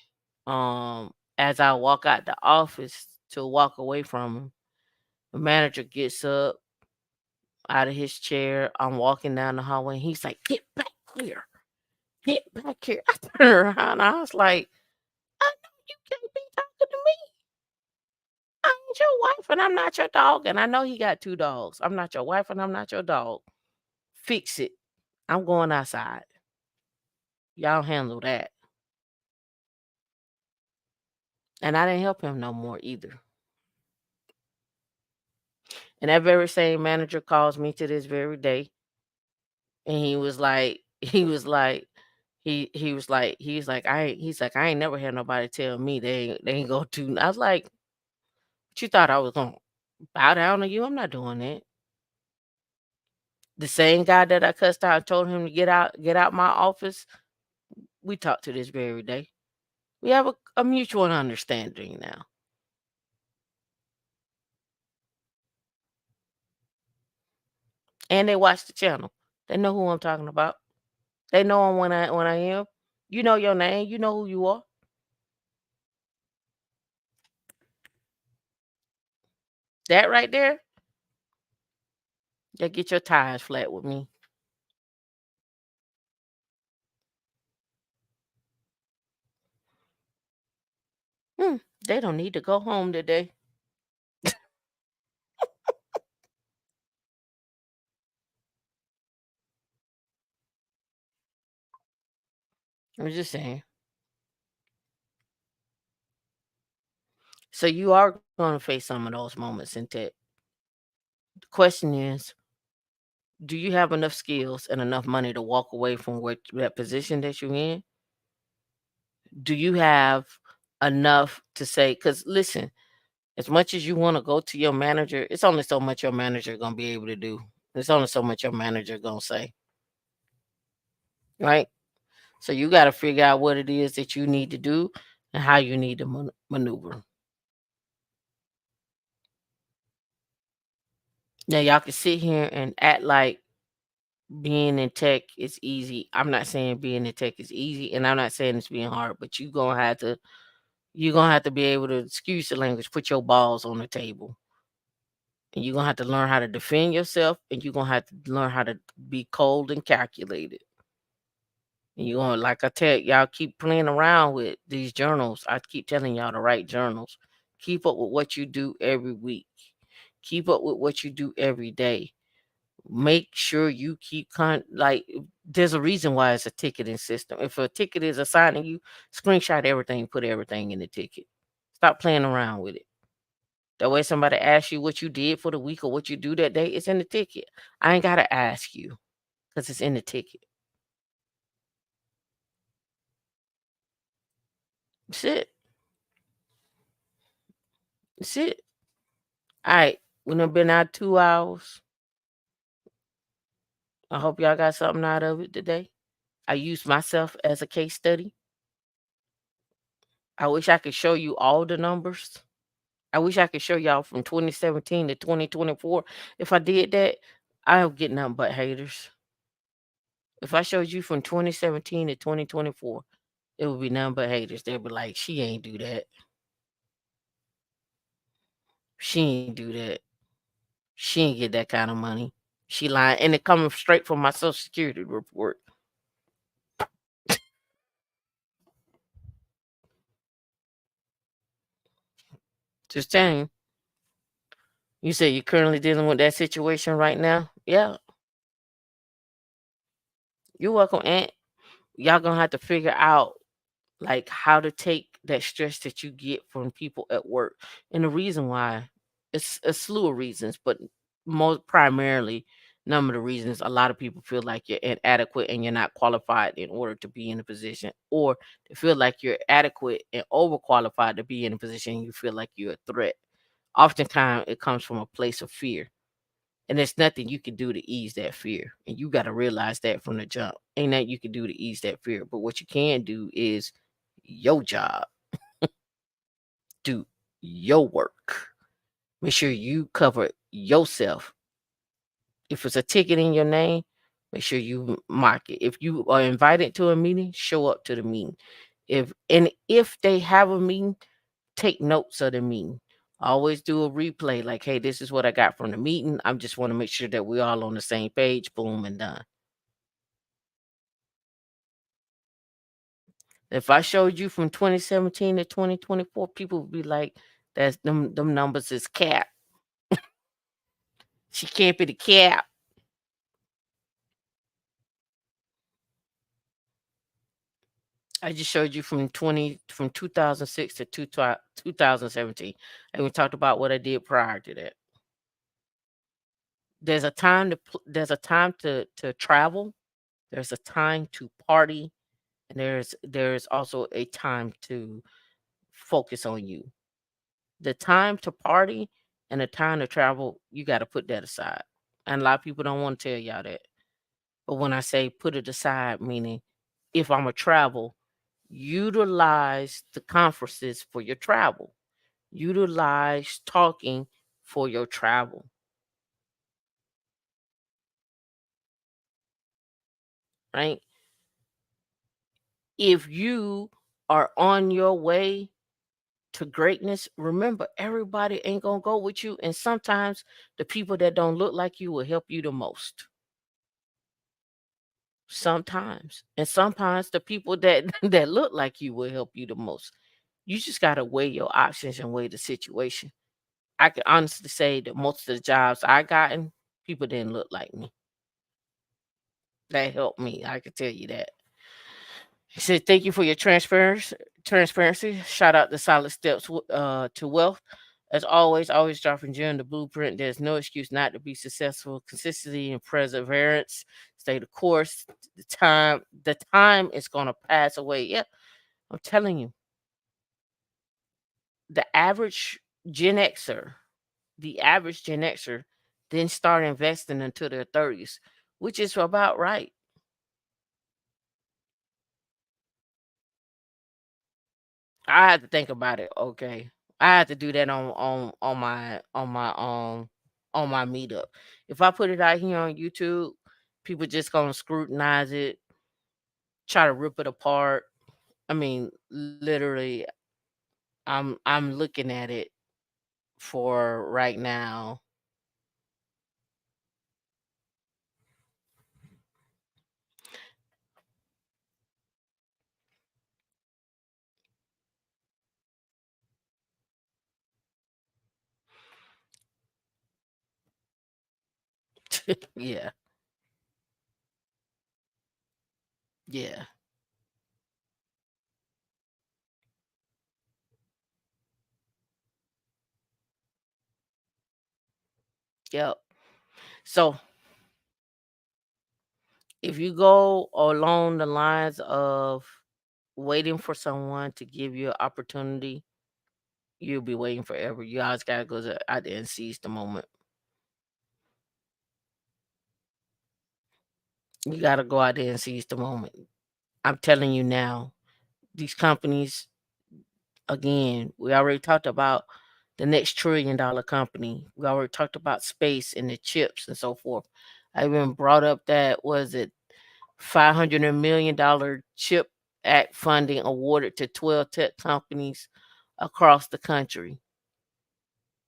as I walk out the office to walk away from him, the manager gets up out of his chair. I'm walking down the hallway. And he's like, "Get back here. Get back here." I turned around. I was like, "I know you can't be talking to me. I ain't your wife and I'm not your dog." And I know he got 2 dogs. I'm not your wife and I'm not your dog. Fix it. I'm going outside. Y'all handle that. And I didn't help him no more either. And that very same manager calls me to this very day. And he was like, he's like, "I ain't never had nobody tell me they ain't go to." I was like, "But you thought I was gonna bow down to you? I'm not doing that." The same guy that I cussed out, told him to get out my office, we talk to this very day. We have a mutual understanding now. And they watch the channel. They know who I'm talking about. They know him when I am. You know your name. You know who you are. That right there, that get your tires flat with me. Hmm, they don't need to go home today. I'm just saying. So you are going to face some of those moments in tech. The question is, do you have enough skills and enough money to walk away from what that position that you're in? Do you have enough to say? Because listen, as much as you want to go to your manager, it's only so much your manager gonna be able to do. There's only so much your manager gonna say, right? So you got to figure out what it is that you need to do and how you need to maneuver. Now y'all can sit here and act like being in tech is easy. I'm not saying being in tech is easy, and I'm not saying it's being hard, but you're gonna have to be able to, excuse the language, put your balls on the table. And you're gonna have to learn how to defend yourself, and you're gonna have to learn how to be cold and calculated. And you're gonna, like I tell y'all, keep playing around with these journals. I keep telling y'all to write journals. Keep up with what you do every week. Keep up with what you do every day. Make sure you keep like there's a reason why it's a ticketing system. If a ticket is assigning you, screenshot everything, put everything in the ticket. Stop playing around with it. That way somebody asks you what you did for the week or what you do that day, it's in the ticket. I ain't gotta ask you because it's in the ticket. That's it. That's it. All right. We done been out 2 hours. I hope y'all got something out of it today. I used myself as a case study. I wish I could show you all the numbers. I wish I could show y'all from 2017 to 2024. If I did that, I would get nothing but haters. If I showed you from 2017 to 2024, it would be nothing but haters. They'd be like, she ain't do that. She ain't do that. She ain't get that kind of money. She lying. And it coming straight from my social security report. Just saying. You say you're currently dealing with that situation right now? Yeah. You're welcome, Aunt. Y'all gonna have to figure out like how to take that stress that you get from people at work. And the reason why, it's a slew of reasons, but most primarily, number of the reasons, a lot of people feel like you're inadequate and you're not qualified in order to be in a position, or they feel like you're adequate and overqualified to be in a position and you feel like you're a threat. Oftentimes it comes from a place of fear. And there's nothing you can do to ease that fear. And you got to realize that from the jump. Ain't nothing you can do to ease that fear. But what you can do is your job, do your work. Make sure you cover yourself. If it's a ticket in your name, make sure you mark it. If you are invited to a meeting, show up to the meeting. If they have a meeting, take notes of the meeting. Always do a replay like, hey, this is what I got from the meeting. I just want to make sure that we're all on the same page. Boom and done. If I showed you from 2017 to 2024, people would be like, "That's them numbers is cap. She can't be the cap." I just showed you from 2006 to 2017, and we talked about what I did prior to that. There's a time to travel. There's a time to party, and there's also a time to focus on you. The time to party and the time to travel, you got to put that aside. And a lot of people don't want to tell y'all that. But when I say put it aside, meaning if I'm a travel, utilize the conferences for your travel. Utilize talking for your travel, right? If you are on your way to greatness, remember everybody ain't gonna go with you. And sometimes the people that don't look like you will help you the most. Sometimes. And sometimes the people that that look like you will help you the most. You just gotta weigh your options and weigh the situation. I can honestly say that most of the jobs I gotten, people didn't look like me. That helped me. I can tell you that. He said, "Thank you for your transparency. Transparency. Shout out to Solid Steps to Wealth. As always, always dropping you in the blueprint. There's no excuse not to be successful. Consistency and perseverance. Stay the course. The time is gonna pass away. Yeah, I'm telling you. The average Gen Xer, the average Gen Xer, didn't start investing until their 30s, which is about right. I had to think about it. Okay, I had to do that on my meetup. If I put it out here on YouTube, people just gonna scrutinize it, try to rip it apart. I mean, literally, I'm looking at it for right now. Yeah, yeah, yep. So if you go along the lines of waiting for someone to give you an opportunity, you'll be waiting forever. You always gotta out there and seize the moment. You gotta go out there and seize the moment. I'm telling you now, these companies, again, we already talked about the next $1 trillion company. We already talked about space and the chips and so forth. I even brought up that was it $500 million chip act funding awarded to 12 tech companies across the country.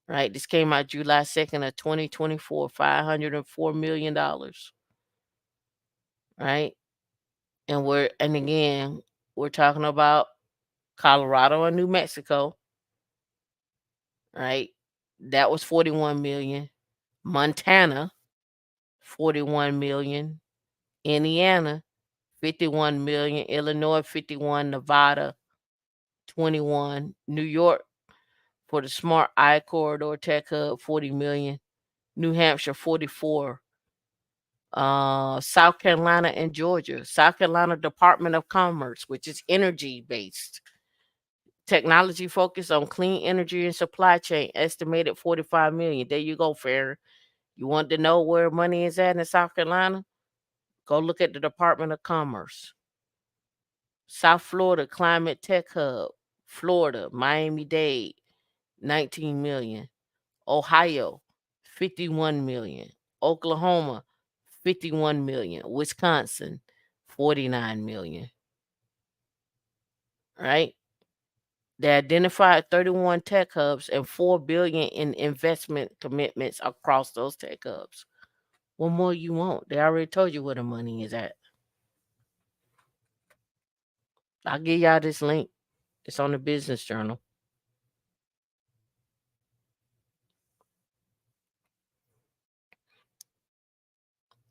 Right. This came out July 2nd of 2024, $504 million. Right. And again, we're talking about Colorado and New Mexico, right? That was 41 million. Montana, 41 million. Indiana, 51 million. Illinois, 51. Nevada, 21. New York for the Smart Eye Corridor Tech Hub, 40 million. New Hampshire, 44. South Carolina and Georgia. South Carolina Department of Commerce, which is energy based. Technology focused on clean energy and supply chain, estimated 45 million. There you go, Farron. You want to know where money is at in South Carolina? Go look at the Department of Commerce. South Florida Climate Tech Hub. Florida, Miami-Dade, 19 million. Ohio, 51 million. Oklahoma, 51 million. Wisconsin, 49 million. Right? They identified 31 tech hubs and 4 billion in investment commitments across those tech hubs. What more you want? They already told you where the money is at. I'll give y'all this link. It's on the Business Journal.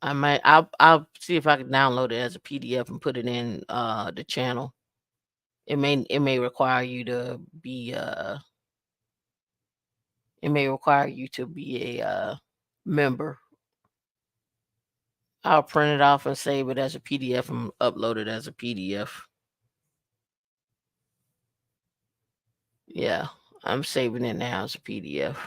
I'll see if I can download it as a PDF and put it in the channel. It may require you to be it may require you to be a member. I'll print it off and save it as a PDF and upload it as a PDF. Yeah, I'm saving it now as a PDF.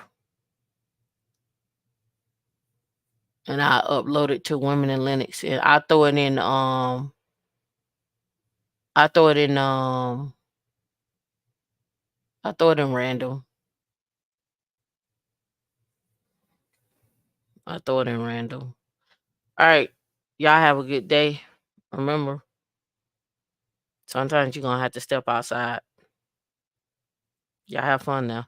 And I upload it to Women in Linux. And I throw it in I throw it in random. I throw it in random. All right. Y'all have a good day. Remember, Sometimes you're gonna have to step outside. Y'all have fun now.